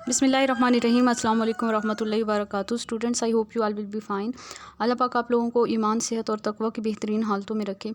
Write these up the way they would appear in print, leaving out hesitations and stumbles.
बिस्मिल्लाहिर्रहमानिर्रहीम अस्सलाम वालेकुम रहमतुल्लाहि व बरकातुहू। Students, I hope you all will be fine. Allah पाक आप लोगों को ईमान, सेहत और तकवा की बेहतरीन हालतों में रखे।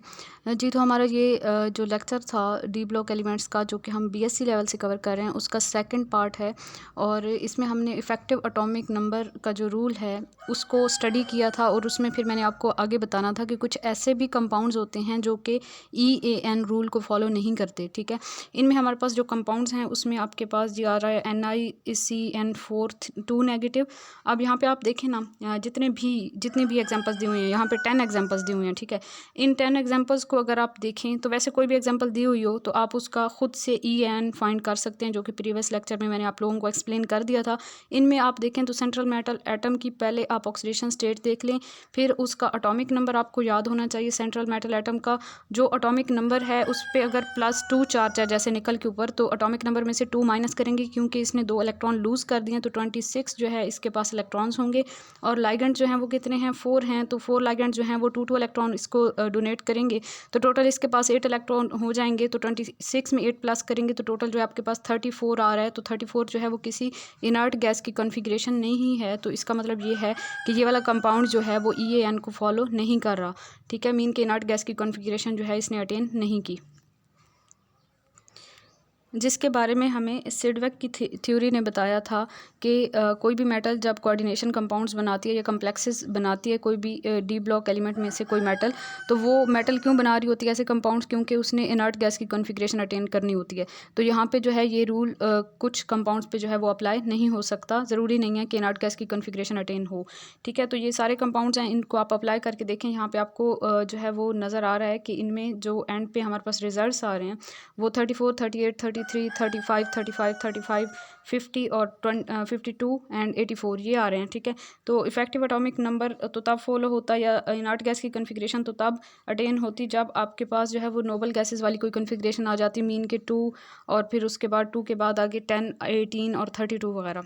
जी, तो हमारा ये जो लेक्चर था डी ब्लॉक एलिमेंट्स का, जो कि हम बीएससी लेवल से कवर कर रहे हैं, उसका सेकंड पार्ट है। और इसमें हमने इफ़ेक्टिव एटॉमिक नंबर का जो रूल है उसको स्टडी किया था, और उसमें फिर मैंने आपको आगे बताना था कि कुछ ऐसे भी कंपाउंड्स होते हैं जो कि EAN रूल को फॉलो नहीं करते। ठीक है, इनमें हमारे पास जो कंपाउंड्स हैं उसमें आपके पास जी आ रहा है NiCN4 2 नेगेटिव। अब यहाँ पे आप देखें ना, जितने भी एग्जांपल्स दिए हुए हैं, यहाँ पे 10 एग्जांपल्स दिए हुए हैं। ठीक है, इन 10 एग्जांपल्स को अगर आप देखें तो वैसे कोई भी एग्जांपल दी हुई हो तो आप उसका खुद से EAN फाइंड कर सकते हैं, जो कि प्रीवियस लेक्चर में मैंने आप लोगों को एक्सप्लेन कर दिया था। इनमें आप देखें तो सेंट्रल मेटल एटम की पहले आप ऑक्सीडेशन स्टेट देख लें, फिर उसका एटॉमिक नंबर आपको याद होना चाहिए। सेंट्रल मेटल एटम का जो एटॉमिक नंबर है उस पर अगर +2 चार्ज है जैसे निकल के ऊपर, तो एटॉमिक नंबर में से 2 माइनस करेंगे, क्योंकि इसने 2 इलेक्ट्रॉन लूज़ कर दिए, तो 26 जो है इसके पास इलेक्ट्रॉन्स होंगे। और लाइगेंड जो हैं वो कितने हैं, 4 हैं, तो 4 लाइगेंड जो हैं वो 2 इलेक्ट्रॉन इसको डोनेट करेंगे, तो टोटल इसके पास 8 इलेक्ट्रॉन हो जाएंगे। तो 26 में 8 प्लस करेंगे तो टोटल जो है आपके पास 34 आ रहा है। तो 34 जो है वो किसी इनर्ट गैस की कॉन्फ़िगरेशन नहीं है, तो इसका मतलब ये है कि ये वाला कंपाउंड जो है वो EAN को फॉलो नहीं कर रहा। ठीक है, मीन के इनर्ट गैस की कॉन्फ़िगरेशन जो है इसने अटेन नहीं की, जिसके बारे में हमें सिडवेक की थ्योरी ने बताया था कि कोई भी मेटल जब कोऑर्डिनेशन कंपाउंड्स बनाती है या कम्प्लेक्सेस बनाती है, कोई भी डी ब्लॉक एलिमेंट में से कोई मेटल, तो वो मेटल क्यों बना रही होती है ऐसे कंपाउंड्स, क्योंकि उसने इनर्ट गैस की कॉन्फ़िगरेशन अटेन करनी होती है। तो यहाँ पे जो है ये रूल कुछ कंपाउंड्स पे जो है वो अप्लाई नहीं हो सकता। ज़रूरी नहीं है कि इनर्ट गैस की कॉन्फ़िगरेशन अटेन हो। ठीक है, तो ये सारे कंपाउंड्स हैं, इनको आप अप्लाई करके देखें। यहाँ पर आपको जो है वो नज़र आ रहा है कि इनमें जो एंड पे हमारे पास रिजल्ट आ रहे हैं वो 34, 38, 33, 35, 35, 35, 50 और 52 एंड 84 ये आ रहे हैं। ठीक है, तो इफेक्टिव एटॉमिक नंबर तो तब फॉलो होता है, या इनर्ट गैस की कॉन्फ़िगरेशन तो तब अटेन होती जब आपके पास जो है वो नोबल गैसेस वाली कोई कॉन्फ़िगरेशन आ जाती, मीन के 2, और फिर उसके बाद 2 के बाद आगे 10, 18 और 32 वगैरह।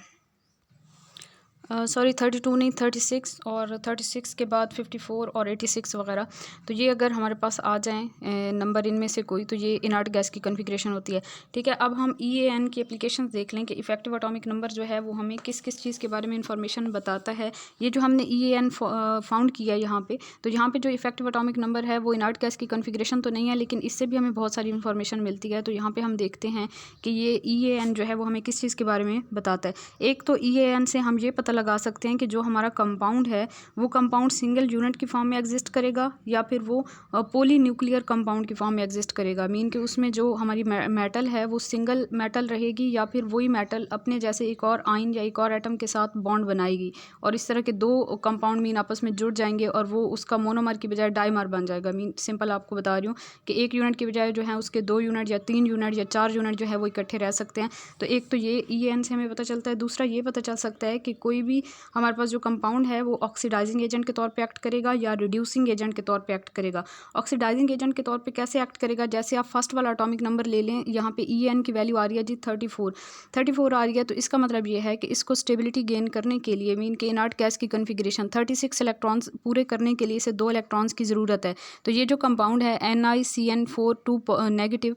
सॉरी 32 नहीं, 36, और 36 के बाद 54 और 86 वगैरह। तो ये अगर हमारे पास आ जाएं नंबर इनमें से कोई, तो ये इनर्ट गैस की कॉन्फ़िगरेशन होती है। ठीक है, अब हम EAN की एप्लीकेशन देख लें कि इफेक्टिव एटॉमिक नंबर जो है वो हमें किस किस चीज़ के बारे में इंफॉर्मेशन बताता है। ये जो हमने EAN फाउंड किया यहाँ पे, तो यहाँ पे जो इफेक्टिव एटॉमिक नंबर है वो इनर्ट गैस की कॉन्फ़िगरेशन तो नहीं है, लेकिन इससे भी हमें बहुत सारी इंफॉर्मेशन मिलती है। तो यहाँ पर हम देखते हैं कि ये EAN जो है वो हमें किस चीज़ के बारे में बताता है। एक तो EAN से हम ये पता लगा सकते हैं कि जो हमारा कंपाउंड है वो कंपाउंड सिंगल यूनिट की फॉर्म में एग्जिस्ट करेगा, या फिर वो पॉली न्यूक्लियर कंपाउंड की फॉर्म में एग्जिस्ट करेगा, मीन कि उसमें जो हमारी मेटल है वो सिंगल मेटल रहेगी, या फिर वही मेटल अपने जैसे एक और आयन या एक और एटम के साथ बॉन्ड बनाएगी, और इस तरह के दो कंपाउंड मीन आपस में जुड़ जाएंगे और वो उसका मोनोमर की बजाय डाइमर बन जाएगा। मीन सिंपल आपको बता रही हूँ कि एक यूनिट की बजाय जो है उसके 2 यूनिट या 3 यूनिट या 4 यूनिट जो है वो इकट्ठे रह सकते हैं। तो एक तो ये EAN से हमें पता चलता है। दूसरा ये पता चल सकता है कि कोई भी हमारे पास जो कंपाउंड है वो ऑक्सीडाइजिंग एजेंट के तौर पे एक्ट करेगा या रिड्यूसिंग एजेंट के तौर पे एक्ट करेगा। ऑक्सीडाइजिंग एजेंट के तौर पे कैसे एक्ट करेगा, जैसे आप फर्स्ट वाला एटॉमिक नंबर ले लें, यहाँ पे EAN की वैल्यू आ रही है जी 34 आ रही है। तो इसका मतलब ये है कि इसको स्टेबिलिटी गेन करने के लिए, मीन के इनर्ट गैस की कॉन्फ़िगरेशन 36 इलेक्ट्रॉन्स पूरे करने के लिए इसे 2 इलेक्ट्रॉन्स की ज़रूरत है। तो ये जो कंपाउंड है NiCN4 2 नेगेटिव,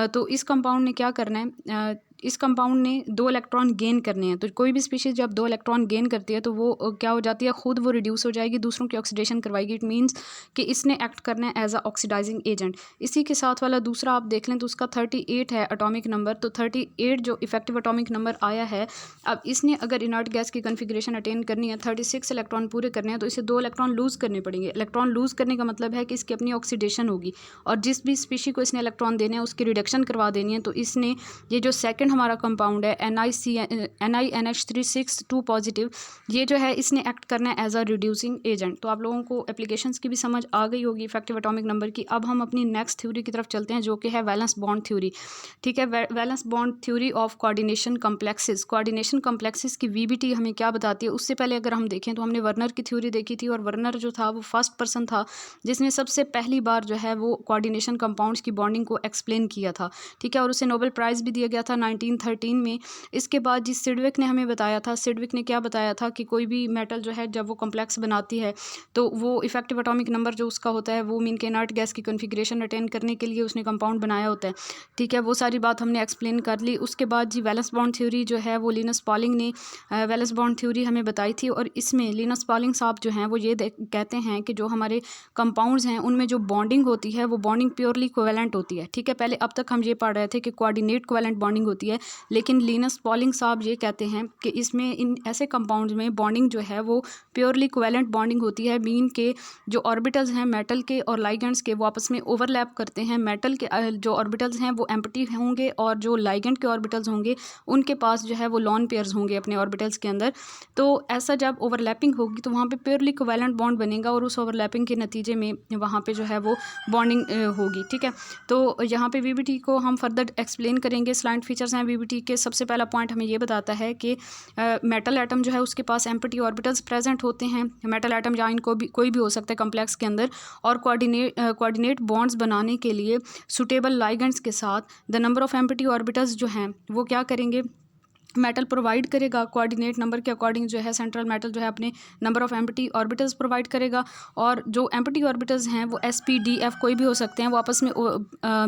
तो इस कंपाउंड ने क्या करना है, इस कंपाउंड ने 2 इलेक्ट्रॉन गेन करने हैं। तो कोई भी स्पीशीज़ जब 2 इलेक्ट्रॉन गेन करती है तो वो क्या हो जाती है, खुद वो रिड्यूस हो जाएगी, दूसरों की ऑक्सीडेशन करवाएगी। इट मींस कि इसने एक्ट करना है एज अ ऑक्सीडाइजिंग एजेंट। इसी के साथ वाला दूसरा आप देख लें तो उसका 38 है एटॉमिक नंबर। तो 38 जो इफेक्टिव एटॉमिक नंबर आया है, अब इसने अगर इनर्ट गैस की कॉन्फ़िगरेशन अटेन करनी है, 36 इलेक्ट्रॉन पूरे करने हैं, तो इसे 2 इलेक्ट्रॉन लूज़ करने पड़ेंगे। इलेक्ट्रॉन लूज़ करने का मतलब है कि इसकी अपनी ऑक्सीडेशन होगी, और जिस भी स्पीशी को इसने इलेक्ट्रॉन देने हैं उसकी रिडक्शन करवा देनी है। तो इसने ये जो सेकंड हमारा कंपाउंड है NiNH3 2 पॉजिटिव, ये जो है इसने एक्ट करना है एज अ रिड्यूसिंग एजेंट। तो आप लोगों को एप्लीकेशंस की भी समझ आ गई होगी इफेक्टिव एटॉमिक नंबर की। अब हम अपनी नेक्स्ट थ्योरी की तरफ चलते हैं, जो कि है वैलेंस बॉन्ड थ्योरी। ठीक है, valence bond theory of coordination complexes. Coordination complexes की VBT हमें क्या बताती है, उससे पहले अगर हम देखें तो हमने वर्नर की थ्योरी देखी थी, और वर्नर जो था वो फर्स्ट पर्सन था जिसने सबसे पहली बार जो है वो कोऑर्डिनेशन कंपाउंड्स की बॉन्डिंग को एक्सप्लेन किया था। ठीक है, और उसे नोबेल प्राइज़ भी दिया गया था 1913 में। इसके बाद जी सिडविक ने हमें बताया था, सिडविक ने क्या बताया था कि कोई भी मेटल जो है जब वो कॉम्प्लेक्स बनाती है तो वो इफेक्टिव एटॉमिक नंबर जो उसका होता है वो मीन के इनर्ट गैस की कॉन्फ़िगरेशन अटेन करने के लिए उसने कंपाउंड बनाया होता है। ठीक है, वो सारी बात हमने एक्सप्लेन कर ली। उसके बाद जी वैलेंस बॉन्ड थ्योरी जो है वो लिनस पॉलिंग ने वैलेंस बॉन्ड थ्योरी हमें बताई थी, और इसमें लिनस पॉलिंग साहब जो हैं वो ये कहते हैं कि जो हमारे कंपाउंड्स हैं उनमें जो बॉन्डिंग होती है वो बॉन्डिंग प्योरली कोवेलेंट होती है। ठीक है, पहले अब तक हम ये पढ़ रहे थे कि कोऑर्डिनेट कोवेलेंट बॉन्डिंग होती है, लेकिन लिनस पॉलिंग साहब ये कहते हैं कि इसमें इन ऐसे कंपाउंड्स में बॉन्डिंग जो है वो प्योरली कोवेलेंट बॉन्डिंग होती है। मीन के जो ऑर्बिटल्स हैं मेटल के और लाइगेंड्स के वो आपस में ओवरलैप करते हैं। मेटल के जो ऑर्बिटल्स हैं वो एम्प्टी होंगे और जो लाइगेंड के ऑर्बिटल्स होंगे उनके पास जो है वो लॉन पेयर्स होंगे अपने ऑर्बिटल्स के अंदर। तो ऐसा जब ओवरलैपिंग होगी तो वहाँ पे प्योरली कोवेलेंट बॉन्ड बनेगा और उस ओवरलैपिंग के नतीजे में वहाँ पे जो है वो बॉन्डिंग होगी। ठीक है, तो यहाँ पे वीबीटी को हम फर्दर एक्सप्लेन करेंगे। स्लाइड फीचर्स हैं वीबीटी के। सबसे पहला पॉइंट हमें ये बताता है कि मेटल एटम जो है उसके पास एम्प्टी ऑर्बिटल्स प्रेजेंट होते हैं। मेटल एटम या इनको भी कोई भी हो सकता है कम्प्लेक्स के अंदर, और कोऑर्डिनेट बॉन्ड्स बनाने के लिए सुटेबल लाइगेंड्स के साथ the number of empty orbitals जो हैं वो क्या करेंगे, मेटल प्रोवाइड करेगा। कोऑर्डिनेट नंबर के अकॉर्डिंग जो है सेंट्रल मेटल जो है अपने number of empty orbitals provide करेगा, और जो एम्प्टी ऑर्बिटल्स हैं वो sp-d-f कोई भी हो सकते हैं, वो आपस में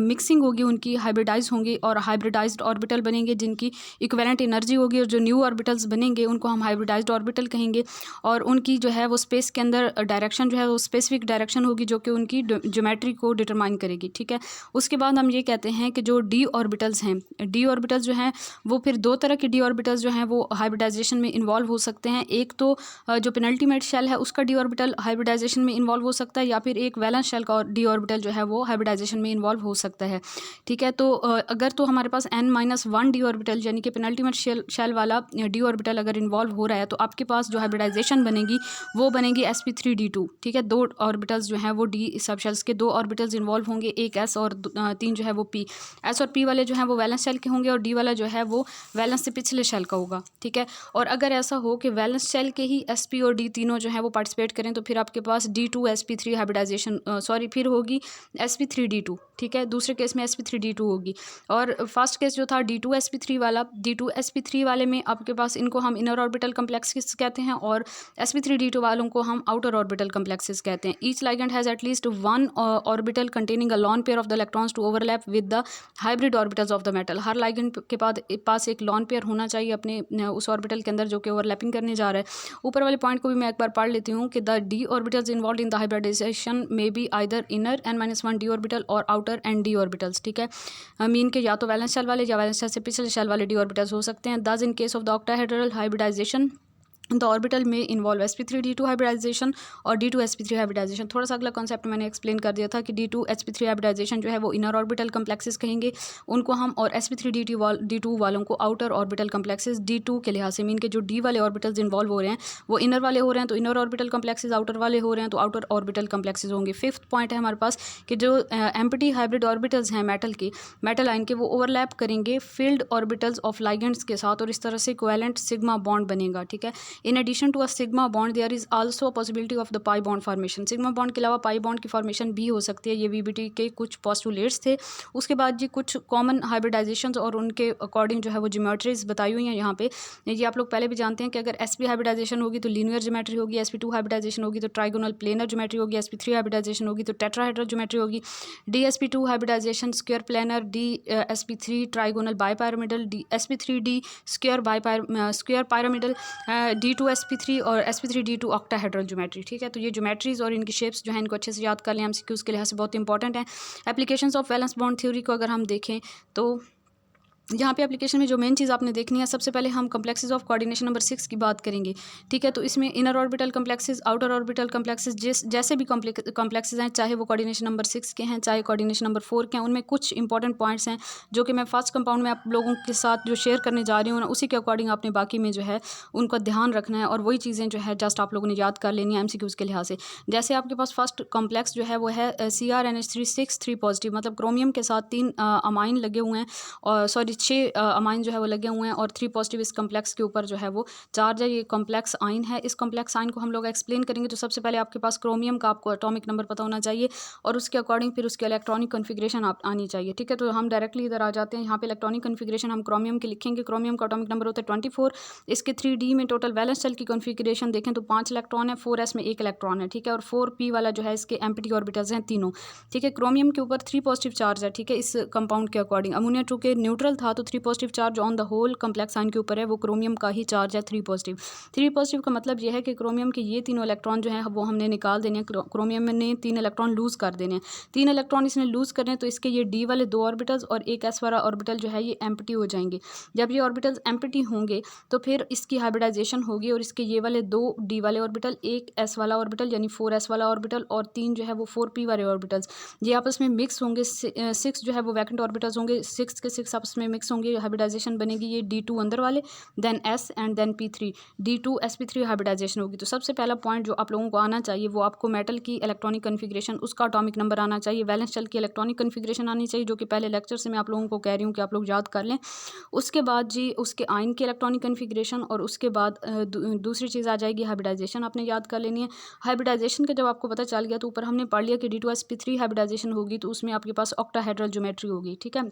मिक्सिंग होगी उनकी, हाइब्रिडाइज होंगी और हाइब्रिडाइज्ड ऑर्बिटल बनेंगे जिनकी इक्विवेलेंट एनर्जी होगी, और जो न्यू ऑर्बिटल्स बनेंगे उनको हम हाइब्रिडाइज्ड ऑर्बिटल कहेंगे, और उनकी जो है वो स्पेस के अंदर डायरेक्शन जो है वो स्पेसिफिक डायरेक्शन होगी जो कि उनकी ज्योमेट्री को डिटरमाइन करेगी। ठीक है, उसके बाद हम ये कहते हैं कि जो डी ऑर्बिटल्स हैं, डी ऑर्बिटल्स जो हैं वो फिर दो तरह की डी ऑर्बिटल्स जो हैं वो हाइब्रिडाइजेशन में इन्वॉल्व हो सकते हैं। एक तो जो पेनल्टीमेट शेल है उसका डी ऑर्बिटल हाइब्रिडाइजेशन में इन्वॉल्व हो सकता है, या फिर एक वैलेंस शेल का डी ऑर्बिटल जो है वो हाइब्रिडाइजेशन में इन्वॉल्व हो सकता है। ठीक है, तो अगर तो हमारे पास n-1 डी ऑर्बिटल यानी कि पेनल्टीमेट शेल वाला डी ऑर्बिटल अगर इन्वॉल्व हो रहा है तो आपके पास जो हाइब्रिडाइजेशन बनेगी वो बनेगी sp3d2। ठीक है, दो ऑर्बिटल्स जो हैं वो डी सब शेल्स के दो ऑर्बिटल्स इन्वॉल्व होंगे, एक s और 3 जो है वो p। s और p वाले जो हैं वो वैलेंस शेल के होंगे और d वाला जो है वो वैलेंस से पिछले शेल का होगा। ठीक है, और अगर ऐसा हो कि वैलेंस शेल के ही sp और d तीनों जो है वो पार्टिसिपेट करें तो फिर आपके पास d2sp3 हाइब्रिडाइजेशन फिर होगी sp3d2। ठीक है, दूसरे केस में sp3d2 होगी, और फर्स्ट केस जो था d2sp3 वाला, d2sp3 वाले में आपके पास इनको हम इनर ऑर्बिटल कम्प्लेक्सेस कहते हैं और sp3d2 वालों को हम आउटर ऑर्बिटल कम्प्लेक्सेस कहते हैं। Each ligand has at least one orbital containing a lone pair of the electrons to overlap with the hybrid orbitals of the metal. हर लाइगेंड के पास एक लॉन पेयर होना चाहिए अपने उस ऑर्बिटल के अंदर जो कि ओवरलैपिंग करने जा रहा है। ऊपर वाले पॉइंट को भी मैं एक बार पढ़ लेती हूँ कि the D orbitals involve in the hybridisation में be either inner n-1 D orbital और आउटर n डी ऑर्बिटल्स। ठीक है, मीन के या तो वैलेंस शेल वाले या वैलेंस शेल से पिछले शेल वाले डी ऑर्बिटल्स हो सकते हैं। Thus in case of the octahedral hybridization the orbital में इन्वॉल्व sp3d2 हाइब्रिडाइजेशन और d2sp3 हाइब्रिडाइजेशन। थोड़ा सा अगला कॉन्सेप्ट मैंने एक्सप्लेन कर दिया था कि d2sp3 हाइब्रिडाइजेशन जो है वो इनर ऑर्बिटल कम्प्लेक्सेस कहेंगे उनको हम, और sp3d2 वालों को आउटर ऑर्बिटल कम्प्लेक्सेस d2 के लिहाज से। मीन के जो d वाले ऑर्बिटल्स इन्वॉल्व हो रहे हैं वो इनर वाले हो रहे हैं तो इनर ऑर्बिटल कम्प्लेक्सेस, आउटर वाले हो रहे हैं तो आउटर ऑर्बिटल कम्प्लेक्सेस होंगे। फिफ्थ पॉइंट है हमारे पास कि जो एम्प्टी हाइब्रिड ऑर्बिटल्स हैं मेटल आयन के वो ओवरलैप करेंगे फिल्ड ऑर्बिटल्स ऑफ लाइगेंड्स के साथ और इस तरह से कोवेलेंट सिग्मा बॉन्ड बनेगा। ठीक है, in addition to a sigma bond there is also a possibility of the pi bond formation. Sigma bond के अलावा पाई बॉन्ड की फॉर्मेशन भी हो सकती है। ये वीबीटी के कुछ पोस्टुलेट्स थे। उसके बाद जी कुछ कॉमन हाइब्रिडाइजेशंस और उनके अकॉर्डिंग जो है वो ज्योमेट्रीज बताई हुई हैं यहाँ पे। ये आप लोग पहले भी जानते हैं कि अगर sp हाइब्रिडाइजेशन होगी तो लीनियर ज्योमेट्री होगी, sp2 हाइब्रिडाइजेशन होगी तो ट्राइगोनल प्लेनर ज्योमेट्री होगी, sp3 हाइब्रिडाइजेशन होगी तो टेट्राहेड्रल ज्योमेट्री होगी, dsp2 hybridisation square planar, dsp3 trigonal bipyramidal, sp3d square pyramidal, d2sp3 और sp3d2 ऑक्टाहेड्रल ज्योमेट्री। ठीक है, तो ये ज्योमेट्रीज और इनकी शेप्स जो है इनको अच्छे से याद कर लें, एमसीक्यूज के लिहाज से बहुत इंपॉर्टेंट है। Applications of valence bond theory को अगर हम देखें तो यहाँ पे एप्लीकेशन में जो मेन चीज़ आपने देखनी है, सबसे पहले हम कम्प्लेक्सेस ऑफ कोऑर्डिनेशन नंबर 6 की बात करेंगे। ठीक है, तो इसमें inner orbital complexes, outer orbital complexes, जैसे भी कम्प्लेक्सेस हैं, चाहे वो कोऑर्डिनेशन नंबर 6 के हैं चाहे कोऑर्डिनेशन नंबर 4 के हैं, उनमें कुछ इंपॉर्टेंट पॉइंट्स हैं जो कि मैं फर्स्ट कंपाउंड में आप लोगों के साथ जो शेयर करने जा रही हूँ ना, उसी के अकॉर्डिंग आपने बाकी में जो है उनका ध्यान रखना है और वही चीज़ें जो है जस्ट आप लोगों ने याद कर लेनी है एमसीक्यूज़ के लिहाज से। जैसे आपके पास फर्स्ट कॉम्प्लेक्स जो है वो है CrNH3 6 3 पॉजिटिव, मतलब क्रोमियम के साथ 3 अमाइन लगे हुए हैं, और सॉरी 6 अमाइन जो है वो लगे हुए हैं और 3 पॉजिटिव इस कम्प्लेक्स के ऊपर जो है वो चार्ज है। ये कॉम्प्लेक्स आइन है। इस कॉम्प्लेक्स आइन को हम लोग एक्सप्लेन करेंगे। तो सबसे पहले आपके पास क्रोमियम का आपको एटॉमिक नंबर पता होना चाहिए और उसके अकॉर्डिंग फिर उसकी इलेक्ट्रॉनिक कन्फिग्रेशन आप आनी चाहिए। ठीक है, तो हम डायरेक्टली इधर आ जाते हैं। यहाँ पे इलेक्ट्रॉनिक कन्फिग्रेशन हम क्रोमियम के लिखेंगे। क्रोमियम का एटॉमिक नंबर होता है 24। इसके 3D में टोटल वैलेंस शेल की कन्फिग्रेशन देखें तो 5 इलेक्ट्रॉन है, 4s में 1 इलेक्ट्रॉन है। ठीक है, और 4p वाला जो है इसके एम्प्टी ऑर्बिटल्स हैं तीनों। ठीक है, क्रोमियम के ऊपर 3 पॉजिटिव चार्ज है। ठीक है, इस कंपाउंड के अकॉर्डिंग अमोनिया चूँकि न्यूट्रल था तो 3 positive charge on the whole complex ion के ऊपर है, वो क्रोमियम का ही चार्ज है 3 पॉजिटिव। 3 पॉजिटिव का मतलब ये है कि क्रोमियम के ये तीनों इलेक्ट्रॉन जो है वो हमने निकाल देने हैं। क्रोमियम ने 3 इलेक्ट्रॉन लूज़ कर देने हैं। 3 इलेक्ट्रॉन इसने लूज़ करने हैं तो इसके ये डी वाले 2 ऑर्बिटल्स और एक एस वाला ऑर्बिटल जो है ये एम्प्टी हो जाएंगे। जब ये ऑर्बिटल्स एम्प्टी होंगे तो फिर इसकी हाइब्रिडाइजेशन होगी और इसके ये वाले 2 डी वाले ऑर्बिटल, एक एस वाला ऑर्बिटल यानी 4s वाला ऑर्बिटल और 3 जो है वो 4p वाले ऑर्बिटल्स ये आपस में मिक्स होंगे। 6 जो है वो वैकेंट ऑर्बिटल्स होंगे, 6 के 6 आपस में मिक्स होंगे। हाइब्रिडाइजेशन बनेगी ये D2 अंदर वाले, then S and then P3, D2 sp3 hybridization होगी। तो सबसे पहला पॉइंट जो आप लोगों को आना चाहिए वो आपको मेटल की इलेक्ट्रॉनिक कन्फिग्रेशन, उसका एटॉमिक नंबर आना चाहिए। वैलेंस शेल की इलेक्ट्रॉनिक कन्फिग्रेशन आनी चाहिए जो कि पहले लेक्चर से मैं आप लोगों को कह रही हूँ कि आप लोग याद कर लें। उसके बाद जी उसके आयन की इलेक्ट्रॉनिक कन्फिग्रेशन और उसके बाद दूसरी चीज़ आ जाएगी हाइब्रिडाइजेशन, आपने याद कर लेनी है। हाइब्रिडाइजेशन का जब आपको पता चल गया तो ऊपर हमने पढ़ लिया कि D2 sp3 हाइब्रिडाइजेशन होगी तो उसमें आपके पास ऑक्टाहेड्रल ज्योमेट्री होगी। ठीक है,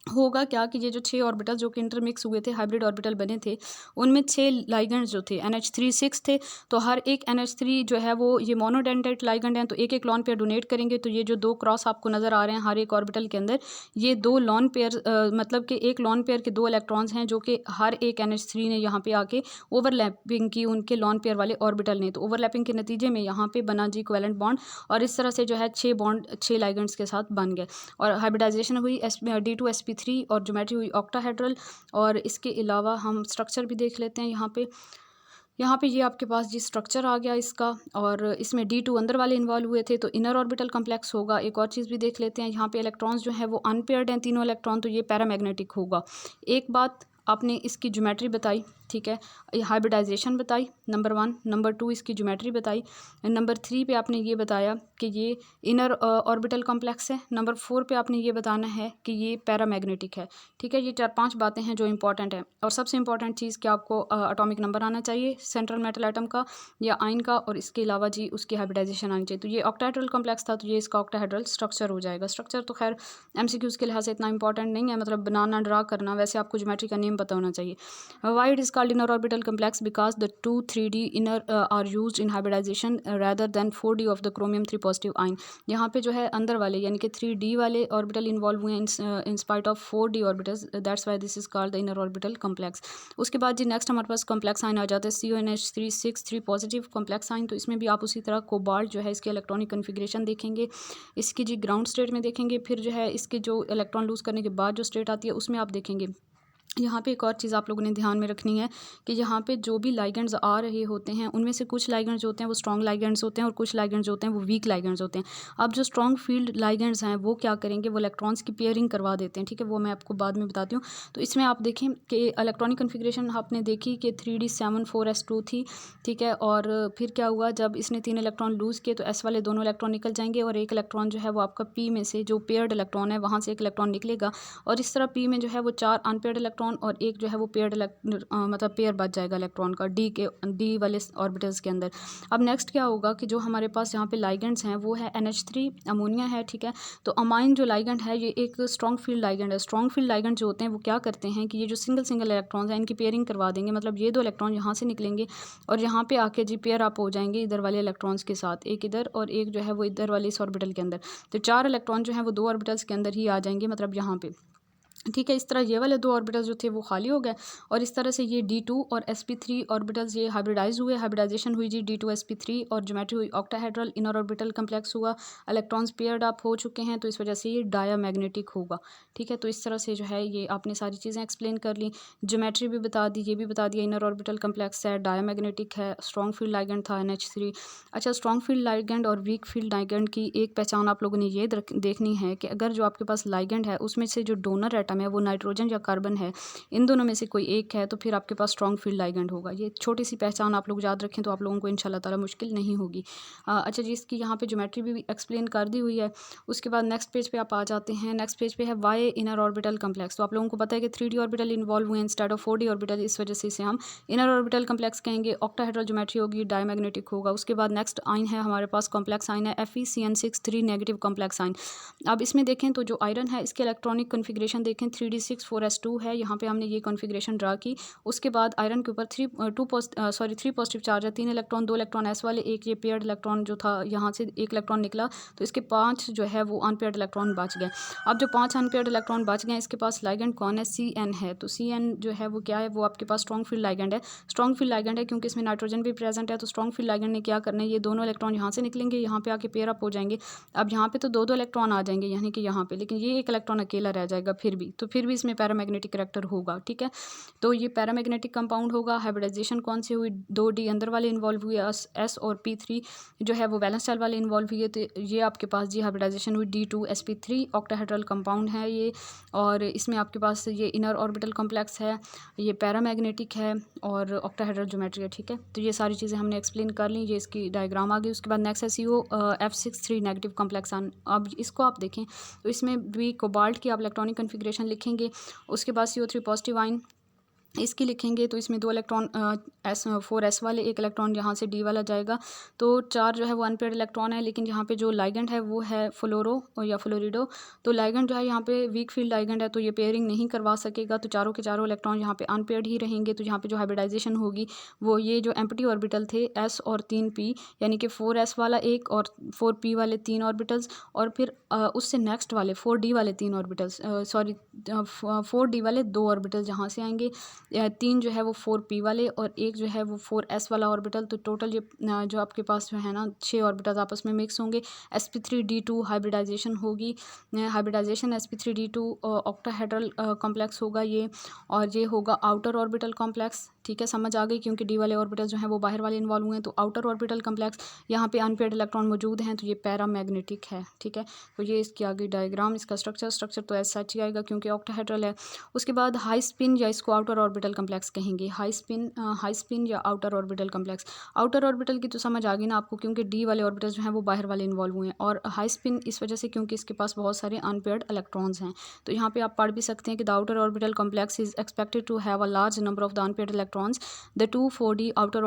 होगा क्या कि ये जो 6 ऑर्बिटल जो कि इंटरमिक्स हुए थे, हाइब्रिड ऑर्बिटल बने थे, उनमें 6 लाइगेंड्स जो थे NH3 6 थे। तो हर एक NH3 जो है वो ये मोनोडेंटेट लाइगेंड हैं तो एक एक लॉन पेयर डोनेट करेंगे। तो ये जो 2 क्रॉस आपको नज़र आ रहे हैं हर एक ऑर्बिटल के अंदर, ये 2 लॉन पेयर मतलब कि एक लॉन पेयर के 2 इलेक्ट्रॉन्स हैं जो कि हर एक NH3 ने यहाँ पे आके ओवरलैपिंग की उनके लॉन पेयर वाले ऑर्बिटल ने। तो ओवरलैपिंग के नतीजे में यहाँ पे बना जी कोवेलेंट बॉन्ड और इस तरह से जो है 6 बॉन्ड 6 लाइगेंड्स के साथ बन गए और हाइब्रिडाइजेशन हुई D2 sp3 और ज्योमेट्री हुई ऑक्टाहेड्रल। और इसके अलावा हम स्ट्रक्चर भी देख लेते हैं। यहाँ पे ये आपके पास जी स्ट्रक्चर आ गया इसका और इसमें D2 अंदर वाले इन्वॉल्व हुए थे तो इनर ऑर्बिटल कम्प्लेक्स होगा। एक और चीज़ भी देख लेते हैं, यहाँ पे इलेक्ट्रॉन्स जो है वो अनपेयर्ड हैं तीनों इलेक्ट्रॉन, तो ये पैरामैग्नेटिक होगा। एक बात आपने इसकी ज्योमेट्री बताई, ठीक है, हाइब्रिडाइजेशन बताई नंबर 1, नंबर 2 इसकी ज्योमेट्री बताई, नंबर 3 पे आपने ये बताया कि ये इनर ऑर्बिटल कॉम्प्लेक्स है, नंबर 4 पे आपने ये बताना है कि ये पैरामैग्नेटिक है। ठीक है, ये 4-5 बातें हैं जो इंपॉर्टेंट है और सबसे इंपॉर्टेंट चीज़ कि आपको एटॉमिक नंबर आना चाहिए सेंट्रल मेटल एटम का या आइन का और इसके अलावा जी उसकी हाइब्रिडाइजेशन आनी चाहिए। तो ये ऑक्टाहेड्रल कॉम्प्लेक्स था तो ये इसका ऑक्टाहेड्रल स्ट्रक्चर हो जाएगा। स्ट्रक्चर तो खैर MCQs के लिहाज से इतना इंपॉर्टेंट नहीं है, मतलब बनाना ड्रा करना, वैसे आपको ज्योमेट्री का नेम पता होना चाहिए। Why it is called inner orbital complex? Because the two 3D inner are used in hybridization rather than 4D of the chromium 3 positive ion। यहाँ पे जो है अंदर वाले यानी कि 3D वाले ऑर्बिटल इन्वॉल्व हुए हैं in spite of 4D orbitals, that's why this is called the inner orbital complex. उसके बाद जी नेक्स्ट हमारे पास कम्प्लेक्स आइन आ जाता है CONH3 6 3 पॉजिटिव कम्प्लेक्स आइन। तो इसमें भी आप उसी तरह कोबाल्ट जो है इसकी इलेक्ट्रॉनिक कन्फिग्रेशन देखेंगे, इसकी जी ग्राउंड स्टेट में देखेंगे, फिर जो है इसके जो इलेक्ट्रॉन लूज़ करने के बाद जो स्टेट आती है उसमें आप देखेंगे। यहाँ पे एक और चीज़ आप लोगों ने ध्यान में रखनी है कि यहाँ पे जो भी लाइगेंड्स आ रहे होते हैं उनमें से कुछ लाइगेंड्स होते हैं वो स्ट्रॉन्ग लाइगेंड्स होते हैं और कुछ लाइगेंड्स होते हैं वो वीक लाइगेंड्स होते हैं। अब जो स्ट्रॉन्ग फील्ड लाइगेंड्स हैं वो क्या करेंगे, वो इलेक्ट्रॉन्स की पेयरिंग करवा देते हैं। ठीक है, वो मैं आपको बाद में बताती हूँ। तो इसमें आप देखें कि इलेक्ट्रॉनिक कन्फिग्रेशन आपने देखी कि 3D7 4s2 थी। ठीक है, और फिर क्या हुआ, जब इसने 3 इलेक्ट्रॉन लूज़ किए तो S वाले दोनों इलेक्ट्रॉन निकल जाएंगे और एक इलेक्ट्रॉन जो है वो आपका P में से जो पेयर्ड इलेक्ट्रॉन है वहाँ से एक इलेक्ट्रॉन निकलेगा और इस तरह P में जो है वो 4 अनपेयर्ड इलेक्ट्रॉन और एक जो है पेयर्ड मतलब पेयर बच जाएगा इलेक्ट्रॉन का डी वाले ऑर्बिटल्स के अंदर। अब नेक्स्ट क्या होगा कि जो हमारे पास यहाँ पे लाइगेंड्स हैं वो है NH3 अमोनिया है। ठीक है, तो अमाइन जो लाइगेंड है ये एक स्ट्रॉन्ग फील्ड लाइगेंड है। स्ट्रॉन्ग फील्ड लाइगेंड जो होते हैं वो क्या करते हैं कि ये जो सिंगल इलेक्ट्रॉन्स हैं इनकी पेयरिंग करवा देंगे, मतलब ये 2 इलेक्ट्रॉन यहाँ से निकलेंगे और यहाँ पे आके जी पेयर अप हो जाएंगे इधर वाले इलेक्ट्रॉन्स के साथ, एक इधर और एक जो है वो इधर वाले इस ऑर्बिटल के अंदर। तो 4 इलेक्ट्रॉन जो है वो 2 ऑर्बिटल्स के अंदर ही आ जाएंगे, मतलब यहाँ पे। ठीक है, इस तरह ये वाले 2 ऑर्बिटल्स जो थे वो खाली हो गए और इस तरह से ये D2 और sp3 ऑर्बिटल्स ये हाइब्रिडाइज हुए। हाइब्रिडाइजेशन हुई जी D2 sp3 और ज्योमेट्री हुई ऑक्टाहेड्रल, इनर ऑर्बिटल कम्प्लेक्स हुआ, इलेक्ट्रॉन्स पेयर्ड अप हो चुके हैं तो इस वजह से ये डायामैग्नेटिक होगा। ठीक है, तो इस तरह से जो है ये आपने सारी चीज़ें एक्सप्लेन कर ली, ज्योमेट्री भी बता दी, ये भी बता दिया इनर ऑर्बिटल कम्प्लेक्स है, डायामैग्नेटिक है, स्ट्रॉन्ग फील्ड लाइगेंड था NH3। अच्छा, स्ट्रॉन्ग फील्ड लाइगेंड और वीक फील्ड लाइगेंड की एक पहचान आप लोगों ने ये देखनी है कि अगर जो आपके पास लाइगेंड है उसमें से जो डोनर एटम एटम है वो नाइट्रोजन या कार्बन है, इन दोनों में से कोई एक है, तो फिर आपके पास स्ट्रॉन्ग फील्ड लाइगेंड होगा। ये छोटी सी पहचान आप लोग याद रखें तो आप लोगों को इंशाल्लाह ताला मुश्किल नहीं होगी। अच्छा जी, इसकी यहाँ पे ज्योमेट्री भी एक्सप्लेन कर दी हुई है। उसके बाद नेक्स्ट पेज पे आप आ जाते हैं। नेक्स्ट पेज पे है वाई इनर ऑर्बिटल कम्प्लेक्स। तो आप लोगों को पता है कि 3D ऑर्बिटल इन्वॉल्व हुए इंस्टेड ऑफ 4D ऑर्बिटल, इस वजह से इसे हम इनर ऑर्बिटल कम्प्लेक्स कहेंगे। ऑक्टाहेड्रल ज्योमेट्री होगी, डायमैग्नेटिक होगा। उसके बाद नेक्स्ट आइन है हमारे पास कॉम्प्लेक्स आइन है FeCN6 3 नेगेटिव कॉम्प्लेक्स आइन। अब इसमें देखें तो जो आयरन है इसके इलेक्ट्रॉनिक कन्फिग्रेशन देखें 3d6 4s2 है। यहाँ पे हमने ये कन्फिग्रेशन ड्रा की। उसके बाद आयरन के ऊपर 3 पॉजिटिव चार्ज है, 3 इलेक्ट्रॉन, 2 इलेक्ट्रॉन एस वाले, एक ये पेयर्ड इलेक्ट्रॉन जो था यहाँ से एक इलेक्ट्रॉन निकला, तो इसके 5 जो है वो अनपेयर्ड इलेक्ट्रॉन बच गए। अब जो 5 अनपेयर्ड इलेक्ट्रॉन बच गए इसके पास लाइगेंड कौन है, CN है। तो CN जो है वो क्या है, वो आपके पास स्ट्रॉन्ग फील्ड लाइगेंड है। स्ट्रॉन्ग फील्ड लाइगेंड है क्योंकि इसमें नाइट्रोजन भी प्रेजेंट है। तो स्ट्रॉन्ग फील्ड लाइगेंड ने क्या करना है, ये दोनों इलेक्ट्रॉन यहाँ से निकलेंगे, यहाँ पे आके पेयर अप हो जाएंगे। अब यहाँ पे तो 2 इलेक्ट्रॉन आ जाएंगे यानी कि यहाँ पे, लेकिन ये एक इलेक्ट्रॉन अकेला रह जाएगा फिर भी इसमें पैरामैग्नेटिक करैक्टर होगा। ठीक है, तो ये पैरामैग्नेटिक कंपाउंड होगा। हाइब्रिडाइजेशन कौन सी हुई, 2D अंदर वाले इन्वॉल्व हुए, S और P3 जो है वो वैलेंस शेल वाले इन्वॉल्व हुए। तो ये आपके पास जी हाइब्रिडाइजेशन हुई D2sp3 ऑक्टाहेड्रल कंपाउंड है ये। और इसमें आपके पास ये इनर ऑर्बिटल कॉम्प्लेक्स है, ये पैरामैग्नेटिक है और ऑक्टाहेड्रल ज्योमेट्री है। ठीक है, तो ये सारी चीज़ें हमने एक्सप्लेन कर ली, ये इसकी डायग्राम आ गई। उसके बाद नेक्स्ट है CO F6 3 negative complex ion. अब इसको आप देखें तो इसमें भी कोबाल्ट की आप इलेक्ट्रॉनिक कन्फिग्रेशन लिखेंगे। उसके बाद CO3 पॉजिटिव आयन इसकी लिखेंगे, तो इसमें 2 इलेक्ट्रॉन S4s वाले, एक इलेक्ट्रॉन यहाँ से D वाला जाएगा। तो 4 जो है वो अनपेयर्ड इलेक्ट्रॉन है, लेकिन यहाँ पे जो लाइगेंड है वो है फ्लोरो या फ्लोरिडो। तो लाइगेंड जो है यहाँ पे वीक फील्ड लाइगेंड है, तो ये पेयरिंग नहीं करवा सकेगा। तो चारों के चारों इलेक्ट्रॉन यहाँ पे अनपेयर्ड ही रहेंगे। तो यहाँ पे जो हाइब्रिडाइजेशन होगी वो ये जो एम्प्टी ऑर्बिटल थे S और 3p, यानी कि 4s वाला एक और 4p वाले 3 ऑर्बिटल्स, और फिर उससे नेक्स्ट वाले 4d वाले 3 ऑर्बिटल्स, 4d वाले 2 ऑर्बिटल्स यहाँ से आएंगे। 3 जो है वो 4p वाले और एक जो है वो 4s वाला ऑर्बिटल। तो टोटल ये जो आपके पास जो है ना 6 ऑर्बिटल्स आपस में मिक्स होंगे। sp3d2 हाइब्रिडाइजेशन होगी, हाइब्रिडाइजेशन sp3d2 ऑक्टाहेड्रल कॉम्प्लेक्स होगा ये, और ये होगा आउटर ऑर्बिटल कॉम्प्लेक्स। ठीक है, समझ आ गई, क्योंकि डी वाले ऑर्बिटल जो हैं वो बाहर वाले इन्वॉल्व हुए हैं। तो आउटर ऑर्बिटल कॉम्प्लेक्स, यहाँ पे अनपेयर्ड इलेक्ट्रॉन मौजूद हैं, तो ये पैरामैग्नेटिक है। ठीक है, तो ये इसकी आ गई डायग्राम। इसका स्ट्रक्चर तो ऐसा ही आएगा क्योंकि ऑक्टाहेड्रल है। उसके बाद हाई स्पिन या इसको आउटर ऑर्बिटल कॉम्प्लेक्स कहेंगे, हाई स्पिन या outer orbital complex. Outer orbital की तो समझ आ गई ना आपको, क्योंकि डी वाले ऑर्बिटल जो हैं वो बाहर वाले इन्वॉल्व हुए हैं। और हाई स्पिन इस वजह से क्योंकि इसके पास बहुत सारे अनपेयर्ड इलेक्ट्रॉन्स हैं। तो यहाँ पे आप पढ़ भी सकते हैं कि the outer orbital complex is expected to have a large number of the unpaired electrons. The 2 4D outer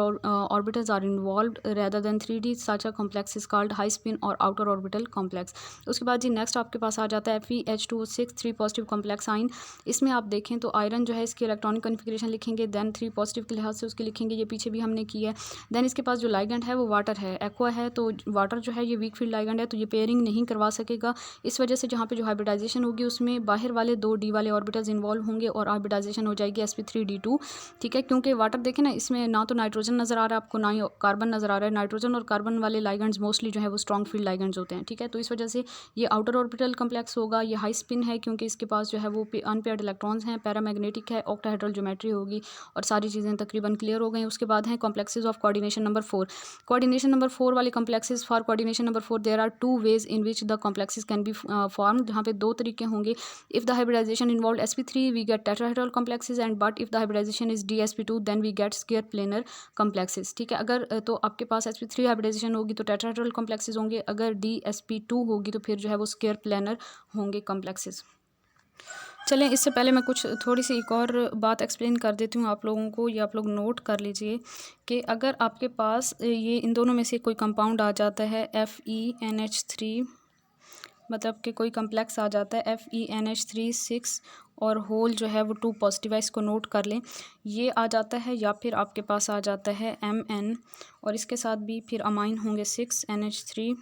orbitals are involved rather than 3D. Such a complex is called high spin और outer orbital complex. उसके बाद जी next आपके पास आ जाता है FeH2O6 3 positive complex ion. इसमें आप देखें तो आयरन जो है इसकी इलेक्ट्रॉनिक कन्फिग्रेशन लिखेंगे, देन 3 पॉजिटिव के लिहाज से उसके लिखेंगे, ये पीछे भी हमने किया है। देन इसके पास जो लाइगेंड है वो वाटर है, एक्वा है। तो वाटर जो है ये वीक फील्ड लाइगेंड है, तो ये पेयरिंग नहीं करवा सकेगा। इस वजह से जहाँ पे जो हाइब्रिडाइजेशन होगी उसमें बाहर वाले 2 D वाले ऑर्बिटल्स इन्वॉल्व होंगे और हाइब्रिडाइजेशन हो जाएगी sp3d2। ठीक है, क्योंकि वाटर देखें ना, इसमें ना तो नाइट्रोजन नज़र आ रहा है आपको, ना ही कार्बन नज़र आ रहा है। नाइट्रोजन और कार्बन वाले लाइगेंड्स मोस्टली जो है वो स्ट्रॉन्ग फील्ड लाइगेंड्स होते हैं। ठीक है, तो इस वजह से ये आउटर ऑर्बिटल कॉम्प्लेक्स होगा। ये हाई स्पिन है क्योंकि इसके पास जो है वो अनपेयर्ड इलेक्ट्रॉन्स हैं, पैरामैग्नेटिक है, ऑक्टाहेड्रल ज्योमेट्री होगी, और सारी चीज़ें तकरीबन क्लियर हो गई। उसके बाद हैं complexes of coordination number 4। Coordination number 4 वाले complexes, for coordination number 4 there are 2 ways in which the complexes can be form. जहाँ पे 2 तरीके होंगे। If the hybridization involve sp3 we get tetrahedral complexes, and but if the hybridization is dsp2 then we get square planar complexes. ठीक है, अगर तो आपके पास sp3 hybridization होगी तो टेट्राहेड्रल कॉम्प्लेक्सेस होंगे, अगर dsp2 होगी तो फिर जो है वो स्क्वायर प्लेनर होंगे कॉम्प्लेक्सेस। चलें, इससे पहले मैं कुछ थोड़ी सी एक और बात एक्सप्लेन कर देती हूँ आप लोगों को, ये आप लोग नोट कर लीजिए कि अगर आपके पास ये इन दोनों में से कोई कंपाउंड आ जाता है FeNH3, मतलब कि कोई कम्प्लेक्स आ जाता है FeNH3 6 और होल जो है वो 2 पॉजिटिव है, इसको नोट कर लें, ये आ जाता है। या फिर आपके पास आ जाता है Mn और इसके साथ भी फिर अमाइन होंगे 6NH3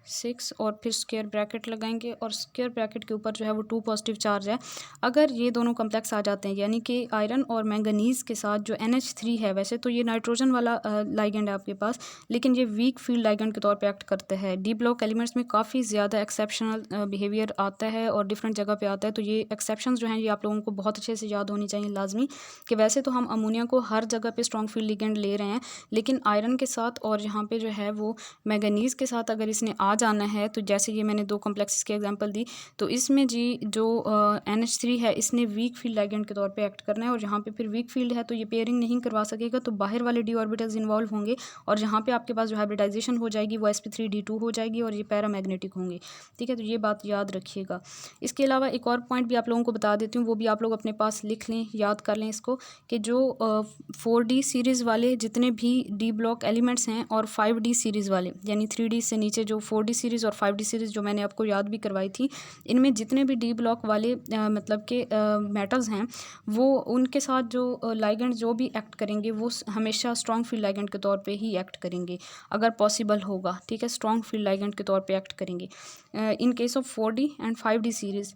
6 और फिर स्क्वायर ब्रैकेट लगाएंगे और स्क्वायर ब्रैकेट के ऊपर जो है वो 2 पॉजिटिव चार्ज है। अगर ये दोनों कम्प्लेक्स आ जाते हैं, यानी कि आयरन और मैंगनीज़ के साथ जो NH3 है, वैसे तो ये नाइट्रोजन वाला लाइगेंड है आपके पास, लेकिन ये वीक फील्ड लाइगेंड के तौर पे एक्ट करता है। डी ब्लॉक एलिमेंट्स में काफ़ी ज़्यादा एक्सेप्शनल बिहेवियर आता है और डिफरेंट जगह पर आता है। तो ये एक्सेप्शन जो हैं ये आप लोगों को बहुत अच्छे से याद होनी चाहिए लाजमी, कि वैसे तो हम अमोनिया को हर जगह पर स्ट्रॉन्ग फील्ड लिगेंड ले रहे हैं, लेकिन आयरन के साथ और यहाँ पर जो है वो मैंगनीज़ के साथ अगर इसने आ जाना है, तो जैसे ये मैंने 2 कॉम्प्लेक्सेस की एग्जांपल दी, तो इसमें जी जो NH3 है इसने वीक फील्ड लाइगेंड के तौर पे एक्ट करना है, और जहाँ पे फिर वीक फील्ड है तो ये पेयरिंग नहीं करवा सकेगा, तो बाहर वाले d ऑर्बिटल्स इन्वॉल्व होंगे, और जहाँ पे आपके पास जो हाइब्रिडाइजेशन हो जाएगी वो sp3d2 हो जाएगी, और ये पैरामैग्नेटिक होंगे। ठीक है, तो ये बात याद रखिएगा। इसके अलावा एक और पॉइंट भी आप लोगों को बता देती हूँ, वो भी आप लोग अपने पास लिख लें, याद कर लें इसको, कि जो 4D सीरीज़ वाले जितने भी डी ब्लॉक एलिमेंट्स हैं और 5D सीरीज़ वाले, यानी 3D से नीचे जो 4D सीरीज़ और 5D सीरीज़ जो मैंने आपको याद भी करवाई थी, इनमें जितने भी डी ब्लॉक वाले मतलब के मेटल्स हैं, वो उनके साथ जो लाइगेंड जो भी एक्ट करेंगे वो हमेशा स्ट्रॉन्ग फील्ड लाइगेंड के तौर पे ही एक्ट करेंगे, अगर पॉसिबल होगा। ठीक है, स्ट्रॉन्ग फील्ड लाइगेंड के तौर पे एक्ट करेंगे। In case of 4D and 5D series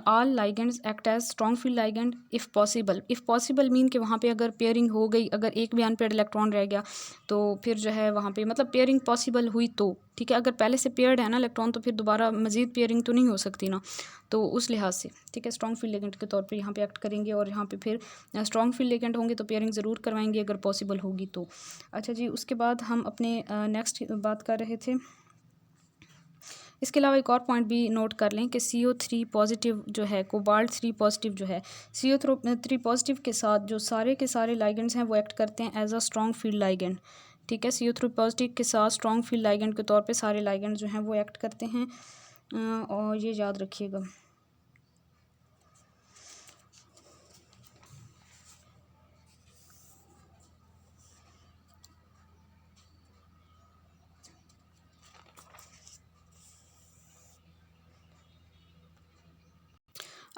all ligands act as strong field ligand if possible. If possible mean कि वहाँ पे अगर पेयरिंग हो गई, अगर एक भी अनपेयर्ड इलेक्ट्रॉन रह गया, तो फिर जो है वहाँ पे मतलब पेयरिंग पॉसिबल हुई तो ठीक है, अगर पहले से पेयर्ड है ना इलेक्ट्रॉन, तो फिर दोबारा मजीद पेयरिंग तो नहीं हो सकती ना, तो उस लिहाज से ठीक है स्ट्रॉन्ग फील्ड लिगेंड के तौर पे यहाँ पे एक्ट करेंगे, और यहाँ पे फिर स्ट्रॉन्ग फील्ड लिगेंड होंगे तो पेयरिंग ज़रूर करवाएंगे अगर पॉसिबल होगी तो। अच्छा जी, उसके बाद हम अपने नेक्स्ट बात कर रहे थे। इसके अलावा एक और पॉइंट भी नोट कर लें कि CO3 पॉजिटिव जो है, कोबाल्ट 3 पॉजिटिव जो है, CO3 पॉजिटिव के साथ जो सारे के सारे लाइगेंड्स हैं वो एक्ट करते हैं as a strong field ligand. ठीक है, CO3 पॉजिटिव के साथ स्ट्रॉन्ग फील्ड लाइगेंड के तौर पे सारे लाइगेंड जो हैं वो एक्ट करते हैं, और ये याद रखिएगा।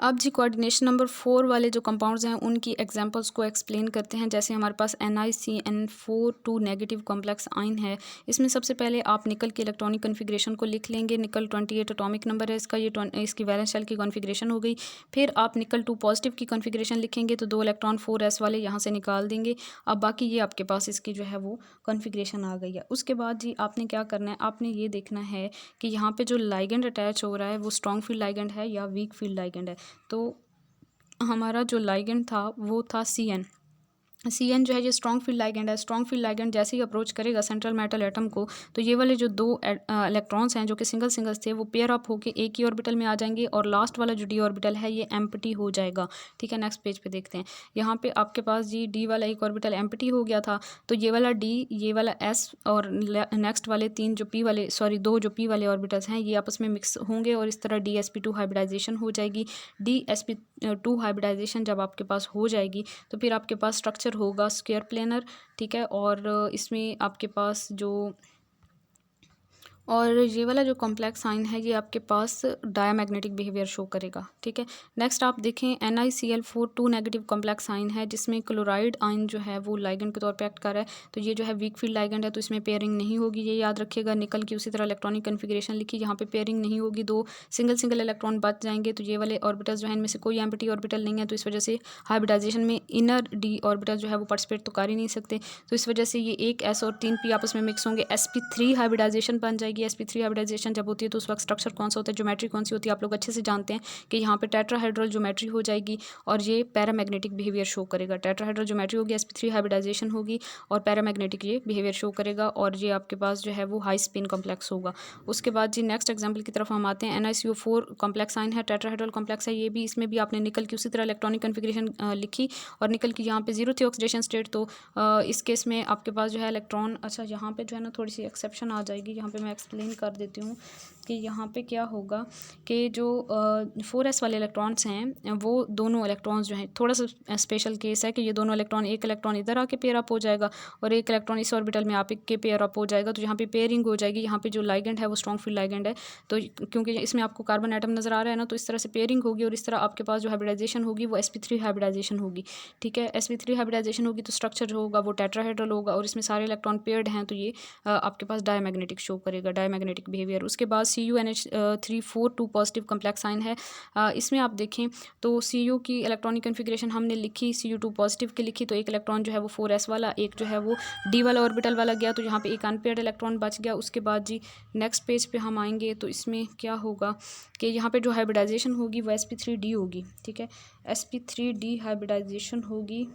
अब जी कोऑर्डिनेशन नंबर 4 वाले जो कंपाउंड्स हैं उनकी एग्जांपल्स को एक्सप्लेन करते हैं। जैसे हमारे पास NiCN4 2 नेगेटिव कॉम्प्लेक्स आयन है। इसमें सबसे पहले आप निकल की इलेक्ट्रॉनिक कॉन्फ़िगरेशन को लिख लेंगे। निकल 28 एटॉमिक नंबर है इसका, ये इसकी वैलेंस शेल की कॉन्फ़िगरेशन हो गई। फिर आप निकल 2 पॉजिटिव की कॉन्फ़िगरेशन लिखेंगे, तो 2 इलेक्ट्रॉन 4s वाले यहाँ से निकाल देंगे। अब बाकी ये आपके पास इसकी जो है वो कॉन्फ़िगरेशन आ गई है। उसके बाद जी आपने क्या करना है, आपने ये देखना है कि यहाँ पे जो लाइगेंड अटैच हो रहा है वो स्ट्रॉन्ग फील्ड लाइगेंड है या वीक फील्ड लाइगेंड है। तो हमारा जो लाइगेंड था वो था CN जो है ये स्ट्रॉन्ग फील्ड लाइगेंड है। स्ट्रॉन्ग फील्ड लाइगेंड जैसे ही अप्रोच करेगा सेंट्रल मेटल एटम को, तो ये वाले जो 2 इलेक्ट्रॉन्स हैं जो कि सिंगल सिंगल्स थे वो पेयर अप होके एक ही ऑर्बिटल में आ जाएंगे, और लास्ट वाला जो डी ऑर्बिटल है ये एम्प्टी हो जाएगा। ठीक है, नेक्स्ट पेज पे देखते हैं। यहाँ पे आपके पास जी डी वाला एक ऑर्बिटल एम्प्टी हो गया था, तो ये वाला डी, ये वाला एस, और नेक्स्ट वाले 3 जो पी वाले 2 जो पी वाले ऑर्बिटल्स हैं ये आपस में मिक्स होंगे, और इस तरह DsP2 हाइब्रिडाइजेशन हो जाएगी। DsP2 हाइब्रिडाइजेशन जब आपके पास हो जाएगी तो फिर आपके पास स्ट्रक्चर होगा स्क्वायर प्लेनर। ठीक है, और इसमें आपके पास और ये वाला जो कॉम्प्लेक्स आयन है ये आपके पास डायमैग्नेटिक बिहेवियर शो करेगा। ठीक है, नेक्स्ट आप देखें NiCl4 2 नेगेटिव कॉम्प्लेक्स आयन है, जिसमें क्लोराइड आयन जो है वो लाइगेंड के तौर पे एक्ट कर रहा है, तो ये जो है वीक फील्ड लाइगेंड है, तो इसमें पेयरिंग नहीं होगी, ये याद रखिएगा। निकल की उसी तरह इलेक्ट्रॉनिक कन्फिग्रेशन लिखी, यहाँ पे पेयरिंग नहीं होगी, 2 सिंगल सिंगल इलेक्ट्रॉन बच जाएंगे। तो ये वाले ऑर्बिटल्स जो है इनमें से कोई एम्प्टी ऑर्बिटल नहीं है, तो इस वजह से हाइब्रिडाइजेशन में इनर डी ऑर्बिटल जो है वो पार्टिसिपेट तो कर ही नहीं सकते, तो इस वजह से ये एक S और 3 P आपस में मिक्स होंगे, sp3 हाइब्रिडाइजेशन बन जाएगी। sp3 हाइब्रिडाइजेशन जब होती है तो उस वक्त स्ट्रक्चर कौन सा होता है, ज्योमेट्री कौन सी होती है, आप लोग अच्छे से जानते हैं कि यहाँ पे टेट्राहेड्रल ज्योमेट्री हो जाएगी, और ये पैरामैग्नेटिक बिहेवियर शो करेगा। टेट्राहेड्रल ज्योमेट्री होगी, sp3 हाइब्रिडाइजेशन होगी, और पैरामैग्नेटिक ये बिहेवियर शो करेगा, और ये आपके पास जो है वो हाई स्पिन कॉम्प्लेक्स होगा। उसके बाद जी नेक्स्ट एग्जाम्पल की तरफ हम आते हैं। NiCO4 कॉम्प्लेक्स आयन है, टेट्राहेड्रल कॉम्प्लेक्स है ये भी, इसमें भी आपने निकल की उसी तरह इलेक्ट्रॉनिक कन्फिग्रेशन लिखी, और निकल की यहाँ पे 0 थी ऑक्सीडेशन स्टेट, तो इस केस में आपके पास जो है इलेक्ट्रॉन, अच्छा यहाँ पे जो है ना थोड़ी सी एक्सेप्शन आ जाएगी, यहाँ पे मैं एक्सप्लेन कर देती हूँ कि यहाँ पे क्या होगा कि जो 4s वाले इलेक्ट्रॉन्स हैं वो दोनों इलेक्ट्रॉन्स जो हैं, थोड़ा सा स्पेशल केस है कि ये दोनों इलेक्ट्रॉन, एक इलेक्ट्रॉन इधर आके पेयर अप हो जाएगा और एक इलेक्ट्रॉन इस ऑर्बिटल में आके पेयर अप हो जाएगा, तो यहाँ पे पेयरिंग हो जाएगी। यहाँ पे जो लाइगेंड है वो स्ट्रॉन्ग फील्ड लाइगेंड है, तो क्योंकि इसमें आपको कार्बन एटम नज़र आ रहा है ना, तो इस तरह से पेयरिंग होगी, और इस तरह आपके पास जो हाइब्रिडाइजेशन होगी वो sp3 हाइब्रिडाइजेशन होगी। ठीक है, sp3 हाइब्रिडाइजेशन होगी तो स्ट्रक्चर जो होगा वो टेट्राहेड्रल होगा, और इसमें सारे इलेक्ट्रॉन पेयर्ड हैं, तो ये आपके पास डायमैग्नेटिक शो करेगा, डायमैग्नेटिक बिहेवियर। उसके बाद CuNH3 2 पॉजिटिव कॉम्प्लेक्स आयन है। इसमें आप देखें तो Cu की इलेक्ट्रॉनिक कन्फिग्रेशन हमने लिखी, Cu2 पॉजिटिव की लिखी, तो एक इलेक्ट्रॉन जो है वो 4s वाला, एक जो है वो D वाला ऑर्बिटल वाला गया, तो यहाँ पे एक अनपेयर्ड इलेक्ट्रॉन बच गया। उसके बाद जी नेक्स्ट पेज पे हम आएंगे, तो इसमें क्या होगा कि यहाँ पे जो हाइब्रिडाइजेशन होगी वो sp3d होगी। ठीक है, sp3d हाइब्रिडाइजेशन होगी,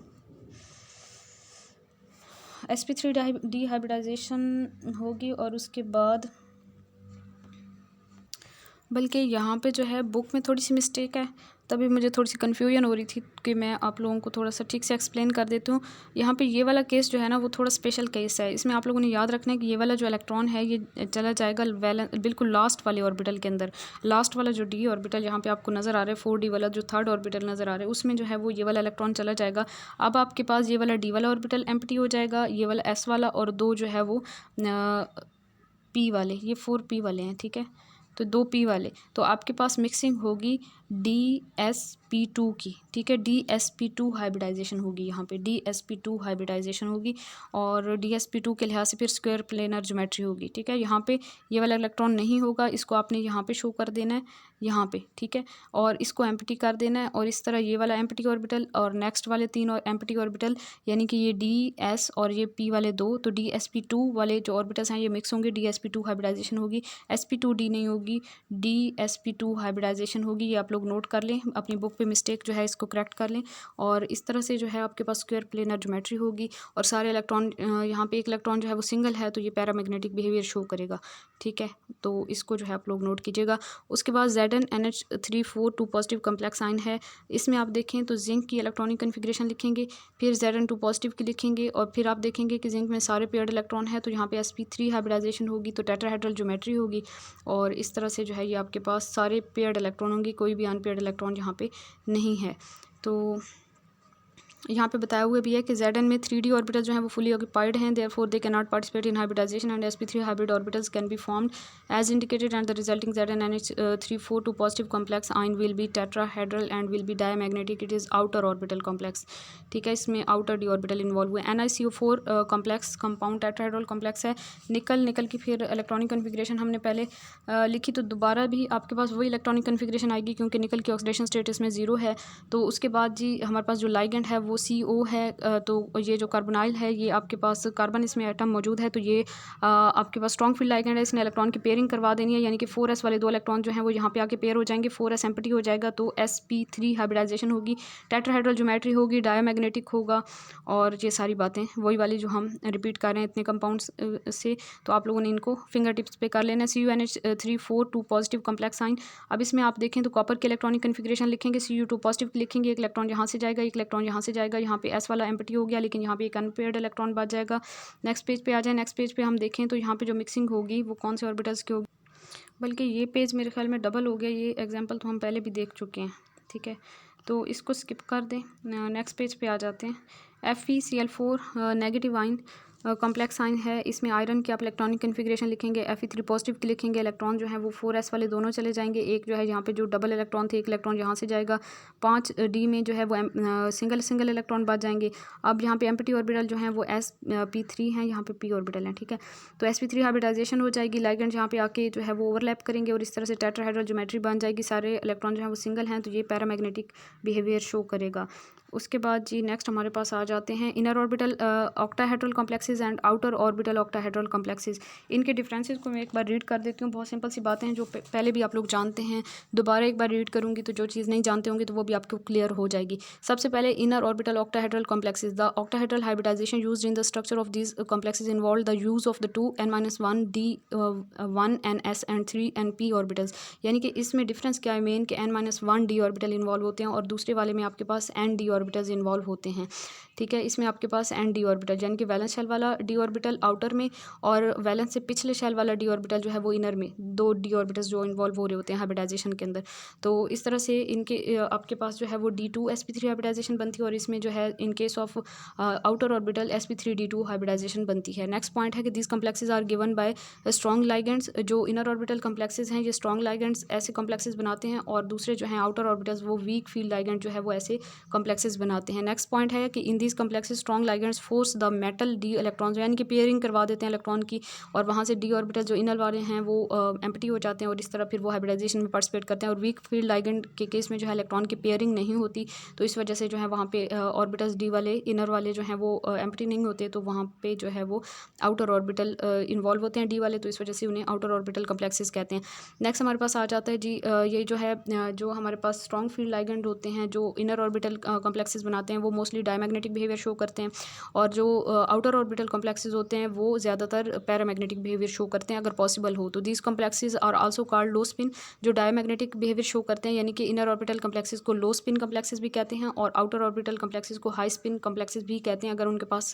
sp3d हाइब्रिडाइजेशन होगी, और उसके बाद बल्कि यहाँ पे जो है बुक में थोड़ी सी मिस्टेक है, तभी मुझे थोड़ी सी कन्फ्यूजन हो रही थी कि मैं आप लोगों को थोड़ा सा ठीक से एक्सप्लेन कर देती हूँ। यहाँ पे ये वाला केस जो है ना वो थोड़ा स्पेशल केस है। इसमें आप लोगों ने याद रखना है कि ये वाला जो इलेक्ट्रॉन है ये चला जाएगा बिल्कुल लास्ट वाले ऑर्बिटल के अंदर। लास्ट वाला जो डी ऑर्बिटल यहाँ पे आपको नज़र आ रहा है 4D वाला जो थर्ड ऑर्बिटल नज़र आ रहा है, उसमें जो है वो ये वाला इलेक्ट्रॉन चला जाएगा। अब आपके पास ये वाला डी वाला ऑर्बिटल एम्प्टी हो जाएगा, ये वाला एस वाला, और दो जो है वो पी वाले, ये 4P वाले हैं, ठीक है। तो 2P वाले, तो आपके पास मिक्सिंग होगी DsP2 की, ठीक है। DsP2 हाइब्रिडाइजेशन होगी, यहाँ पे DsP2 हाइब्रिडाइजेशन होगी, और DsP2 के लिहाज से फिर स्क्वायर प्लेनर ज्योमेट्री होगी, ठीक है। यहाँ पे ये वाला इलेक्ट्रॉन नहीं होगा, इसको आपने यहाँ पे शो कर देना है, यहाँ पे, ठीक है। और इसको एम्प्टी कर देना है, और इस तरह ये वाला एम्प्टी ऑर्बिटल और नेक्स्ट वाले 3 और एम्प्टी ऑर्बिटल, यानी कि ये DS और ये P वाले 2, तो DsP2 वाले जो ऑर्बिटल्स हैं ये मिक्स होंगे, DsP2 हाइब्रिडाइजेशन होगी, sp2d नहीं होगी, DsP2 हाइब्रिडाइजेशन होगी। ये आप लोग नोट कर लें, अपनी बुक पे मिस्टेक जो है इसको करेक्ट कर लें। और इस तरह से जो है आपके पास स्क्वायर प्लेनर ज्योमेट्री होगी, और सारे इलेक्ट्रॉन, यहाँ पे एक इलेक्ट्रॉन जो है वो सिंगल है, तो ये पैरामैग्नेटिक बिहेवियर शो करेगा, ठीक है। तो इसको जो है आप लोग नोट कीजिएगा। उसके बाद ZnNH3 4 2 पॉजिटिव कम्प्लेक्स आइन है। इसमें आप देखें तो जिंक की इलेक्ट्रॉनिक कन्फिग्रेशन लिखेंगे, फिर Zn2 पॉजिटिव की लिखेंगे, और फिर आप देखेंगे कि जिंक में सारे पेयर्ड इलेक्ट्रॉन है, तो यहाँ पे sp3 हाइब्रिडाइजेशन होगी, तो टेट्राहेड्रल ज्योमेट्री होगी। और इस तरह से जो है ये आपके पास सारे पेयर्ड इलेक्ट्रॉन होंगे, कोई भी अनपेयर्ड इलेक्ट्रॉन यहाँ पे नहीं है। तो यहाँ पे बताया हुआ भी है कि Zn में 3D ऑर्बिटल जो हैं वो फुली ऑक्यूपाइड हैं, therefore they can not participate in hybridisation, and sp3 hybrid orbitals can be formed as indicated, and the resulting ZnNH3 4 2 positive complex ion will be tetrahedral and will be diamagnetic, it is outer orbital complex, ठीक है। इसमें outer D orbital involve हुए। NiCO4 complex compound tetrahedral complex है। निकल की फिर electronic configuration हमने पहले लिखी, तो दोबारा भी आपके पास वही इलेक्ट्रॉनिक कन्फिग्रेशन आएगी, क्योंकि निकल की ऑक्सीडेशन स्टेटस में 0 है। तो उसके बाद जी हमारे पास जो लाइगेंड है वो CO है, तो ये जो कार्बोनाइल है ये आपके पास कार्बन इसमें एटम मौजूद है, तो ये आपके पास स्ट्रॉन्ग फील्ड लाइगेंड है, इसने इलेक्ट्रॉन की पेयरिंग करवा देनी है, यानी कि 4s वाले 2 इलेक्ट्रॉन जो हैं वो यहाँ पे आके पेयर हो जाएंगे, 4s एम्प्टी हो जाएगा, तो sp3 हाइब्रिडाइजेशन होगी, टेट्राहेड्रल ज्योमेट्री होगी, डायमैग्नेटिक होगा, और ये सारी बातें वही वाली जो हम रिपीट कर रहे हैं इतने कंपाउंड्स से। तो आप लोगों ने इनको फिंगर टिप्स पे कर लेना है। CuNH3 4 2 पॉजिटिव कॉम्प्लेक्स आइन। अब इसमें आप देखें तो कॉपर के इलेक्ट्रॉनिक कन्फिग्रेशन लिखेंगे, Cu2 पॉजिटिव लिखेंगे, एक इलेक्ट्रॉन यहाँ से जाएगा, एक इलेक्ट्रॉन यहाँ से जाएगा, यहाँ पे S वाला एम्प्टी हो गया, लेकिन यहाँ पे एक अनपेयर्ड इलेक्ट्रॉन बच जाएगा। नेक्स्ट पेज पे आ जाए, नेक्स्ट पेज पे हम देखें तो यहाँ पे जो मिक्सिंग होगी वो कौन से ऑर्बिटल्स की होगी, बल्कि ये पेज मेरे ख्याल में डबल हो गया, ये एग्जाम्पल तो हम पहले भी देख चुके हैं, ठीक है। तो इसको स्किप कर दें, नेक्स्ट पेज पे आ जाते हैं। FeCl4 नेगेटिव आइन कॉम्प्लेक्स आइन है। इसमें आयरन की आप इलेक्ट्रॉनिक कन्फिग्रेशन लिखेंगे, Fe3 पॉजिटिव की लिखेंगे, इलेक्ट्रॉन जो है वो 4s वाले दोनों चले जाएंगे, एक जो है यहाँ पे जो डबल इलेक्ट्रॉन थे एक इलेक्ट्रॉन यहाँ से जाएगा, 5D में जो है वो सिंगल इलेक्ट्रॉन बच जाएंगे। अब यहाँ पे एम्प्टी ऑर्बिटल जो हैं वो sp3 हैं, यहाँ पे p ऑर्बिटल हैं, ठीक है। तो sp3 हाइब्रिडाइजेशन हो जाएगी, लाइगेंड यहाँ पे आके जो है वो ओवरलैप करेंगे, और इस तरह से टेट्राहेड्रल ज्योमेट्री बन जाएगी, सारे इलेक्ट्रॉन जो हैं वो सिंगल हैं, तो ये पैरामैग्नेटिक बिहेवियर शो करेगा। उसके बाद जी नेक्स्ट हमारे पास आ जाते हैं inner orbital octahedral complexes and outer orbital octahedral complexes. इनके डिफरेंसेस को मैं एक बार रीड कर देती हूँ, बहुत सिंपल सी बातें हैं जो पहले भी आप लोग जानते हैं, दोबारा एक बार रीड करूँगी तो जो चीज़ नहीं जानते होंगे तो वो भी आपको क्लियर हो जाएगी। सबसे पहले inner orbital octahedral complexes, the octahedral hybridization used in the structure of these complexes involve the use of the 2 n-1 d1 ns and 3 np ऑर्बिटल्स। यानी कि इसमें डिफरेंस क्या है मेन, कि n-1 d ऑर्बिटल इन्वॉल्व होते हैं, और दूसरे वाले में आपके पास n d ऑर्बिटल्स इन्वॉल्व होते हैं, ठीक है। इसमें आपके पास n d ऑर्बिटल, यानी कि वैलेंस शेल वाला d ऑर्बिटल आउटर में, और वैलेंस से पिछले शेल वाला d ऑर्बिटल जो है वो इनर में, 2 d ऑर्बिटल्स जो इन्वॉल्व हो रहे होते हैं हाइब्रिडाइजेशन के अंदर। तो इस तरह से इनके आपके पास जो है वो d2 sp3 हाइब्रिडाइजेशन बनती है, और इसमें जो है in case of outer orbital sp3 d2 hybridization बनती है। नेक्स्ट पॉइंट है कि these complexes are given by strong ligands. जो इनर ऑर्बिटल कॉम्प्लेक्सेस हैं ये स्ट्रॉन्ग लाइगेंड्स ऐसे कॉम्प्लेक्सेस बनाते हैं, और दूसरे जो हैं आउटर ऑर्बिटल्स वो वीक फील्ड लाइगेंड जो है वो ऐसे कॉम्प्लेक्सेस बनाते हैं। नेक्स्ट पॉइंट है कि in these complexes strong ligands force the metal d electrons, यानी कि पेयरिंग करवा देते हैं इलेक्ट्रॉन की, और वहाँ से d ऑर्बिटल जो इनर वाले हैं वो एम्प्टी हो जाते हैं, और इस तरह फिर वो हाइब्रिडाइजेशन में पार्टिसिपेट करते हैं। और वीक फील्ड लाइगेंड के केस में जो है इलेक्ट्रॉन की पेयरिंग नहीं होती, तो इस वजह से जो है वहाँ पे ऑर्बिटल्स d वाले इनर वाले जो हैं वो एम्प्टी नहीं होते, तो वहाँ पे जो है वो आउटर ऑर्बिटल इन्वॉल्व होते हैं d वाले, तो इस वजह से उन्हें आउटर ऑर्बिटल कॉम्प्लेक्सेस कहते हैं। नेक्स्ट हमारे पास आ जाता है जी ये जो है जो हमारे पास स्ट्रॉन्ग फील्ड लाइगेंड होते हैं, जो इनर ऑर्बिटल कॉम्प्लेक्सेस बनाते हैं वो मोस्टली डायमैग्नेटिक बिहेवियर शो करते हैं, और जो आउटर ऑर्बिटल कॉम्प्लेक्सेस होते हैं वो ज़्यादातर पैरामैग्नेटिक बिहेवियर शो करते हैं अगर पॉसिबल हो तो। These complexes are also called low spin, जो डायमैग्नेटिक बिहेवियर शो करते हैं, यानी कि इनर ऑर्बिटल कॉम्प्लेक्सेस को लो स्पिन कॉम्प्लेक्सेस भी कहते हैं और आउटर ऑर्बिटल कॉम्प्लेक्सेस को हाई स्पिन कॉम्प्लेक्सेस भी कहते हैं अगर उनके पास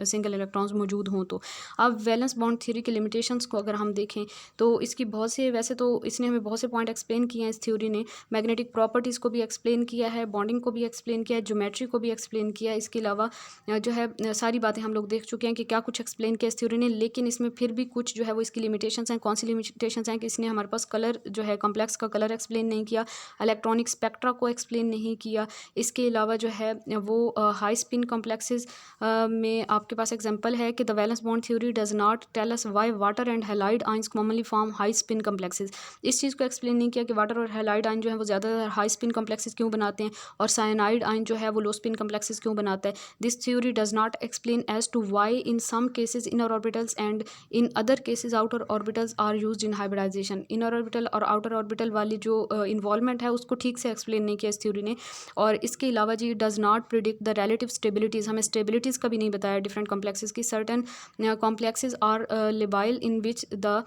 सिंगल इलेक्ट्रॉन्स मौजूद हों तो। अब वैलेंस बॉन्ड थ्योरी के लिमिटेशंस को अगर हम देखें तो इसकी बहुत से, वैसे तो इसने हमें बहुत से पॉइंट एक्सप्लेन किए हैं इस थ्योरी ने, मैग्नेटिक प्रॉपर्टीज़ को भी एक्सप्लेन किया है, बॉन्डिंग को भी एक्सप्लेन किया है, ज्योमेट्री को भी एक्सप्लेन किया है। इसके अलावा जो है सारी बातें हम लोग देख चुके हैं कि क्या कुछ एक्सप्लेन किया इस थ्योरी ने, लेकिन इसमें फिर भी कुछ जो है वो इसकी लिमिटेशंस हैं। कौन सी लिमिटेशंस हैं कि इसने हमारे पास कलर जो है कॉम्प्लेक्स का कलर एक्सप्लेन नहीं किया, इलेक्ट्रॉनिक स्पेक्ट्रा को एक्सप्लेन नहीं किया। इसके अलावा जो है वो हाई स्पिन कॉम्प्लेक्सेस में आपके पास एग्जांपल है कि the valence bond theory does not tell us why water and halide ions commonly form high spin complexes. इस चीज़ को एक्सप्लेन नहीं किया कि वाटर और हैलाइड आयन जो है वो ज़्यादातर हाई स्पिन कॉम्प्लेक्सेस क्यों बनाते हैं और साइनाइड आयन जो है वो लो स्पिन कॉम्प्लेक्सेस क्यों बनाता है। This theory does not explain as to why in some cases inner orbitals and in other cases outer orbitals are used in hybridization. Inner orbital और आउटर ऑर्बिटल वाली जो involvement है उसको ठीक से एक्सप्लेन नहीं किया इस थ्योरी ने। और इसके अलावा जी does not predict the relative stabilities, हमें स्टेबिलिटीज़ का भी नहीं बताया डिफरेंट कॉम्प्लेक्सेस की। Certain complexes are labile in which the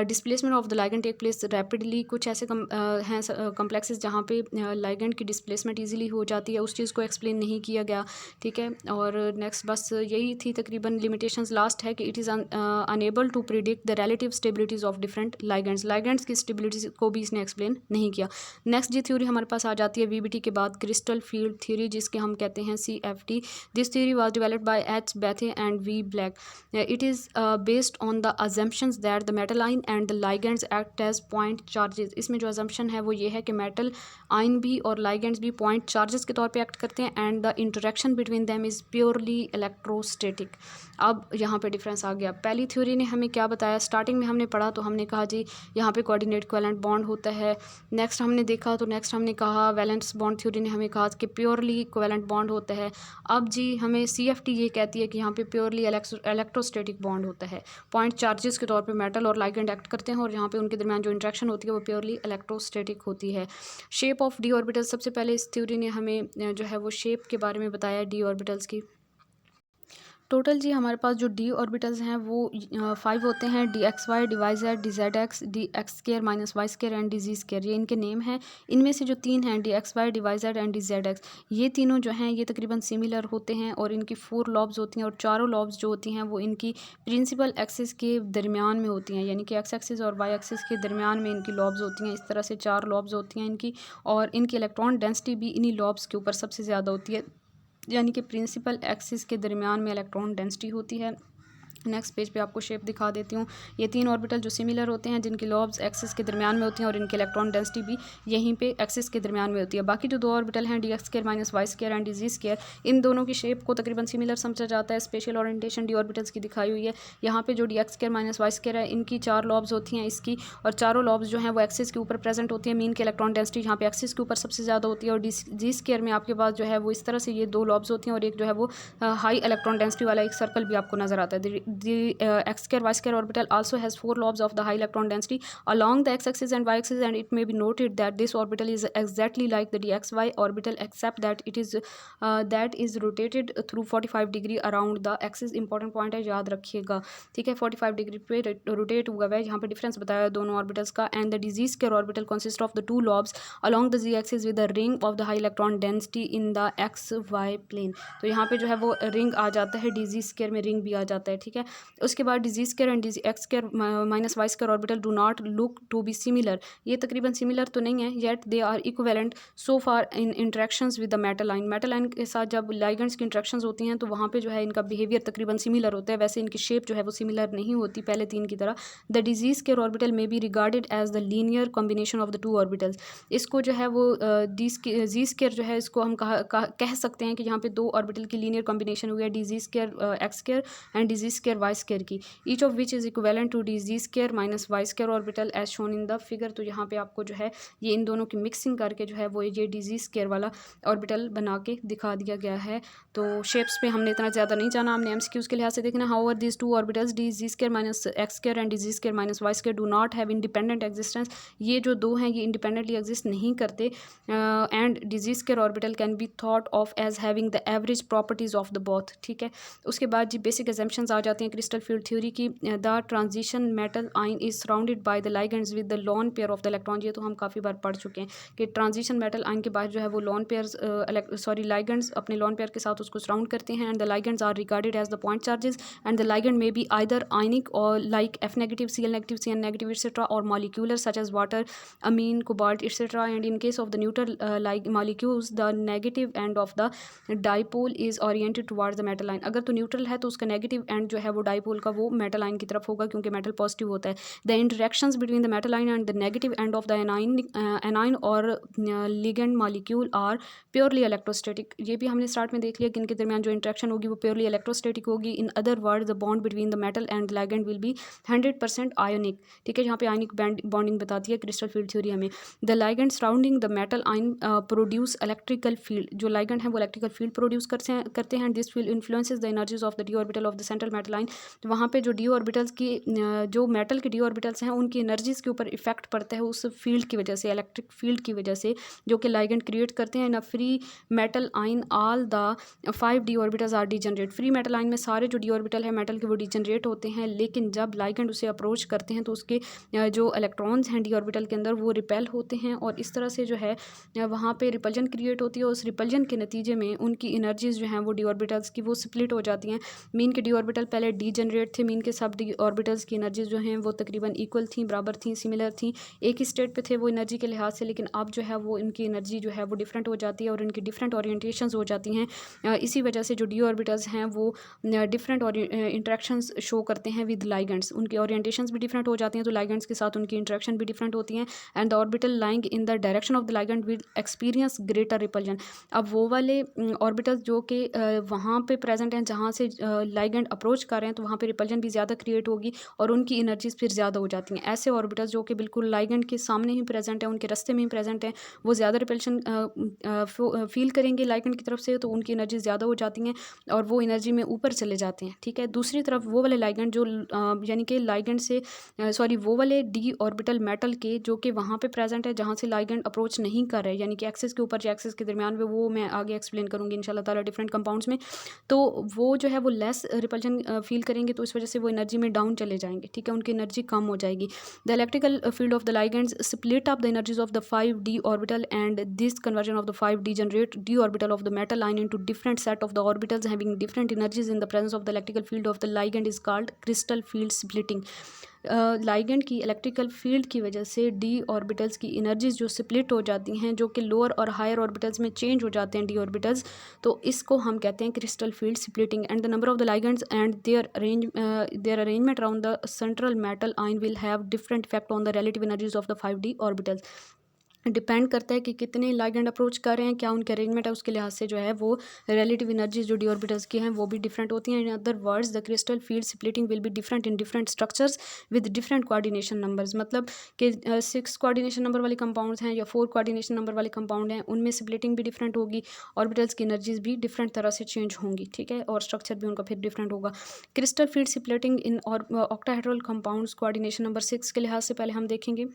displacement of the ligand take place rapidly. कुछ ऐसे हैं कॉम्प्लेक्सेस जहाँ पे लाइगेंड की डिस्प्लेसमेंट ईजिली हो जाती है, उस चीज़ को एक्सप्लेन नहीं किया गया, ठीक है। और नेक्स्ट बस यही थी तकरीबन लिमिटेशंस। लास्ट है कि it is unable to predict the relative stabilities of different ligands, ligands की स्टेबिलिटी को भी इसने एक्सप्लेन नहीं किया। नेक्स्ट जी थ्योरी हमारे पास आ जाती है वीबीटी के बाद क्रिस्टल फील्ड थ्योरी, जिसके हम कहते हैं CFT। This theory was developed by H. Bethe and V. Black. It is based on the assumptions that the metal ion and the ligands act as point charges. इसमें जो assumption है वो ये है कि मेटल आयन भी और ligands भी point charges के तौर पे एक्ट करते हैं and the interaction between them is purely electrostatic. अब यहाँ पे डिफरेंस आ गया। पहली थ्योरी ने हमें क्या बताया, स्टार्टिंग में हमने पढ़ा तो हमने कहा जी यहाँ पे कोऑर्डिनेट कोवेलेंट बॉन्ड होता है। नेक्स्ट हमने देखा तो नेक्स्ट हमने कहा वैलेंस बॉन्ड थ्योरी ने हमें कहा कि प्योरली कोवेलेंट बॉन्ड होता है। अब जी हमें CFT ये कहती है कि यहाँ पे प्योरली इलेक्ट्रोस्टैटिक बॉन्ड होता है, पॉइंट चार्जेस के तौर पे मेटल और लाइगेंड एक्ट करते हैं और यहाँ पे उनके दरमियान जो इंट्रैक्शन होती है वो प्योरली इलेक्ट्रोस्टैटिक होती है। शेप ऑफ डी ऑर्बिटल, सबसे पहले इस थ्योरी ने हमें जो है वो शेप के बारे में बताया डी ऑर्बिटल्स की। टोटल जी हमारे पास जो डी ऑर्बिटल्स हैं वो 5 होते हैं, DXY, DYZ, DZX, DX² -Y² and DZ²। ये इनके नेम हैं। इनमें से जो 3 हैं DXY, DYZ एंड DZX, ये तीनों जो हैं ये तकरीबन सिमिलर होते हैं और इनकी 4 लॉब्स होती हैं और चारों लॉब्स जो होती हैं वो इनकी प्रिंसिपल एक्सिस के दरमियान में होती हैं, यानी कि X एक्सिस और Y एक्सिस के दरमियान में इनकी लॉब्स होती हैं। इस तरह से 4 लॉब्स होती हैं इनकी, और इनकी इलेक्ट्रॉन डेंसिटी भी इन्हीं लॉब्स के ऊपर सबसे ज़्यादा होती है, यानी कि प्रिंसिपल एक्सिस के दरमियान में इलेक्ट्रॉन डेंसिटी होती है। नेक्स्ट पेज पे आपको शेप दिखा देती हूँ। ये 3 ऑर्बिटल जो सिमिलर होते हैं जिनकी लॉब्स एक्सिस के दरमियान में होती हैं और इनकी इलेक्ट्रॉन डेंसिटी भी यहीं पे एक्सिस के दरमियान में होती है। बाकी जो 2 ऑर्बिटल हैं DX² -Y² एंड DZ², इन दोनों की शेप को तकरीबन सिमिलर समझा जाता है। स्पेशल ओरिएंटेशन डी ऑर्बिटल्स की दिखाई हुई है। यहाँ पे जो DX² -Y² है इनकी 4 लॉब्स होती हैं इसकी, और चारों लॉब्स जो हैं वो एक्सिस के ऊपर प्रेजेंट होती है। मीन की इलेक्ट्रॉन डेंसिटी यहाँ पे एक्सिस के ऊपर सबसे ज़्यादा होती है, और DZ² में आपके पास जो है वो इस तरह से ये 2 लॉब्स होती हैं और एक जो है वो हाई इलेक्ट्रॉन डेंसिटी वाला एक सर्कल भी आपको नजर आता है। X² Y² orbital also has 4 lobes of the high electron density along the X axis and Y axis, and it may be noted that this orbital is exactly like the DXY orbital except that it is rotated through 45 degree around the axis. important point है, याद रखिएगा, ठीक है। 45 degree पे rotate हुआ है, यहाँ पे डिफरेंस बताया दोनों ऑर्बिटल्स का। And the DZ² orbital consists of the 2 lobes along the Z axis with the ring of the high electron density in the XY plane. तो यहाँ पे जो है वो रिंग आ जाता है, DZ² में रिंग भी आ जाता है, ठीक है। उसके बाद DZ² and DX² -Y² orbital do not look to be similar, ये तकरीबन सिमिलर तो नहीं है, yet they are equivalent so far in interactions with the metal ion. Metal ion के साथ जब लाइगेंड्स की इंट्रैक्शंस होती हैं तो वहाँ पे जो है इनका बिहेवियर तकरीबन सिमिलर होता है, वैसे इनकी शेप जो है वो सिमिलर नहीं होती पहले 3 की तरह। The DZ² orbital may be regarded as the linear combination of the 2 orbitals. इसको जो है वो Z² जो है इसको हम कह सकते हैं कि यहाँ पे 2 ऑर्बिटल की लीनियर कॉम्बिनेशन हुई है, DZ² X² and DZ² square Y square की, each of which is equivalent to D Z square minus Y square orbital as shown in the figure. तो यहाँ पे आपको जो है ये इन दोनों की मिक्सिंग करके जो है वो ये डी जी स्केयर वाला ऑर्बिटल बना के दिखा दिया गया है। तो शेप्स पे हमने इतना ज़्यादा नहीं जाना, हमने एमसीक्यूज़ के लिहाज से देखना। However these two orbitals D Z square minus X square and D Z square minus Y square do not have independent existence. ये जो दो हैं ये इंडिपेंडेंटली एग्जिस्ट नहीं करते। And D Z square orbital can be thought of as having the average properties of the both. ठीक है, उसके बाद जी बेसिक एजम्पशंस आ जाते हैं क्रिस्टल फील्ड थ्योरी की। द ट्रांजिशन मेटल आइन is surrounded by the ligands with the lone pair of the electron. ये तो हम काफ़ी बार पढ़ चुके हैं कि ट्रांजिशन मेटल आइन के बाद जो है वो लोन पेयर लाइगेंड्स अपने लोन पेयर के साथ उसको सराउंड करते हैं। And the ligands are regarded as the point charges and the ligand may be either ionic और like F negative, C L negative, C N negative etcetera, और molecular such as water, amine, cobalt etcetera. And in case of the neutral like molecules the negative end of the dipole is oriented towards the metal line। अगर तो neutral है तो उसका negative and जो है वो dipole का वो मेटल लाइन की तरफ होगा क्योंकि मेटल पॉजिटिव होता है। The interactions between the metal ion and the negative end of the anion और ligand molecule are purely electrostatic. ये भी हमने स्टार्ट में देख लिया कि इनके दरमियान जो इंटरेक्शन होगी वो प्योरली इलेक्ट्रोस्टैटिक होगी। In other word the bond between the metal and ligand will be 100% ionic. ठीक है, यहाँ पे आयनिक बॉन्डिंग बताती है क्रिस्टल फील्ड थ्योरी हमें। The ligand surrounding the metal आइन प्रोड्यूस इलेक्ट्रिकल फील्ड। जो लाइगेंड है वो इलेक्ट्रिकल फील्ड प्रोड्यूस करते हैं। This field influences the energies of the D orbital of the central metal line. वहाँ पे जो डी ऑर्बिटल्स की जो मेटल के डी ऑर्बिटल्स हैं उनकी एनर्जीज के ऊपर इफेक्ट पड़ता है उस फील्ड की वजह से, इलेक्ट्रिक फील्ड की वजह से जो कि लाइगेंड क्रिएट करते हैं। In a free metal ion all the 5 D orbitals are degenerate. Free metal ion में सारे जो डी ऑर्बिटल है मेटल के वो डीजनरेट होते हैं, लेकिन जब लाइगेंड उसे अप्रोच करते हैं तो उसके जो इलेक्ट्रॉन्स हैं डी ऑर्बिटल के अंदर वो रिपेल होते हैं और इस तरह से जो है वहाँ पे रिपल्जन क्रिएट होती है। उस रिपल्जन के नतीजे में उनकी एनर्जीज जो हैं वो डी ऑर्बिटल्स की वो स्प्लिट हो जाती हैं। मीन के डी ऑर्बिटल पहले डीजनरेट थे, मीन के सब डी ऑर्बिटल्स की एनर्जीज जो हैं वो तकरीबन इक्वल थी, बराबर थी, सिमिलर थी, एक ही स्टेट पे थे वो एनर्जी के लिहाज से। लेकिन अब जो है वो इनकी एनर्जी जो है वो डिफरेंट हो जाती है और इनकी डिफरेंट ओरिएंटेशंस हो जाती हैं। इसी वजह से जो डी ऑर्बिटल्स हैं वो डिफरेंट इंट्रैक्शंस शो करते हैं विद लाइगेंड्स। उनकी ओरिएंटेशंस भी डिफरेंट हो जाती हैं तो लाइगेंड्स के साथ उनकी इंट्रैक्शन भी डिफरेंट होती हैं। And the orbital lying in the direction of the ligand will experience greater repulsion. अब वो वाले ऑर्बिटल्स जो कि वहाँ पे प्रेजेंट हैं जहाँ से लाइगेंड अप्रोच कर रहे हैं तो वहाँ पे रिपल्जन भी ज़्यादा क्रिएट होगी और उनकी एनर्जीज फिर ज़्यादा हो जाती हैं। ऐसे ऑर्बिटल्स जो कि बिल्कुल लाइगेंड के सामने ही प्रेजेंट हैं, उनके रास्ते में ही प्रेजेंट हैं, वो ज़्यादा रिपल्शन फील करेंगे लाइगेंड की तरफ से तो उनकी एनर्जी ज़्यादा हो जाती हैं और वो एनर्जी में ऊपर चले जाते हैं। ठीक है, दूसरी तरफ वो वाले लाइगेंड जो यानी कि लाइगेंड से वो वाले डी ऑर्बिटल मेटल के जो कि वहाँ पे प्रेजेंट है जहाँ से लाइगेंड अप्रोच नहीं कर रहे, यानी कि एक्सिस के ऊपर जो एक्सिस के दरमियान में, वो मैं आगे एक्सप्लेन करूँगी इंशाल्लाह ताला डिफरेंट कंपाउंड्स में। तो वो जो है वो लेस रिपल्जन फील करेंगे तो इस वजह से वो एनर्जी में डाउन चले जाएंगे। ठीक है, उनकी एनर्जी कम हो जाएगी। The electrical field of the ligands split up the energies of the 5d orbital and this conversion of the 5d generate d orbital of the metal line into different set of the orbitals having different energies in the presence of the electrical field of the ligand is called crystal field splitting. Ligand की electrical field की वजह से D orbitals की energies जो split हो जाती हैं, जो कि लोअर और हायर ऑर्बिटल्स में चेंज हो जाते हैं डी ऑर्बिटल्स, तो इसको हम कहते हैं crystal field splitting. And the number of the ligands and their arrangement around the central metal ion will have different effect on the relative energies of the 5d orbitals. Depend करता है कि कितने ligand approach कर रहे हैं, क्या उनके arrangement है, उसके लिहाज से जो है वो रिलेटिव एनर्जीज जो डी ऑर्बिटल्स की हैं वो भी डिफरेंट होती हैं। In other words the crystal field splitting will be different in different structures with different coordination numbers. मतलब कि 6 कोऑर्डिनेशन नंबर वाले कंपाउंड्स हैं या 4 कोऑर्डिनेशन नंबर वाले कंपाउंड हैं, उनमें स्प्लिटिंग भी डिफरेंट होगी, ऑर्बिटल्स की एनर्जीज भी डिफरेंट तरह से चेंज होंगी। ठीक है, और स्ट्रक्चर भी उनका फिर डिफरेंट होगा। Crystal field splitting in octahedral compounds coordination number 6 के लिहाज से पहले हम देखेंगे।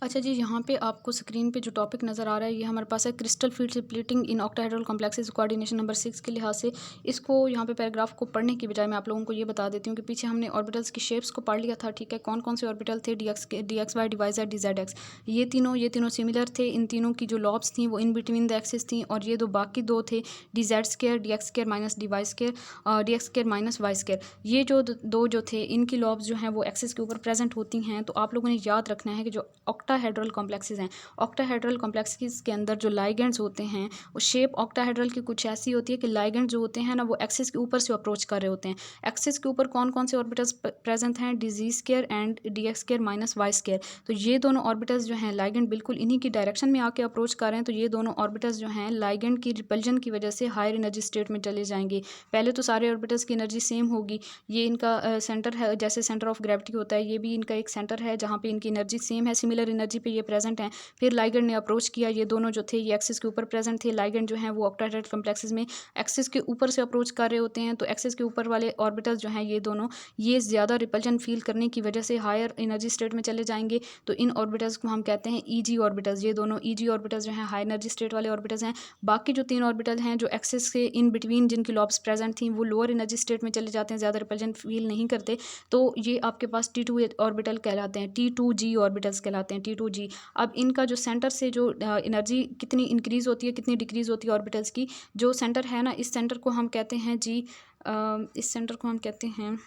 अच्छा जी, यहाँ पे आपको स्क्रीन पे जो टॉपिक नज़र आ रहा है ये हमारे पास है क्रिस्टल फील्ड स्प्लिटिंग इन ऑक्टाहेड्रल कॉम्प्लेक्सेस कोऑर्डिनेशन नंबर 6 के लिहाज से। इसको यहाँ पे पैराग्राफ को पढ़ने की बजाय मैं आप लोगों को ये बता देती हूँ कि पीछे हमने ऑर्बिटल्स की शेप्स को पढ़ लिया था। ठीक है, कौन कौन से ऑर्बिटल थे, D X Y, D Y Z, D Z X, ये तीनों सिमिलर थे। इन तीनों की जो लॉब्स थी वो इन बिटवीन द एक्सिस थी और ये बाकी दो थे D Z square, D X square minus D Y square, D X square minus Y square. ये जो दो थे इनकी लॉब्स जो हैं वो एक्सिस के ऊपर प्रेजेंट होती हैं। तो आप लोगों ने याद रखना है कि जो ऑक्टाहेड्रल कॉम्प्लेक्सेस हैं। ऑक्टाहेड्रल कॉम्प्लेक्सेस के अंदर जो लाइगेंड्स होते हैं वो शेप ऑक्टाहेड्रल की कुछ ऐसी होती है कि लाइगेंड जो होते हैं ना वो एक्सिस के ऊपर से अप्रोच कर रहे होते हैं। एक्सिस के ऊपर कौन कौन से ऑर्बिटल्स प्रेजेंट हैं, d square and d square minus y square. तो ये दोनों ऑर्बिटल्स जो हैं लाइगेंड बिल्कुल इन्हीं की डायरेक्शन में आके अप्रोच कर रहे हैं। तो ये दोनों ऑर्बिटल्स जो हैं लाइगेंड की रिपल्जन की वजह से हायर एनर्जी स्टेट में चले जाएंगे। पहले तो सारे ऑर्बिटल्स की एनर्जी सेम होगी, ये इनका सेंटर है, जैसे सेंटर ऑफ ग्रेविटी होता है, ये भी इनका एक सेंटर है जहाँ पे इनकी एनर्जी सेम है, सिमिलर एनर्जी पे ये प्रेजेंट हैं। फिर लाइगेंड ने अप्रोच किया, ये दोनों जो थे ये एक्सिस के ऊपर प्रेजेंट थे। लाइगेंड जो हैं वो ऑक्टाहेड्रल कॉम्प्लेक्सेस में एक्सिस के ऊपर से अप्रोच कर रहे होते हैं। तो एक्सिस के ऊपर वाले ऑर्बिटल्स जो हैं ये दोनों ये ज़्यादा रिपल्जन फील करने की वजह से हायर एनर्जी स्टेट में चले जाएंगे। तो इन ऑर्बिटल्स को हम कहते हैं ईजी ऑर्बिटल्स। ये दोनों ईजी ऑर्बिटल्स जो हैं हाई एनर्जी स्टेट वाले ऑर्बिटल्स हैं। बाकी जो 3 ऑर्बिटल हैं जो एक्सिस के इन बिटवीन जिनकी लॉब्स प्रेजेंट थी वो लोअर एनर्जी स्टेट में चले जाते हैं, ज़्यादा रिपल्जन फील नहीं करते। तो ये आपके पास T2 ऑर्बिटल कहलाते हैं, T2G ऑर्बिटल्स कहलाते हैं, T2G। अब इनका जो सेंटर से जो एनर्जी कितनी इंक्रीज़ होती है कितनी डिक्रीज़ होती है ऑर्बिटल्स की, जो सेंटर है ना इस सेंटर को हम कहते हैं जी इस सेंटर को हम कहते हैं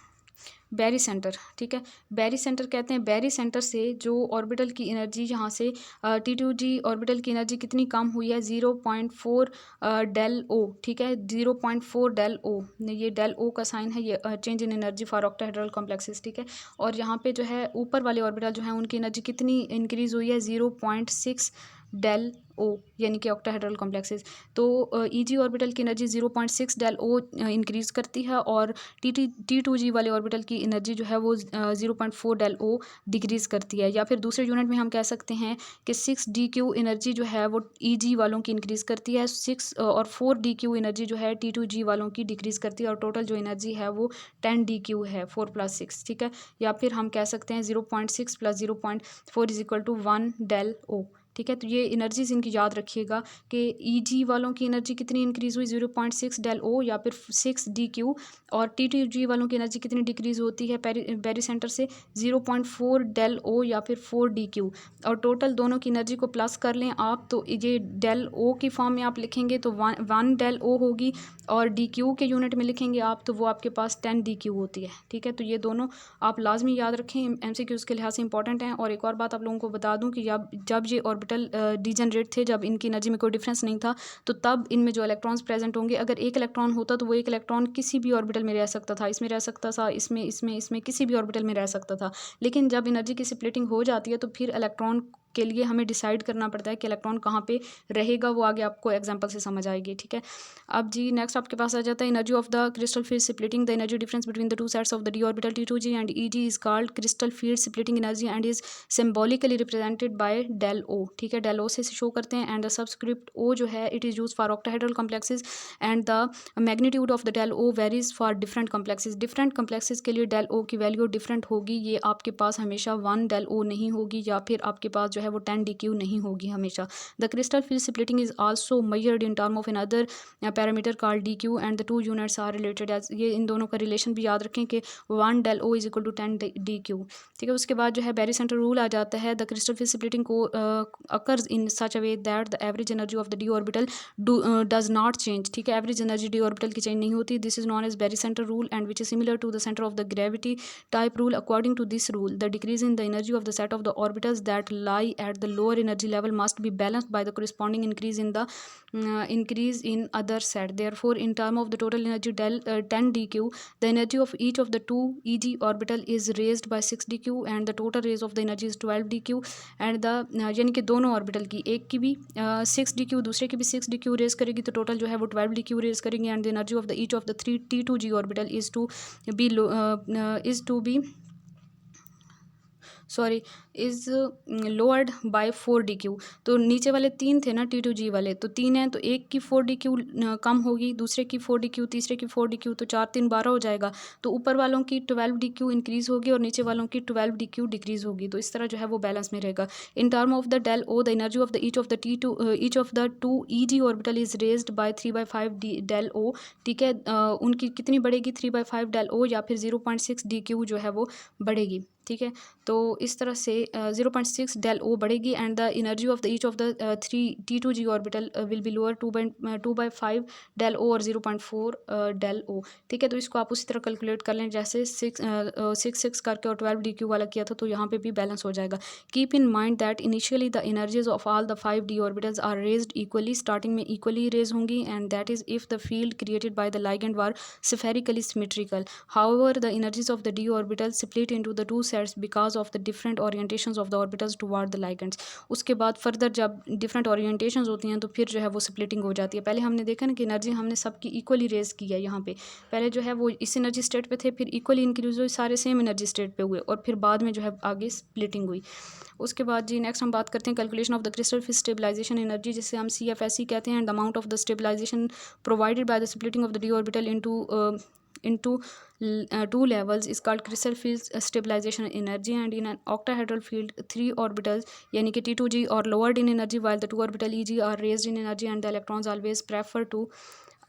बैरी सेंटर। ठीक है, बैरी सेंटर कहते हैं। बैरी सेंटर से जो ऑर्बिटल की एनर्जी यहाँ से T2G ऑर्बिटल की एनर्जी कितनी कम हुई है 0.4 डेल ओ। ठीक है, 0.4 डेल ओ, ये डेल ओ का साइन है, ये change in energy for octahedral complexes. ठीक है, और यहाँ पे जो है ऊपर वाले ऑर्बिटल जो हैं उनकी एनर्जी कितनी इंक्रीज़ हुई है 0.6 डेल ओ, यानी कि ऑक्टाहेड्रल कॉम्प्लेक्सेस। तो ईजी ऑर्बिटल की एनर्जी 0.6 डेल ओ इंक्रीज़ करती है और T2G वाले ऑर्बिटल की एनर्जी जो है वो 0.4 डेल ओ डिक्रीज़ करती है। या फिर दूसरे यूनिट में हम कह सकते हैं कि 6 DQ एनर्जी जो है वो ईजी वालों की इंक्रीज़ करती है, 6 और 4 DQ एनर्जी जो है T2G वालों की डिक्रीज़ करती है, और टोटल जो एनर्जी है वो 10 DQ है, 4 + 6। ठीक है, या फिर हम कह सकते हैं 0.6 + 0.4 = 1 डेल ओ। ठीक है, तो ये एनर्जीज इनकी याद रखिएगा कि ईजी वालों की एनर्जी कितनी इंक्रीज़ हुई 0.6 डेल ओ या फिर 6 DQ, और T2G वालों की एनर्जी कितनी डिक्रीज़ होती है बैरी सेंटर से 0.4 डेल ओ या फिर 4 DQ। और टोटल दोनों की एनर्जी को प्लस कर लें आप तो ये डेल ओ की फॉर्म में आप लिखेंगे तो 1 डेल ओ होगी, और DQ के यूनिट में लिखेंगे आप तो वो आपके पास 10 DQ होती है। ठीक है, तो ये दोनों आप लाजमी याद रखें, MCQs के लिहाज से इंपॉर्टेंट हैं। और एक और बात आप लोगों को बता दूं कि जब ये ऑर्बिटल डीजनरेट थे, जब इनकी एनर्जी में कोई डिफरेंस नहीं था, तो तब इनमें जो इलेक्ट्रॉन्स प्रेजेंट होंगे, अगर एक इलेक्ट्रॉन होता तो वो एक इलेक्ट्रॉन किसी भी ऑर्बिटल में रह सकता था, इसमें रह सकता था, इसमें किसी भी ऑर्बिटल में रह सकता था। लेकिन जब एनर्जी की स्प्लिटिंग हो जाती है तो फिर इलेक्ट्रॉन के लिए हमें डिसाइड करना पड़ता है कि इलेक्ट्रॉन कहाँ पे रहेगा, वो आगे आपको एग्जांपल से समझ आएगी। ठीक है, अब जी नेक्स्ट आपके पास आ जाता है energy of the crystal field splitting. The energy difference between the two sets of the d orbital T2G and EG is called crystal field splitting energy and is symbolically represented by del o. ठीक है, del ओ से show करते हैं, and the subscript o जो है it is use for octahedral complexes and the magnitude of the del o varies for different complexes. Different complexes के लिए del ओ की वैल्यू डिफरेंट होगी, ये आपके पास हमेशा 1 डेल ओ नहीं होगी, या फिर आपके पास जो है वो 10 DQ नहीं होगी हमेशा। The crystal field splitting is also measured in term of another parameter called DQ and the 2 units are related as. ये इन दोनों का रिलेशन भी याद रखें कि 1 डेल ओ = 10 DQ। ठीक है, उसके बाद जो है बैरी सेंटर रूल आ जाता है। द क्रिस्टल फील्ड स्प्लिटिंग को occurs in such a way that the average energy of the d orbital does not change. ठीक है, एवरेज एनर्जी d ऑर्बिटल की चेंज नहीं होती। This is known as barycentre rule and which is similar to the centre of the gravity type rule. According to this rule the decrease in the energy of the set of the orbitals that lie at the lower energy level must be balanced by the corresponding increase in the other set. Therefore, in term of the total energy 10 DQ, the energy of each of the two EG orbital is raised by 6 DQ and the total raise of the energy is 12 DQ। and the यानी कि दोनों orbital की, एक की भी 6 DQ दूसरे की भी 6 DQ रेज करेगी तो टोटल जो है वो 12 DQ रेज करेंगे, and the energy of the each of the 3 T2G orbital is lowered by 4 DQ। तो नीचे वाले 3 थे ना T2G वाले, तो 3 हैं तो एक की 4 DQ कम होगी, दूसरे की 4 DQ, तीसरे की 4 DQ, तो 4 3 12 हो जाएगा। तो ऊपर वालों की 12 DQ इंक्रीज़ होगी और नीचे वालों की 12 DQ डिक्रीज़ होगी। तो इस तरह जो है वो बैलेंस में रहेगा। In term of the del o the energy of the each of the 2 EG orbital is raised by 3/5 del o. ठीक है, उनकी कितनी बढ़ेगी 3/5 डेल ओ या फिर 0.6 DQ जो है वो बढ़ेगी। ठीक है। तो इस तरह से 0.6 डेल ओ बढ़ेगी and the energy of the each of the 3 T2G orbital will be lower 2/5 del o और 0.4 डेल ओ, ठीक है। तो इसको आप उसी तरह कैलकुलेट कर लें जैसे 6 करके और 12 DQ वाला किया था, तो यहाँ पे भी बैलेंस हो जाएगा। Keep in mind that initially the energies of all the 5D orbitals are raised equally, starting में इक्वली रेज होंगी and that is if the field created by the ligand were spherically symmetrical. However, the energies of the d orbitals split into the two sets because of the different orientations of the orbitals toward the ligands. उसके बाद further जब different orientations होती हैं तो फिर जो है वो स्प्लिटिंग हो जाती है। पहले हमने देखा ना कि एनर्जी हमने सबकी इक्वली रेज की है। यहाँ पे पहले जो है वो इस एनर्जी स्टेट पे थे, फिर इक्वली इंक्रीज हुए, सारे सेम एनर्जी स्टेट पे हुए और फिर बाद में जो है आगे स्प्लिटिंग हुई। उसके बाद जी नेक्स्ट हम बात करते हैं कैलकुलेशन ऑफ द क्रिस्टल फिश स्टेबलाइजेशन एनर्जी, जिसे हम CFSE कहते हैं, the amount of the stabilization provided by the splitting of the d orbital into two levels is called crystal field stabilization energy, and in an octahedral field 3 orbitals यानी कि T2G are lowered in energy while the 2 orbital EG are raised in energy, and the electrons always prefer to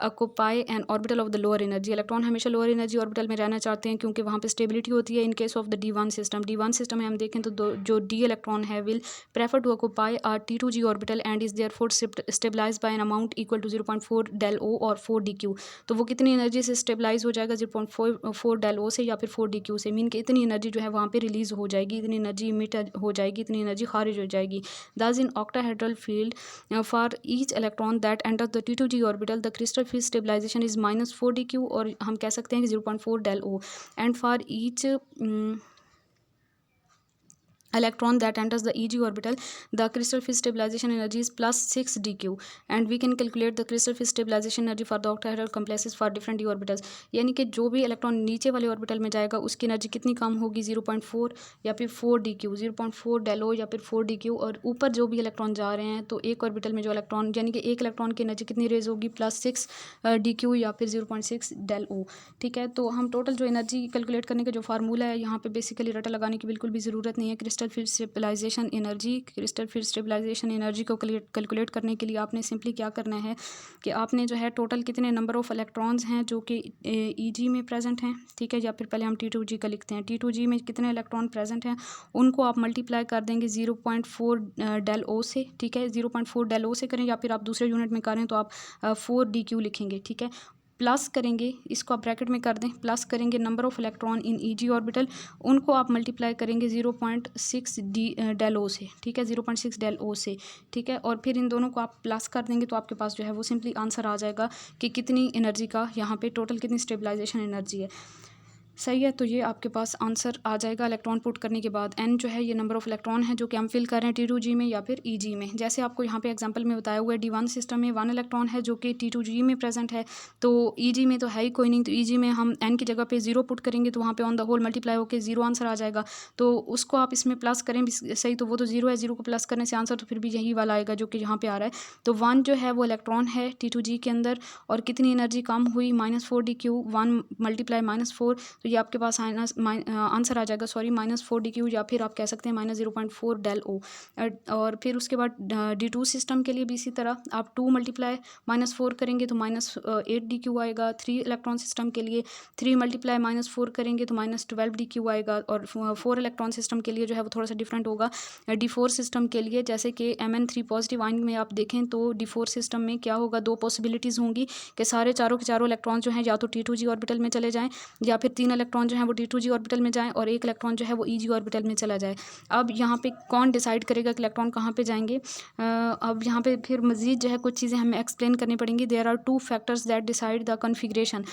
occupy N orbital of the lower energy. Electron हमेशा lower energy orbital में रहना चाहते हैं क्योंकि वहाँ पे स्टेबिलिटी होती है। In case of the D1 system, D1 system में हम देखें तो जो D इलेक्ट्रॉन है will prefer to occupy our T2G orbital and is therefore stabilize by an amount equal to 0.4 del o और 4 DQ। तो वो कितनी एनर्जी से स्टेबलाइज हो जाएगा? 0.4 डेल ओ से या फिर 4 DQ से। मीन कि इतनी एनर्जी जो है वहाँ पर रिलीज हो जाएगी, इतनी एनर्जी इमिट हो जाएगी, इतनी एनर्जी खारिज हो जाएगी। Thus in octahedral field for each electron that enter the T2G orbital the crystal field stabilization is -4 DQ, और हम कह सकते हैं कि 0.4 del o, and for each electron that enters the EG orbital the crystal field stabilization energy is +6 DQ, and we can calculate the crystal field stabilization energy for the octahedral complexes for different d orbitals। यानी कि जो भी electron नीचे वाले orbital में जाएगा उसकी energy कितनी कम होगी? 0.4 या फिर 4 DQ, 0.4 डेल ओ या फिर 4 DQ। और ऊपर जो भी इलेक्ट्रॉन जा रहे हैं तो एक ऑर्बिटल में जो इलेक्ट्रॉन, यानी कि एक इलेक्ट्रॉन की एनर्जी कितनी रेज होगी? +6 DQ या फिर 0.6 डेल ओ, ठीक है। तो हम टोटल जो एनर्जी कैलकुलेट करने का जो फार्मूला है यहाँ पे बेसिकली रटा लगाने की बिल्कुल भी ज़रूरत नहीं है। क्रिस्टल फील्ड स्टेबलाइजेशन एनर्जी को कैलकुलेट करने के लिए आपने सिंपली क्या करना है कि आपने जो है टोटल कितने नंबर ऑफ़ इलेक्ट्रॉन्स हैं जो कि EG में प्रेजेंट हैं, ठीक है, या फिर पहले हम T2G का लिखते हैं। T2G में कितने इलेक्ट्रॉन प्रेजेंट हैं उनको आप मल्टीप्लाई कर देंगे 0.4 डेल ओ से, ठीक है। 0.4 डेल ओ से करें या फिर आप दूसरे यूनिट में करें तो आप 4 DQ लिखेंगे, ठीक है। प्लस करेंगे, इसको आप ब्रैकेट में कर दें, प्लस करेंगे number of electron in EG orbital, उनको आप मल्टीप्लाई करेंगे 0.6 डेल ओ से, ठीक है, 0.6 डेल ओ से, ठीक है। और फिर इन दोनों को आप प्लस कर देंगे तो आपके पास जो है वो सिंपली आंसर आ जाएगा कि कितनी एनर्जी का यहाँ पे टोटल कितनी स्टेबलाइजेशन एनर्जी है। सही है, तो ये आपके पास आंसर आ जाएगा इलेक्ट्रॉन पुट करने के बाद। n जो है ये नंबर ऑफ़ इलेक्ट्रॉन है जो कि हम फिल कर रहे हैं T2G में या फिर EG में। जैसे आपको यहाँ पे एग्जांपल में बताया हुआ है D1 सिस्टम में 1 इलेक्ट्रॉन है जो कि T2G में प्रेजेंट है, तो EG में तो है ही कोई नहीं, तो EG में हम n की जगह पे 0 पुट करेंगे तो वहाँ पे ऑन द होल मल्टीप्लाई होकर 0 आंसर आ जाएगा। तो उसको आप इसमें प्लस करें भी सही, तो वो तो 0 है, 0 को प्लस करने से आंसर तो फिर भी यही वाला आएगा जो कि यहाँ पर आ रहा है। तो 1 जो है वो इलेक्ट्रॉन है T2G के अंदर, और कितनी एनर्जी कम हुई? -4 DQ, 1 मल्टीप्लाई -4, तो ये आपके पास आंसर आ जाएगा, सॉरी, -4 DQ, या फिर आप कह सकते हैं -0.4 डेल ओ। और फिर उसके बाद D2 सिस्टम के लिए भी इसी तरह आप 2 मल्टीप्लाई -4 करेंगे तो -8 DQ आएगा। 3 इलेक्ट्रॉन सिस्टम के लिए 3 मल्टीप्लाई -4 करेंगे तो -12 DQ आएगा। और 4 इलेक्ट्रॉन सिस्टम के लिए जो है वो थोड़ा सा डिफरेंट होगा। D4 सिस्टम के लिए जैसे कि Mn3 पॉजिटिव आयन में आप देखें तो D4 सिस्टम में क्या होगा? 2 पॉसिबिलिटीज़ होंगी कि सारे चारों के चारों इलेक्ट्रॉन जो हैं या तो T2G ऑर्बिटल में चले जाएँ, या फिर 3 इलेक्ट्रॉन जो हैं वो T2G ऑर्बिटल में जाएं और 1 इलेक्ट्रॉन जो है वो EG ऑर्बिटल में चला जाए। अब यहाँ पे कौन डिसाइड करेगा कि इलेक्ट्रॉन कहाँ पे जाएंगे? अब यहाँ पे फिर मज़ीद जो है कुछ चीज़ें हमें एक्सप्लेन करनी पड़ेंगी। There are 2 factors that decide the configuration.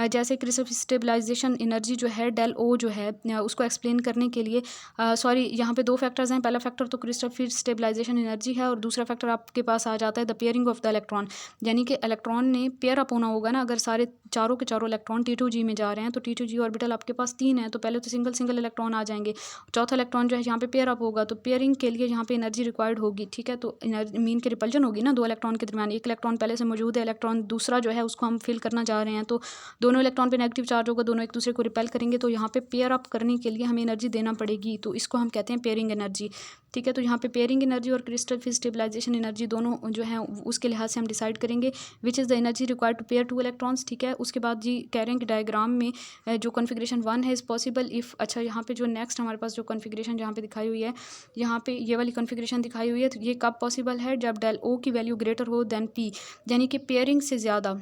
जैसे क्रिस्टल स्टेबलाइजेशन एनर्जी जो है डेल ओ जो है उसको एक्सप्लेन करने के लिए सॉरी, यहाँ पे 2 फैक्टर्स हैं। पहला फैक्टर तो क्रिस्टल फील्ड स्टेबलाइजेशन एनर्जी है, और दूसरा फैक्टर आपके पास आ जाता है the pairing of the electron, यानी कि इलेक्ट्रॉन ने पेयर अप होना होगा ना। अगर सारे चारों के चारों इलेक्ट्रॉन T2G में जा रहे हैं तो T2G ऑर्बिटल आपके पास 3 है, तो पहले तो सिंगल इलेक्ट्रॉन आ जाएंगे, चौथा इलेक्ट्रॉन जो है यहाँ पे पेयर अप होगा, तो पेयरिंग के लिए यहाँ पे एनर्जी रिक्वायर्ड होगी, ठीक है। तो एनर्जी मीन के रिपल्जन होगी ना 2 इलेक्ट्रॉन के दरमियान। एक इलेक्ट्रॉन पहले से मौजूद है, इलेक्ट्रॉन दूसरा जो है उसको हम फिल करना जा रहे हैं, तो दोनों इलेक्ट्रॉन पे नेगेटिव चार्ज होगा, दोनों एक दूसरे को रिपेल करेंगे, तो यहाँ पे पेयर अप करने के लिए हमें एनर्जी देना पड़ेगी, तो इसको हम कहते हैं पेयरिंग एनर्जी। ठीक है। तो यहाँ पे पेयरिंग एनर्जी और क्रिस्टल फिर स्टेबलाइजेशन एनर्जी दोनों जो है उसके लिहाज से हम डिसाइड करेंगे which is the energy required to pair 2 electrons. ठीक है। उसके बाद जी कह रहे हैं कि डायग्राम में जो कॉन्फ़िगरेशन 1 है इज़ पॉसिबल इफ़, अच्छा यहाँ पे जो नेक्स्ट हमारे पास जो कॉन्फ़िगरेशन जहाँ पे दिखाई हुई है, यहाँ पे ये वाली कॉन्फ़िगरेशन दिखाई हुई है, तो ये कब पॉसिबल है, जब डेल ओ की वैल्यू ग्रेटर हो देन पी, यानी कि पेयरिंग से ज़्यादा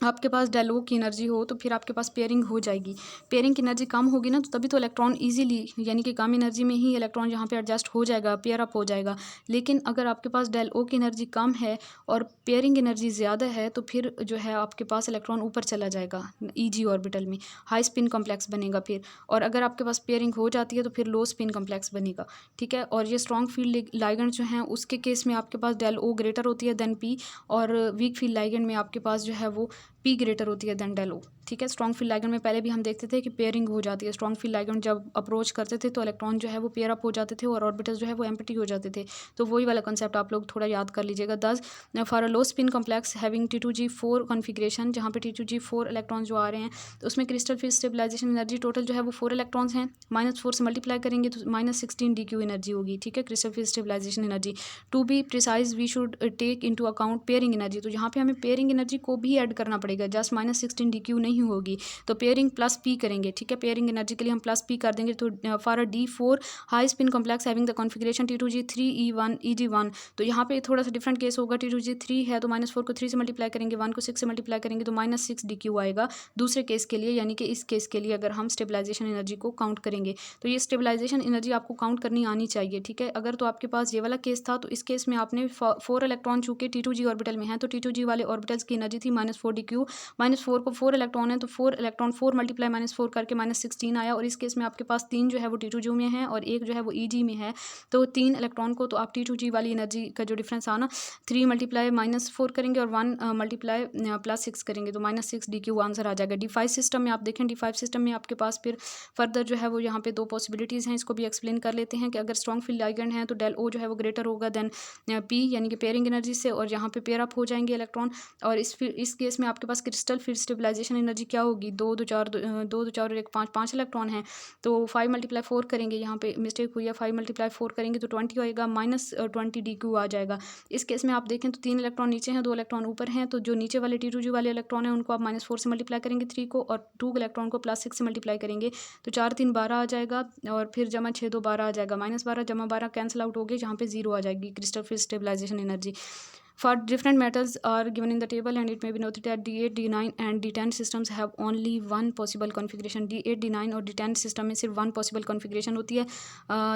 आपके पास डेल ओ की एनर्जी हो तो फिर आपके पास पेयरिंग हो जाएगी। पेयरिंग की एनर्जी कम होगी ना, तो तभी तो इलेक्ट्रॉन इजीली यानी कि कम एनर्जी में ही इलेक्ट्रॉन यहाँ पे एडजस्ट हो जाएगा, पेयर अप हो जाएगा। लेकिन अगर आपके पास डेल ओ की एनर्जी कम है और पेयरिंग एनर्जी ज़्यादा है तो फिर जो है आपके पास इलेक्ट्रॉन ऊपर चला जाएगा ईजी ऑर्बिटल में, हाई स्पिन कॉम्प्लेक्स बनेगा फिर। और अगर आपके पास पेयरिंग हो जाती है तो फिर लो स्पिन कॉम्प्लेक्स बनेगा। ठीक है। और ये स्ट्रॉन्ग फील्ड लाइगेंड जो हैं उसके केस में आपके पास डेल ओ ग्रेटर होती है देन पी, और वीक फील्ड लाइगेंड में आपके पास जो है वो पी ग्रेटर होती है देन डेल ओ। ठीक है। स्ट्रॉन्ग फील्ड लाइगेंड में पहले भी हम देखते थे कि पेयरिंग हो जाती है। स्ट्रॉन्ग फील्ड लाइगेंड जब अप्रोच करते थे तो इलेक्ट्रॉन जो है वो पेयर अप हो जाते थे और ऑर्बिटल्स जो है वो एम्प्टी हो जाते थे। तो वही वाला कंसेप्ट आप लोग थोड़ा याद कर लीजिएगा। दस for a low spin complex having T2G4 configuration, जहाँ पे T2G4 इलेक्ट्रॉन जो आ रहे हैं तो उसमें crystal field stabilization energy total जो है वो 4 इलेक्ट्रॉन्स हैं, -4 से मल्टीप्लाई करेंगे तो -16 DQ एनर्जी होगी। ठीक है। Crystal field stabilization energy. To be precise we should take into account pairing energy, तो यहाँ पे हमें पेयरिंग एनर्जी को भी ऐड करना पड़ेगा, जस्ट -16 DQ नहीं होगी, तो पेयरिंग प्लस पी करेंगे। ठीक है। पेयरिंग एनर्जी के लिए हम प्लस पी कर देंगे। तो for a D4 high spin complex having the configuration T2G3 E1 EG1, तो यहाँ पे थोड़ा सा डिफरेंट केस होगा। T2G3 है तो -4 को 3 से मल्टीप्लाई करेंगे, 1 को 6 से मल्टीप्लाई करेंगे तो -6 DQ आएगा दूसरे केस के लिए, यानी कि इस केस के लिए अगर हम स्टेबलाइजेशन एनर्जी को काउंट करेंगे तो ये स्टेबलाइजेशन एनर्जी आपको काउंट करनी आनी चाहिए। ठीक है। अगर तो आपके पास ये वाला केस था तो इस केस में आपने 4 इलेक्ट्रॉन चूंकि T2G ऑर्बिटल में है तो T2G वाले ऑर्बिटल्स की एनर्जी थी -4 DQ, -4 को 4 इलेक्ट्रॉन है तो 4 इलेक्ट्रॉन 4 मल्टीप्लाई -4 करके -16 आया, और इस केस में आपके पास 3 जो है वो T2G में है और एक जो है वो EG में है, तो 3 इलेक्ट्रॉन को तो आप T2G वाली एनर्जी का जो डिफरेंस आना 3 मल्टीप्लाई -4 करेंगे और 1 मल्टीप्लाई +6 करेंगे तो -6 DQ आंसर आ जाएगा। D5 सिस्टम में आप देखें, D5 सिस्टम में आपके पास फिर फर्दर जो है वो यहाँ पे 2 पॉसिबिलिटीज़ हैं, इसको भी एक्सप्लेन कर लेते हैं कि अगर स्ट्रॉन्ग फील्ड लाइगेंड है तो डेल ओ जो है वो ग्रेटर होगा देन पी, यानी कि पेयरिंग एनर्जी से, और यहाँ पे पेयर अप हो जाएंगे इलेक्ट्रॉन। और इस केस में आपके पास क्रिस्टल फिर स्टेबलाइजेशन एनर्जी क्या होगी, 2 2 4 2 2 4 और 1 5 5 इलेक्ट्रॉन है तो 5 × 4 करेंगे, यहाँ पे मिस्टेक हुई है, 5 × 4 करेंगे तो 20 आएगा, -20 DQ आ जाएगा। इस केस में आप देखें तो 3 इलेक्ट्रॉन नीचे हैं, 2 इलेक्ट्रॉन ऊपर हैं, तो जो नीचे वाले T2G वाले इलेक्ट्रॉन हैं उनको आप -4 से मल्टीप्लाई करेंगे 3 को, और 2 इलेक्ट्रॉन को +6 से मल्टीप्लाई करेंगे तो 4 3 12 आ जाएगा, और फिर जमा 6 2 12 आ जाएगा, -12 जमा 12 कैंसिल आउट हो गए, जहाँ पे 0 आ जाएगी crystal field stabilization energy. For different metals are given in the table, and it may be noted that D8, D9 and D10 systems have only one possible configuration. D8, D9 और D10 system में सिर्फ one possible configuration होती है,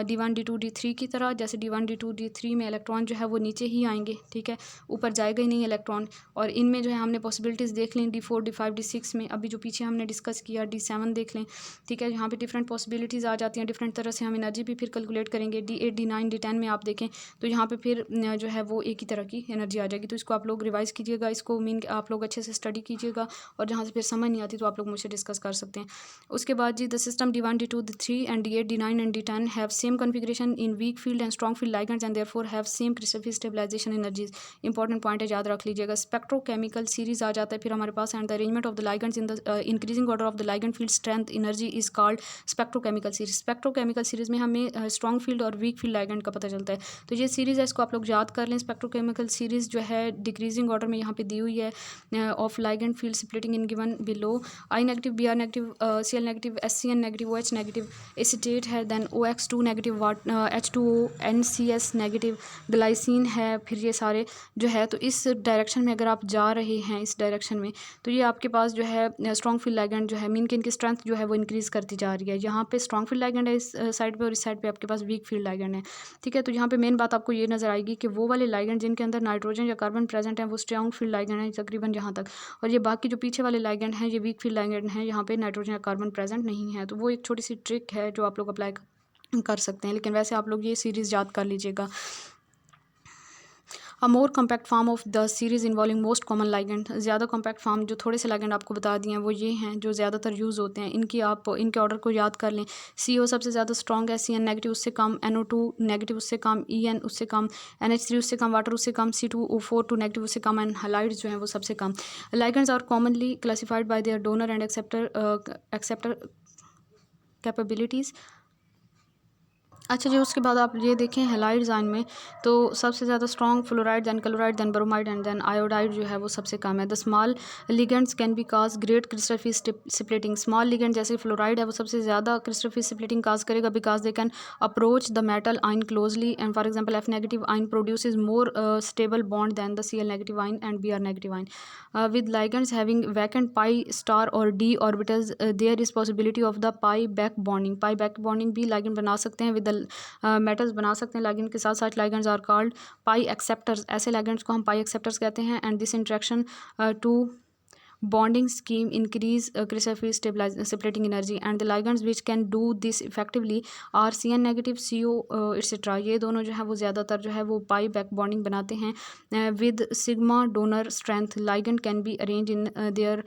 D1, D2, D3 की तरह। जैसे D1, D2, D3 में electron जो है वो नीचे ही आएंगे, ठीक है, ऊपर जाएगा ही नहीं इलेक्ट्रॉन। और इनमें जो है हमने पॉसिबिलिटीज़ देख लें, D4, D5, D6 में, अभी जो पीछे हमने डिस्कस किया D7 देख लें, ठीक है। यहाँ पे डिफरेंट पॉसिबिलिटीज़ आ जाती हैं, डिफरेंट तरह से हम एनर्जी भी फिर कैलकुलेट करेंगे। D8, D9, D10 में आप देखें तो यहाँ पे फिर जो है वो एक ही तरह की एनर्जी आ जाएगी। तो इसको आप लोग रिवाइज़ कीजिएगा, इसको मीन आप लोग अच्छे से स्टडी कीजिएगा, और जहाँ से फिर समझ नहीं आती तो आप लोग मुझसे डिस्कस कर सकते हैं। उसके बाद जी the system D1, D2, D3 and D8, D9 and D10 have same configuration in weak field and strong field ligands and therefore have same crystal field stabilisation energies. Important point है, याद रख लीजिएगा। स्पेक्ट्रोकेमिकल सीरीज आ जाता है फिर हमारे पास, and the arrangement of the ligands in the increasing order of the ligand field strength energy is called spectrochemical series. Spectrochemical series में हमें स्ट्रॉन्ग फील्ड और वीक फील्ड लाइगेंड का पता चलता है। तो ये सीरीज़ है, इसको आप लोग याद कर लें। स्पेक्ट्रोकेमिकल सीरीज़ जो है डिक्रीजिंग ऑर्डर में यहाँ पे दी हुई है of ligand field splitting in given below. I negative, Br negative, Cl negative, SCN negative, OH negative acetate है, then OX2 negative, H2O, NCS negative, glycine है। फिर ये सारे जो है, तो इस डायरेक्शन में अगर आप जा रहे हैं इस डायरेक्शन में, तो ये आपके पास जो है स्ट्रॉन्ग फील्ड लाइगेंड जो है मीन कि इनकी स्ट्रेंथ जो है वो इंक्रीज़ करती जा रही है। यहाँ पे स्ट्रॉन्ग फील्ड लाइगेंड है इस साइड पे, और इस साइड पे आपके पास वीक फील्ड लाइगेंड है, ठीक है। तो यहाँ पे मेन बात आपको ये नज़र आएगी कि वो वाले लाइगेंड जिनके अंदर नाइट्रोजन या कार्बन प्रेजेंट है वो स्ट्रॉन्ग फील्ड लाइगेंड है तकरीबन यहाँ तक, और ये बाकी जो पीछे वाले लाइगेंड हैं ये वीक फील्ड लाइगेंड हैं, यहाँ पे नाइट्रोजन या कार्बन प्रेजेंट नहीं है। तो वो एक छोटी सी ट्रिक है जो आप लोग अप्लाई कर सकते हैं, लेकिन वैसे आप लोग ये सीरीज़ याद कर लीजिएगा। A more compact form of the series involving most common ligand. ज़्यादा कॉम्पैक्ट फॉर्म जो थोड़े से लाइगेंड आपको बता दिए हैं वो ये हैं जो ज़्यादातर यूज़ होते हैं। इनके ऑर्डर को याद कर लें। CO सबसे ज़्यादा स्ट्रॉन्ग है, CN नेगेटिव उससे कम, NO2 नेगेटिव उससे कम, EN उससे कम, NH3 उससे कम, वाटर उससे कम, C2O4 नेगेटिव उससे कम, एंड हालाइड्स जो हैं वो सबसे कम। Ligands are commonly classified by their donor and acceptor capabilities. अच्छा जी, उसके बाद आप ये देखें हैलाइड्स आयन में तो सबसे ज़्यादा strong fluoride, then chloride, then bromide and then iodide जो है वो सबसे कम है। The small ligands can be cause great crystal फिश स्प्लिटिंग। स्मॉल लिगेंड जैसे फ्लोराइड है वो सबसे ज़्यादा क्रिस्टल फिश स्प्लिटिंग काज करेगा because they can approach the metal ion closely and for example F negative ion produces more stable bond than the Cl negative ion and Br negative ion. With ligands having vacant pi star or d orbitals, there is possibility of the pi back bonding. pi back bonding भी ligand बना सकते हैं with the metals बना सकते हैं ligand के साथ साथ। ligands are called pi acceptors, ऐसे ligands को हम pi acceptors कहते हैं। and this interaction to bonding scheme increase crystal field separating energy and the ligands which can do this effectively are Cn negative, CO etc. ये दोनों जो है वो ज़्यादातर जो है वो पाई बैक बॉन्डिंग बनाते हैं with sigma donor strength. ligand can be arranged in their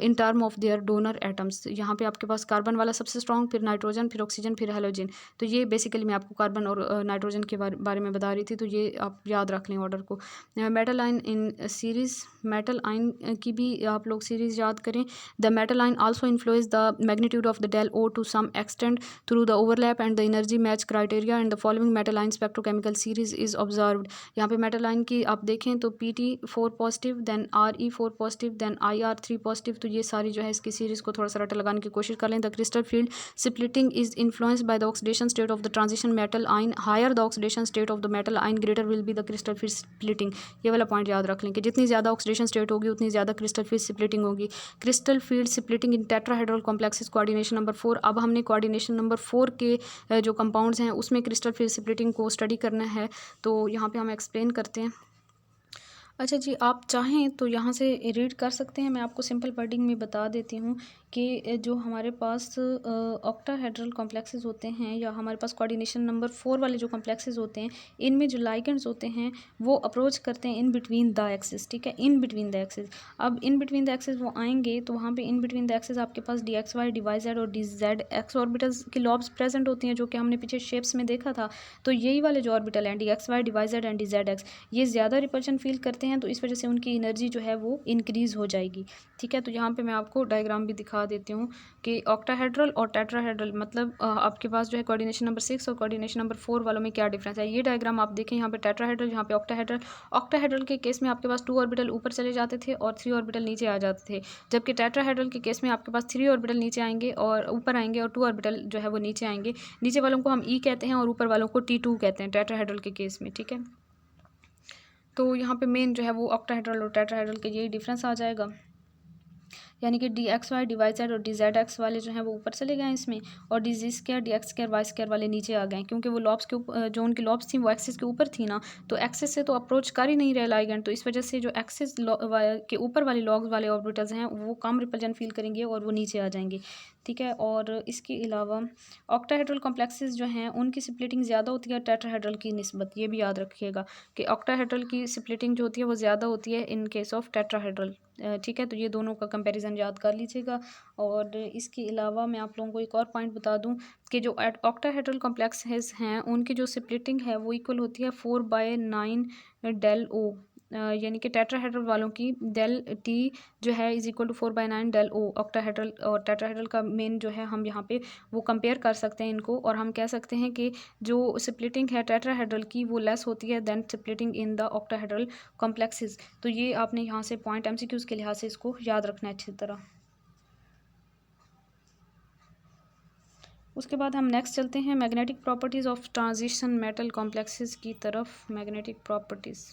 in term of their donor atoms. यहाँ पे आपके पास कार्बन वाला सबसे स्ट्रॉन्ग, फिर नाइट्रोजन, फिर ऑक्सीजन, फिर हेलोजन। तो ये बेसिकली मैं आपको कार्बन और नाइट्रोजन के बारे में बता रही थी, तो ये आप याद रख लें ऑर्डर को। मेटल आइन इन सीरीज़, मेटल आइन की भी आप लोग सीरीज़ याद करें। The metal ion also influence the magnitude of the del o to some extent through the overlap and the energy match criteria and the following metal ion spectrochemical series is observed. यहाँ पे metal ion की आप देखें तो Pt4 positive, then Re4 positive, then Ir3 positive. तो ये सारी जो है इसकी सीरीज़ को थोड़ा सा रटा लगाने की कोशिश कर लें। The crystal field splitting is influenced by the oxidation state of the transition metal ion. Higher the oxidation state of the metal ion greater will be the crystal field splitting. ये वाला पॉइंट याद रख लें कि जितनी ज़्यादा oxidation state होगी उतनी ज़्यादा क्रिस्टल फील्ड स्प्लिटिंग होगी। क्रिस्टल फील्ड स्प्लिटिंग इन टेट्राहेड्रल कॉम्प्लेक्सेस कोऑर्डिनेशन नंबर 4। अब हमने कोऑर्डिनेशन नंबर 4 के जो कंपाउंड्स हैं उसमें क्रिस्टल फील्ड स्प्लिटिंग को स्टडी करना है, तो यहाँ पे हम एक्सप्लेन करते हैं। अच्छा जी, आप चाहें तो यहाँ से रीड कर सकते हैं, मैं आपको सिंपल वर्डिंग में बता देती हूँ कि जो हमारे पास ऑक्टाहेड्रल कॉम्प्लेक्सेस होते हैं या हमारे पास कोऑर्डिनेशन नंबर 4 वाले जो कॉम्प्लेक्सेस होते हैं, इनमें जो लाइगेंड्स होते हैं वो अप्रोच करते हैं इन बिटवीन द एक्सिस। ठीक है, इन बिटवीन द एक्सिस। अब इन बिटवीन द एक्सिस वो आएंगे तो वहाँ पे इन बिटवीन द एक्सिस आपके पास DXY, DYZ और DZX ऑर्बिटल्स की लॉब्स प्रेजेंट होती हैं, जो कि हमने पीछे शेप्स में देखा था। तो यही वाले जो ऑर्बिटल हैं DXY, DYZ एंड DZX, ये ज़्यादा रिपल्शन फील करते हैं, तो इस वजह से उनकी एनर्जी जो है वो इंक्रीज़ हो जाएगी। ठीक है, तो यहाँ पे मैं आपको डायग्राम भी दिखा देती हूँ कि ऑक्टाहेड्रल और टेट्राहेड्रल मतलब आपके पास जो है कोऑर्डिनेशन नंबर 6 और कोऑर्डिनेशन नंबर 4 वालों में क्या डिफरेंस है। ये डायग्राम आप देखें, यहाँ पे टेट्राहेड्रल, यहाँ पे ऑक्टाहेड्रल। ऑक्टाहेड्रल के केस में आपके पास 2 ऑर्बिटल ऊपर चले जाते थे और 3 ऑर्बिटल नीचे आ जाते थे, जबकि टेट्राहेड्रल के केस में आपके पास 3 ऑर्बिटल नीचे आएंगे और ऊपर आएंगे और 2 ऑर्बिटल जो है वो नीचे आएंगे। नीचे वालों को हम E कहते हैं और ऊपर वालों को T2 कहते हैं टेट्राहेड्रल के केस में। ठीक है, तो यहाँ पे मेन जो है वो ऑक्टाहेड्रल और टेट्राहेड्रल के यही डिफरेंस आ जाएगा, यानी कि DXY, DYZ और DZX वाले जो हैं वो ऊपर चले गए इसमें, और DZ2, DX2, Y2 वाले नीचे आ गए, क्योंकि वो लॉब्स के ऊपर जो उनकी लॉब्स थी वो एक्सिस के ऊपर थी ना, तो एक्सिस से तो अप्रोच कर ही नहीं रहे लाइगेंड, तो इस वजह से जो एक्सिस के ऊपर वाले लॉग्स वाले ऑर्बिटल्स हैं वो कम रिपल्जन फील करेंगे और वो नीचे आ जाएंगे। ठीक है, और इसके अलावा ऑक्टाहेड्रल कॉम्प्लेक्सेस जो हैं उनकी स्प्लिटिंग ज़्यादा होती है टेट्राहेड्रल की निस्बत। ये भी याद रखिएगा कि ऑक्टाहेड्रल की स्प्लिटिंग जो होती है वो ज़्यादा होती है इन केस ऑफ टेट्राहेड्रल। ठीक है, तो ये दोनों का कंपैरिजन याद कर लीजिएगा। और इसके अलावा मैं आप लोगों को एक और पॉइंट बता दूं कि जो ऑक्टाहेड्रल कॉम्प्लेक्सेस हैं उनकी जो स्प्लिटिंग है वो इक्वल होती है 4/9 डेल ओ, यानी कि टेट्राहेड्रल वालों की डेल टी जो है is equal to 4/9 del o. Octahedral और टेट्राहेड्रल का मेन जो है हम यहाँ पे वो कंपेयर कर सकते हैं इनको, और हम कह सकते हैं कि जो स्प्लिटिंग है टेट्राहेड्रल की वो लेस होती है than splitting in the octahedral complexes. तो ये आपने यहाँ से पॉइंट MCQs के लिहाज से इसको याद रखना है अच्छी तरह। उसके बाद हम नेक्स्ट चलते हैं magnetic properties of transition metal complexes की तरफ। मैग्नेटिक प्रॉपर्टीज़,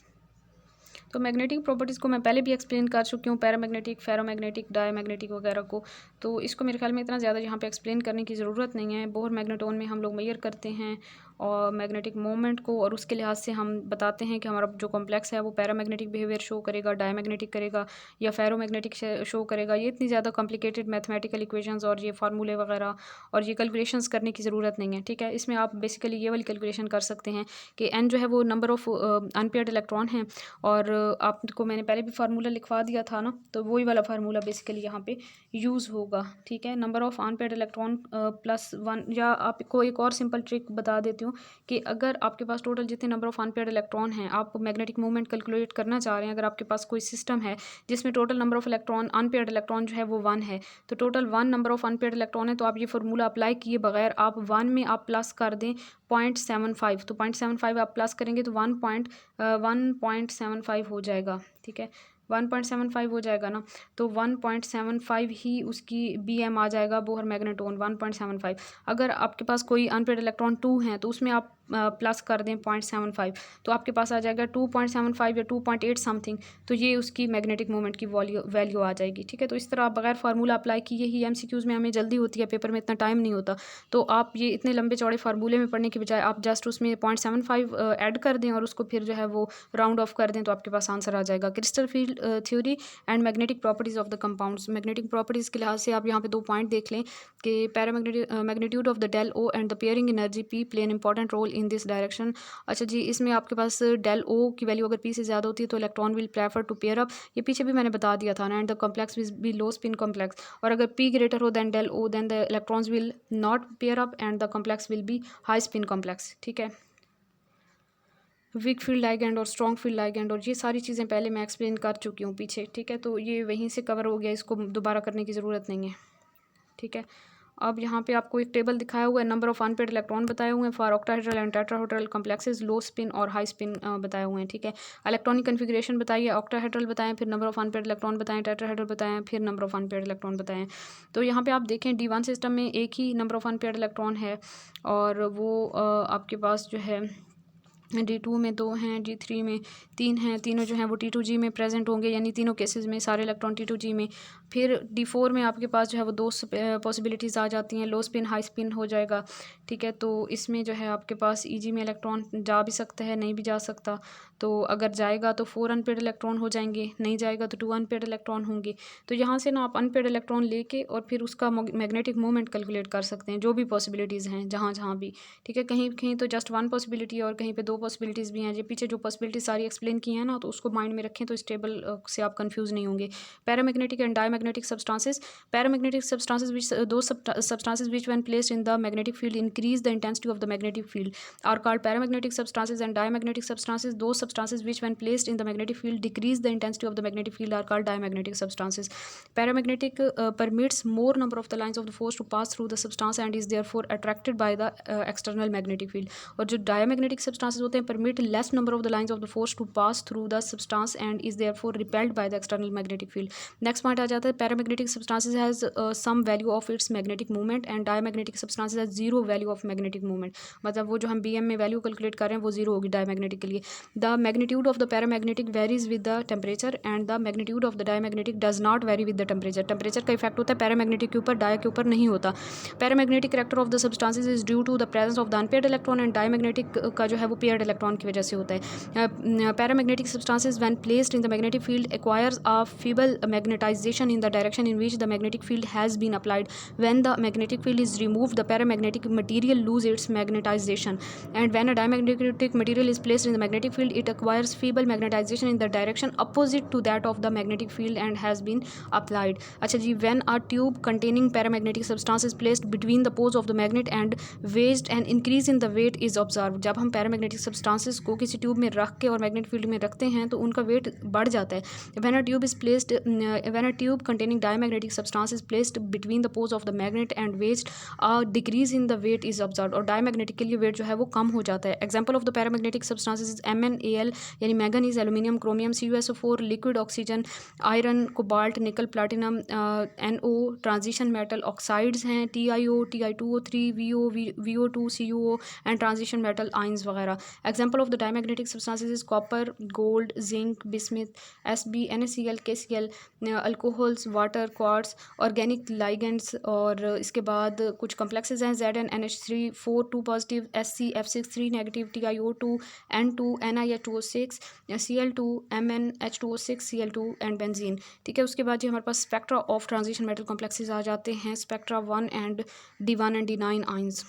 तो मैग्नेटिक प्रॉपर्टीज़ को मैं पहले भी एक्सप्लेन कर चुकी हूँ, पैरामैग्नेटिक, फेरोमैग्नेटिक, डायमैग्नेटिक वगैरह को, तो इसको मेरे ख्याल में इतना ज़्यादा यहाँ पे एक्सप्लेन करने की ज़रूरत नहीं है। बोहर मैग्नेटोन में हम लोग मेजर करते हैं और मैग्नेटिक मोमेंट को, और उसके लिहाज से हम बताते हैं कि हमारा जो कॉम्प्लेक्स है वो पैरामैग्नेटिक बिहेवियर शो करेगा, डायमैग्नेटिक करेगा या फेरोमैग्नेटिक शो करेगा। ये इतनी ज़्यादा कॉम्प्लिकेटेड मैथमेटिकल इक्वेशंस और ये फार्मूले वगैरह और ये कैलकुलेशंस करने की ज़रूरत नहीं है। ठीक है, इसमें आप बेसिकली ये वाली कैलकुलेशन कर सकते हैं कि n जो है वो नंबर ऑफ़ अनपेयर्ड इलेक्ट्रॉन है, और आपको मैंने पहले भी फार्मूला लिखवा दिया था ना, तो वही वाला फार्मूला बेसिकली यहाँ पे यूज़ होगा। ठीक है, नंबर ऑफ़ अनपेयर्ड इलेक्ट्रॉन +1, या आपको एक और सिंपल ट्रिक बता देती हूँ करती हूँ कि अगर आपके पास टोटल जितने नंबर ऑफ़ अनपेयर्ड इलेक्ट्रॉन हैं, आप मैग्नेटिक मूवमेंट कैलकुलेट करना चाह रहे हैं, अगर आपके पास कोई सिस्टम है जिसमें total number of electron unpaired electron जो है वो 1 है, तो total 1 number of unpaired electron है, तो आप ये फार्मूला अप्लाई किए बगैर आप 1 में आप प्लस कर दें 0.75, तो 0.75 आप प्लस करेंगे तो 1.75 हो जाएगा, ठीक है। 1.75 हो जाएगा ना, तो 1.75 ही उसकी BM आ जाएगा, बोहर मैग्नेटोन 1.75। अगर आपके पास कोई अनपेयर्ड इलेक्ट्रॉन 2 हैं तो उसमें आप प्लस कर दें 0.75, तो आपके पास आ जाएगा 2.75 या 2.8 समथिंग, तो ये उसकी मैग्नेटिक मोमेंट की वैल्यू आ जाएगी, ठीक है। तो इस तरह आप बगैर फार्मूला अप्लाई किए ही MCQs में हमें जल्दी होती है, पेपर में इतना टाइम नहीं होता, तो आप ये इतने लंबे चौड़े फार्मूले में पढ़ने की बजाय आप जस्ट उसमें 0.75 ऐड कर दें और उसको फिर जो है वो राउंड ऑफ कर दें, तो आपके पास आंसर आ जाएगा। Crystal field theory and magnetic properties of the compounds. Magnetic properties के लिहाज से आप यहाँ पे 2 पॉइंट देख लें कि magnitude of the del o and the pairing energy P play an important role in this direction. अच्छा जी, इसमें आपके पास डेल ओ की वैल्यू अगर P से ज़्यादा होती है तो electron will prefer to pair up, ये पीछे भी मैंने बता दिया था ना। And the complex will be low spin complex, और अगर P ग्रेटर हो than del o than the electrons will not pair up and the complex will be high spin complex, ठीक है। वीक फील्ड लाइगेंड और strong field ligand, और ये सारी चीज़ें पहले मैं एक्सप्लेन कर चुकी हूँ पीछे, ठीक है, तो ये वहीं से कवर हो गया, इसको दोबारा करने की ज़रूरत नहीं है, ठीक है। अब यहाँ पे आपको एक टेबल दिखाया हुआ है, नंबर ऑफ अनपेयर्ड इलेक्ट्रॉन बताए हुए हैं for octahedral and tetrahedral complexes, low spin और हाई स्पिन बताए हुए हैं, ठीक है। इलेक्ट्रॉनिक कन्फिग्रेशन बताइए, ऑक्टाहेड्रल बताएं, फिर नंबर ऑफ अनपेयर्ड इलेक्ट्रॉन बताएं, टेट्राहेड्रल बताएं, फिर नंबर ऑफ अनपेयर्ड इलेक्ट्रॉन बताएं। तो यहाँ पे आप देखें D1 सिस्टम में एक ही नंबर ऑफ अनपेयर्ड इलेक्ट्रॉन है, और वो आपके पास जो है D2 में 2 हैं, D3 में 3 हैं, तीनों जो हैं वो T2G में प्रेजेंट होंगे, यानी तीनों केसेस में सारे इलेक्ट्रॉन T2G में। फिर D4 में आपके पास जो है वो 2 पॉसिबिलिटीज़ आ जाती हैं, लो स्पिन हाई स्पिन हो जाएगा, ठीक है। तो इसमें जो है आपके पास EG में इलेक्ट्रॉन जा भी सकता है, नहीं भी जा सकता, तो अगर जाएगा तो 4 अनपेयर्ड इलेक्ट्रॉन हो जाएंगे, नहीं जाएगा तो 2 अनपेयर्ड इलेक्ट्रॉन होंगे। तो यहाँ से ना आप अनपेयर्ड इलेक्ट्रॉन लेके और फिर उसका मैग्नेटिक मूवमेंट कैलकुलेट कर सकते हैं, जो भी पॉसिबिलिटीज़ हैं जहाँ जहाँ भी, ठीक है। कहीं कहीं तो जस्ट 1 पॉसिबिलिटी और कहीं पे 2 पॉसिबिलिटीज़ भी हैं। ये पीछे जो पॉसिबिलिटीज़ सारी एक्सप्लेन की हैं ना, तो उसको माइंड में रखें तो इस टेबल से आप कंफ्यूज नहीं होंगे। Paramagnetic and diamagnetic substances. Paramagnetic substances which those substances which when placed in the magnetic field increase the intensity of the magnetic field are called paramagnetic substances, and diamagnetic substances those substances which when placed in the magnetic field decrease the intensity of the magnetic field are called diamagnetic substances. Paramagnetic permits more number of the lines of the force to pass through the substance and is therefore attracted by the external magnetic field। और जो diamagnetic substances होते हैं permit less number of the lines of the force to pass through the substance and is therefore repelled by the external magnetic field। next point आ जाता है paramagnetic substances has some value of its magnetic moment and diamagnetic substances has zero value of magnetic moment। मतलब वो जो हम BM में value calculate कर रहे हैं वो जीरो होगी डायमैग्नेटिक के लिए। The magnitude of the paramagnetic varies with the temperature and the magnitude of the diamagnetic does not very with the temperature. Temperature का इफेक्ट होता है पैरामैग्नेटिक के ऊपर, डाया के ऊपर नहीं होता। Paramagnetic character of the substances is due to the presence of the unpaired electron, and diamagnetic का जो है वो पेयर्ड इलेक्ट्रॉन की वजह से होता है। Paramagnetic substances when placed in the magnetic field acquires a feeble magnetization in the direction in which the magnetic field has been applied. When the magnetic field is removed the paramagnetic material lose its magnetization, and when a diamagnetic material is placed in the magnetic field it acquires feeble magnetization in the direction opposite to that of the magnetic field and has been applied. अच्छा जी, when a tube containing paramagnetic substance is placed between the poles of the magnet and weighted and increase in the weight is observed। जब हम paramagnetic substances को किसी tube में रख के और magnetic field में रखते हैं तो उनका वेट बढ़ जाता है। when a tube containing diamagnetic substance is placed between the poles of the magnet and weighted a decrease in the weight is observed। और डायमैग्नेटिक के लिए वेट जो है वो कम हो जाता है। Example of the paramagnetic substances MnAl यानी manganese aluminium chromium CuSO4 liquid oxygen iron cobalt nickel platinum NO transition metal oxides हैं TiO Ti2O3 VO2 CuO and transition metal ions वगैरह। Example of the diamagnetic substances is copper gold zinc bismuth SB NaCl KCl alcohols water quartz organic ligands. और इसके बाद कुछ complexes हैं ZnNH3 4 2 positive SCF6 3 negative TiO2 N2 NiH2O6 Cl2 MnH2O6 Cl2 and benzene, ठीक है। उसके बाद जी हमारे पास spectra of transition metal complexes आ जाते हैं, spectra 1 and D1 and D9 ions.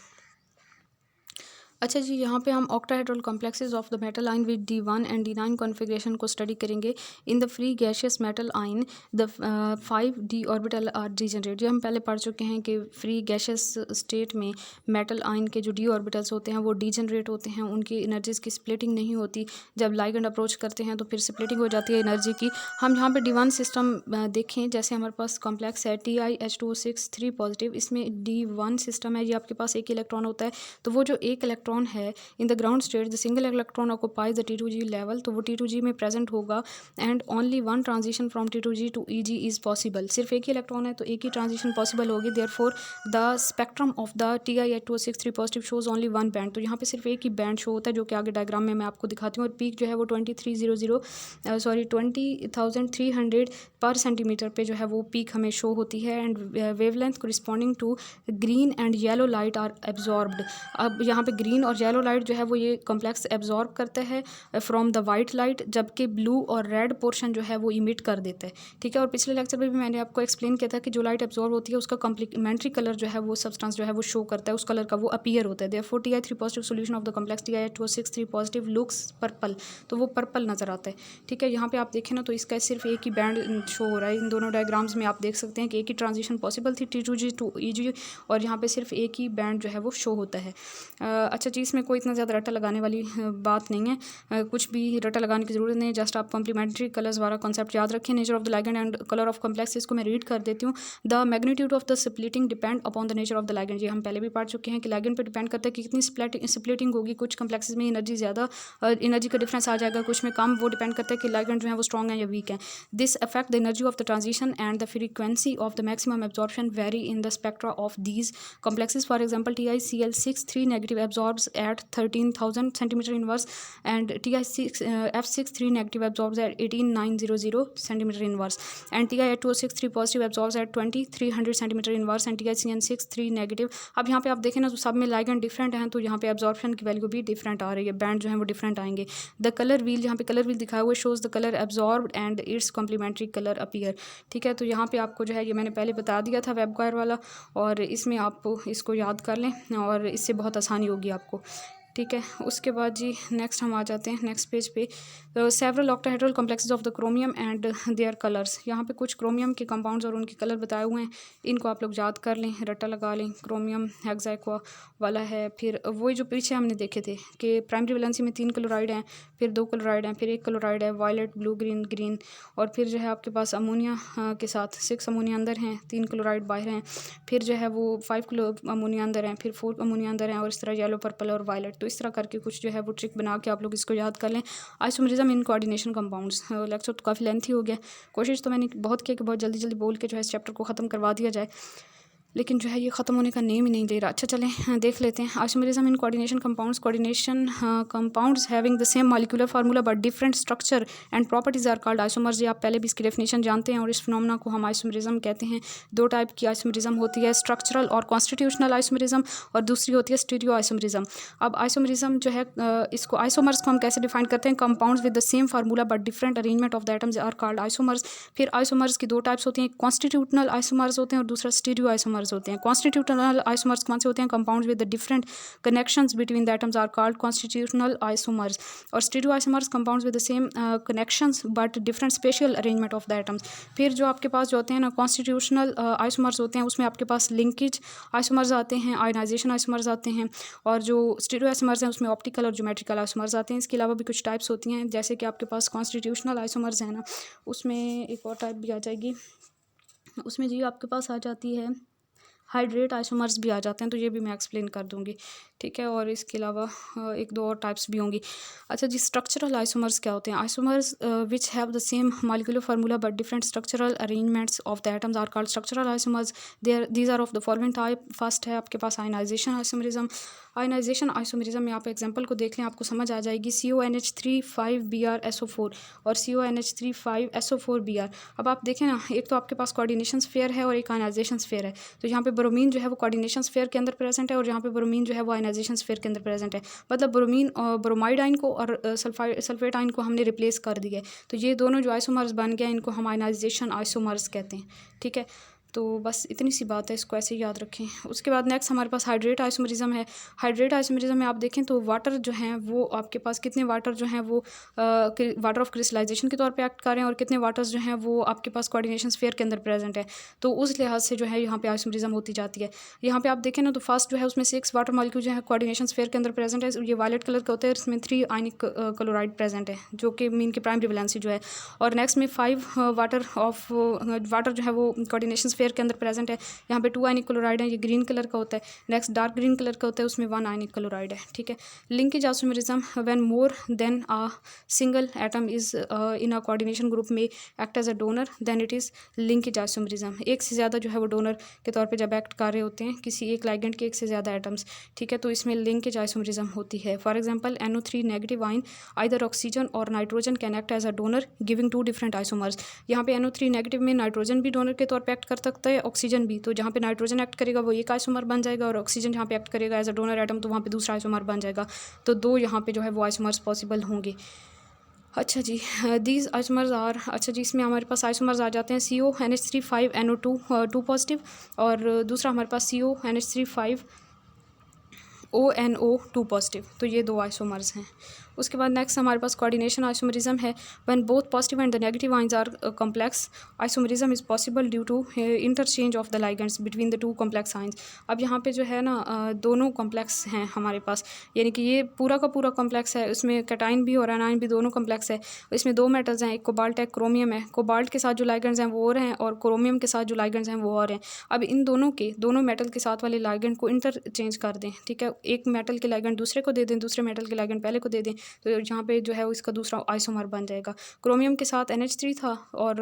अच्छा जी, यहाँ पे हम octahedral complexes of the metal ion with D1 and D9 configuration को स्टडी करेंगे। In the free gaseous metal ion the 5 d orbital are degenerate. ये हम पहले पढ़ चुके हैं कि फ्री गैशियस स्टेट में मेटल आयन के जो d ऑर्बिटल्स होते हैं वो डीजनरेट होते हैं, उनकी एनर्जीज़ की स्प्लिटिंग नहीं होती। जब लाइगेंड अप्रोच करते हैं तो फिर स्प्लिटिंग हो जाती है एनर्जी की। हम यहाँ पे D1 सिस्टम देखें, जैसे हमारे पास कॉम्प्लेक्स है TiH2O6 3 पॉजिटिव, इसमें D1 सिस्टम है, ये आपके पास एक इलेक्ट्रॉन होता है। तो वो जो एक इलेक्ट्रॉन है in the ground state the single electron occupies the T2G level, तो वो T2G में प्रेजेंट होगा and only one transition from T2G to EG is possible. सिर्फ एक ही इलेक्ट्रॉन है तो एक ही ट्रांजिशन पॉसिबल होगी। Therefore the spectrum of the TiH2O6 3 positive shows only one band. तो यहाँ पे सिर्फ एक ही बैंड शो होता है, जो कि आगे डायग्राम में मैं आपको दिखाती हूँ। और पीक जो है वो 20,300 पर सेंटीमीटर पे जो है वो पीक हमें शो होती है। And wavelength corresponding to green and yellow light are absorbed. अब यहाँ पे ग्रीन और येलो लाइट जो है वो ये कॉम्प्लेक्स एब्जॉर्ब करता है फ्रॉम द वाइट लाइट, जबकि ब्लू और रेड पोर्शन जो है वो इमिट कर देता है। ठीक है, और पिछले लेक्चर में भी मैंने आपको एक्सप्लेन किया था कि जो लाइट एब्जॉर्ब होती है उसका कम्प्लीमेंट्री कलर जो है वो सब्सटेंस जो है वो शो करता है, उस कलर का वो अपीयर होता है। Therefore Ti3 positive solution of the complex TiH2O6 3 positive looks purple, तो वो पर्पल नज़र आता है। ठीक है, यहाँ पे आप देखें ना तो इसका सिर्फ एक ही बैंड शो हो रहा है। इन दोनों डायग्राम्स में आप देख सकते हैं कि एक ही ट्रांजिशन पॉसिबल थी T2G टू EG, और यहाँ पे सिर्फ एक ही बैंड जो है वो शो होता है। अच्छा जी, इसमें कोई इतना ज़्यादा रट्टा लगाने वाली बात नहीं है, कुछ भी रट्टा लगाने की ज़रूरत नहीं है। जस्ट आप कॉम्प्लीमेंट्री कलर्स वाला कॉन्सेप्ट याद रखें। Nature of the ligand and colour of complex, इसको मैं रीड कर देती हूँ। The magnitude of the splitting depend upon the nature of the ligand. ये हम पहले भी पढ़ चुके हैं कि लाइगेंड पे डिपेंड करता है कि कितनी स्प्लिटिंग होगी। कुछ कॉम्प्लेक्सेस में एनर्जी ज़्यादा, एनर्जी का डिफरेंस आ जाएगा, कुछ में कम। वो डिपेंड करता है कि लाइगेंड जो है वो स्ट्रॉन्ग है या वीक है। This affect the energy of the transition and the frequency of the maximum absorption vary in the spectra of these complexes. For example TiCl6 3 negative absorbs at 13,000 centimeter inverse and F6 3 negative absorbs at 18,900 centimeter inverse and TiH2O6 3 positive absorbs at 2,300 centimeter inverse and TiCN6 3 negative। अब यहाँ पे आप देखें ना तो सब में ligand different हैं, तो यहाँ पे एब्जॉर्प्शन की वैल्यू भी डिफरेंट आ रही है, बैंड जो है वो डिफरेंट आएंगे। द कलर व्हील, यहाँ पे कलर व्हील दिखाया हुआ है, shows the colour absorbed and its complementary colour appear. ठीक है, तो यहाँ पे आपको जो है ये मैंने पहले बता दिया था वेबगायर वाला, और इसमें आप इसको याद कर लें और इससे बहुत आसानी होगी आपको। ठीक है, उसके बाद जी नेक्स्ट हम आ जाते हैं नेक्स्ट पेज पे। Several octahedral complexes of the chromium and their colours. यहाँ पे कुछ क्रोमियम के कंपाउंड्स और उनके कलर बताए हुए हैं, इनको आप लोग याद कर लें, रट्टा लगा लें। क्रोमियम हेक्सा वाला है, फिर वही जो पीछे हमने देखे थे कि प्राइमरी वैलेंसी में 3 क्लोराइड हैं, फिर 2 क्लोराइड हैं, फिर 1 क्लोराइड है, वायलेट ब्लू ग्रीन ग्रीन, और फिर जो है आपके पास अमोनिया के साथ 6 अमोनिया अंदर हैं, 3 क्लोराइड बाहर हैं, फिर जो है वो 5 अमोनिया अंदर हैं, फिर 4 अमोनिया अंदर हैं, और इस तरह येलो पर्पल और वायलेट। तो इस तरह करके कुछ जो है वो ट्रिक बना के आप लोग इसको याद कर लें। Isomerism in coordination compounds. Lecture तो काफ़ी लेंथी हो गया, कोशिश तो मैंने बहुत की कि बहुत जल्दी जल्दी बोल के जो है इस चैप्टर को ख़त्म करवा दिया जाए, लेकिन जो है ये ख़त्म होने का नेम ही नहीं दे रहा। अच्छा चलें देख लेते हैं। Isomerism in coordination compounds. Coordination compounds having the same molecular formula but different structure and properties are called isomers. ये आप पहले भी इसकी डेफिनेशन जानते हैं, और इस फिनोमेना को हम आइसोमरिज्म कहते हैं। 2 टाइप की आइसोमरिज्म होती है, स्ट्रक्चरल और कॉन्स्टिट्यूशनल आइसोमरिज्म, और दूसरी होती है स्टीरियो आइसोमरिज्म। अब आइसोमरिज्म जो है इसको आइसोमर्स को हम कैसे डिफाइन करते हैं? Compounds with the same formula but different arrangement of the atoms are called isomers. फिर आइसोमर्स की 2 टाइप्स होती हैं, कॉन्स्टिट्यूशनल आइसोमर्स होते हैं और दूसरा स्टीरियो आइसोमर्स होते हैं। कॉन्स्टिट्यूशनल आइसोमर्स कौन से होते हैं? Compounds with the different connections between the atoms are called constitutional isomers. और stereoisomers compounds with the same connections but different spatial arrangement of the atoms. फिर जो आपके पास जो होते हैं ना कॉन्स्टिट्यूशनल आइसोमर्स होते हैं, उसमें आपके पास लिंकेज आइसोमर्स आते हैं, आयनाइजेशन आइसोमर्स आते हैं, और जो स्टीरियो आइसोमर्स हैं उसमें ऑप्टिकल और ज्योमेट्रिकल आइसोमर्स आते हैं। इसके अलावा भी कुछ टाइप्स होती हैं, जैसे कि आपके पास कॉन्स्टिट्यूशनल आइसोमर्स हैं ना, उसमें एक और टाइप भी आ जाएगी, उसमें जी आपके पास आ जाती है हाइड्रेट आइसोमर्स भी आ जाते हैं, तो ये भी मैं एक्सप्लेन कर दूंगी। ठीक है, और इसके अलावा 1-2 और टाइप्स भी होंगी। अच्छा जी, स्ट्रक्चरल आइसोमर्स क्या होते हैं? Isomers which have the same molecular formula but different structural arrangements of the atoms are called structural isomers. These are of the following type. First है आपके पास आयनाइजेशन आइसोमरिज्म। आयनाइजेशन आइसोमरिज्म में आप example को देख लें, आपको समझ आ जाएगी। CONH3 5Br SO4 और CONH3 5SO4Br। अब आप देखें ना, एक तो आपके पास कोऑर्डिनेशन स्फीयर है और एक आयनाइजेशन स्फीयर है। तो यहाँ पे ब्रोमीन जो है वो कोऑर्डिनेशन स्फीयर के अंदर प्रेजेंट है, और यहाँ पे ब्रोमीन जो है वो आयनाइजेशन स्फीयर के अंदर प्रेजेंट है। मतलब ब्रोमीन ब्रोमाइड आयन को और सल्फेट आयन को हमने रिप्लेस कर दिया है। तो ये दोनों जो आइसोमर्स बन गए, इनको हम आयनाइजेशन आइसोमर्स कहते हैं। ठीक है, तो बस इतनी सी बात है, इसको ऐसे ही याद रखें। उसके बाद नेक्स्ट हमारे पास हाइड्रेट आइसोमरिज्म है। हाइड्रेट आइसोमरिज्म में आप देखें तो वाटर जो हैं वो आपके पास कितने वाटर जो हैं वो वाटर ऑफ क्रिस्टलाइजेशन के तौर पे एक्ट कर रहे हैं और कितने वाटर्स जो हैं वो आपके पास कोऑर्डिनेशन स्फीयर के अंदर प्रेजेंट है। तो उस लिहाज से जो है यहाँ पे आइसोमरिज्म होती जाती है। यहाँ पे आप देखें ना तो फर्स्ट जो है उसमें 6 वाटर मॉलिक्यूल जो है कोऑर्डिनेशन स्फीयर के अंदर प्रेजेंट है, ये वायलेट कलर का होता है। इसमें 3 आयनिक क्लोराइड प्रेजेंट है जो कि मीन की प्राइमरी वैलेंसी जो है। और नेक्स्ट में 5 वाटर जो है वो कोऑर्डिनेशन स्फीयर के अंदर प्रेजेंट है। यहाँ पे 2 आयनिक क्लोराइड है, ये ग्रीन कलर का होता है। नेक्स्ट डार्क ग्रीन कलर का होता है, उसमें 1 आयनिक क्लोराइड है। ठीक है। Linkage isomerism when more than a single atom is in a coordination group में act as a donor then it is linkage isomerism. एक से ज़्यादा जो है वो डोनर के तौर पे जब एक्ट कर रहे होते हैं किसी एक लाइगेंड के एक से ज़्यादा एटम्स, ठीक है, तो इसमें लिंकेज आइसोमरिज्म होती है। For example NO3 negative ion either oxygen or nitrogen can act as a donor giving 2 different isomers. यहाँ पे NO3 नेगेटिव में नाइट्रोजन भी डोनर के तौर पे एक्ट कर सकता है, ऑक्सीजन भी। तो जहाँ पे नाइट्रोजन एक्ट करेगा वो एक आइसोमर बन जाएगा और ऑक्सीजन जहाँ पे एक्ट करेगा एज अ डोनर एटम तो वहाँ पे दूसरा आइसोमर बन जाएगा। तो 2 यहाँ पे जो है वो आइसोमर्स पॉसिबल होंगे। अच्छा जी, दीज आइसोमर्स आर, अच्छा जी, इसमें हमारे पास आइसोमर्स आ जाते हैं CONH3 5NO2 2 पॉजिटिव, और दूसरा हमारे पास CONH3 5ONO 2 पॉजिटिव। तो ये 2 आइसोमर्स हैं। उसके बाद नेक्स्ट हमारे पास कोऑर्डिनेशन आइसोमरिज्म है। When both positive and the negative ions are complex isomerism is possible due to interchange of the ligands between the 2 complex ions. अब यहाँ पे जो है ना दोनों कॉम्प्लेक्स हैं हमारे पास, यानी कि ये पूरा का पूरा कॉम्प्लेक्स है, उसमें कैटाइन भी और एनाइन भी दोनों कॉम्प्लेक्स है। इसमें 2 मेटल्स हैं, एक कोबाल्ट है, क्रोमियम है। कोबाल्ट के साथ जो लाइगेंड्स हैं वो और हैं और क्रोमियम के साथ जो लाइगेंड्स हैं वो और हैं। अब इन दोनों मेटल के साथ वाले लाइगेंड को इंटरचेंज कर दें, ठीक है, एक मेटल के लाइगेंड दूसरे को दे दें, दूसरे मेटल के लाइगेंड पहले को दे दें, तो यहाँ पे जो है इसका दूसरा आइसोमर बन जाएगा। क्रोमियम के साथ NH3 था और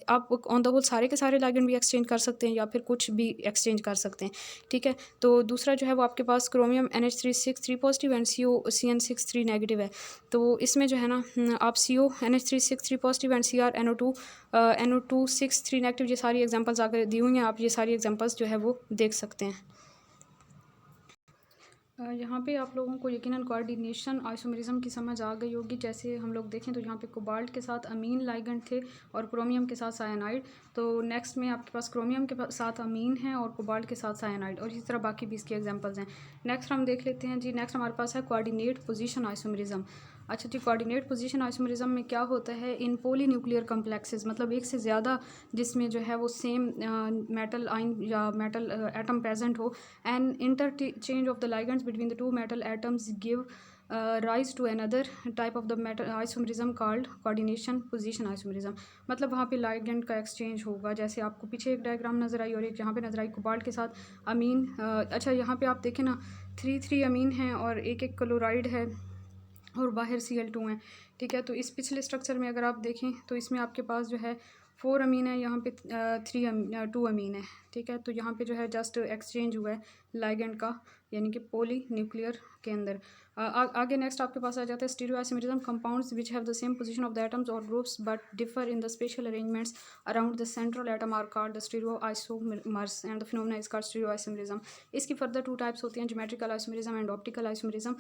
आप ऑन द होल सारे के सारे लाइगेंड भी एक्सचेंज कर सकते हैं या फिर कुछ भी एक्सचेंज कर सकते हैं। ठीक है, तो दूसरा जो है वो आपके पास chromium NH3 6 3 positive and CN6 3 negative है। तो इसमें जो है ना आप CONH3 6 3 positive and CrNO2 6 3 negative, ये सारी एग्जांपल्स आगे दी हुई हैं, आप ये सारी एग्जांपल्स जो है वो देख सकते हैं। यहाँ पे आप लोगों को यकीनन कोऑर्डिनेशन आइसोमरिज्म की समझ आ गई होगी। जैसे हम लोग देखें तो यहाँ पे कोबाल्ट के साथ अमीन लाइगेंड थे और क्रोमियम के साथ साइनाइड। तो नेक्स्ट में आपके पास क्रोमियम के साथ अमीन है और कोबाल्ट के साथ साइनाइड, और इसी तरह बाकी भी इसके एग्जांपल्स हैं। नेक्स्ट हम देख लेते हैं जी, नेक्स्ट हमारे पास है कोऑर्डिनेट पोजीशन आइसोमरिज्म। अच्छा जी, कोऑर्डिनेट पोजीशन आइसोमरिज्म में क्या होता है, इन पोली न्यूक्लियर कम्प्लेक्सेस, मतलब एक से ज़्यादा जिसमें जो है वो सेम मेटल आइन या मेटल एटम प्रेजेंट हो, and interchange of the ligands between the 2 metal atoms give rise to another type of the metal isomerism called coordination position isomerism। मतलब वहाँ पे लाइगेंड का एक्सचेंज होगा। जैसे आपको पीछे एक डायग्राम नज़र आई और एक यहाँ पे नज़र आई कोबाल्ट के साथ अमीन। अच्छा, यहाँ पे आप देखें ना 3 अमीन हैं और एक क्लोराइड है और बाहर Cl2 हैं। ठीक है, तो इस पिछले स्ट्रक्चर में अगर आप देखें तो इसमें आपके पास जो है 4 अमीन है, यहाँ पे 2 अमीन है। ठीक है, तो यहाँ पे जो है जस्ट एक्सचेंज हुआ है लाइगेंड का, यानी कि पोली न्यूक्लियर के अंदर। आगे नेक्स्ट आपके पास आ जाता है stereoisomerism. Compounds which have the same position of the atoms और groups but differ in the spatial arrangements around the central atom are called the stereoisomers and the phenomena is called stereoisomerism. इसकी further 2 types होती हैं, geometrical isomerism and optical isomerism.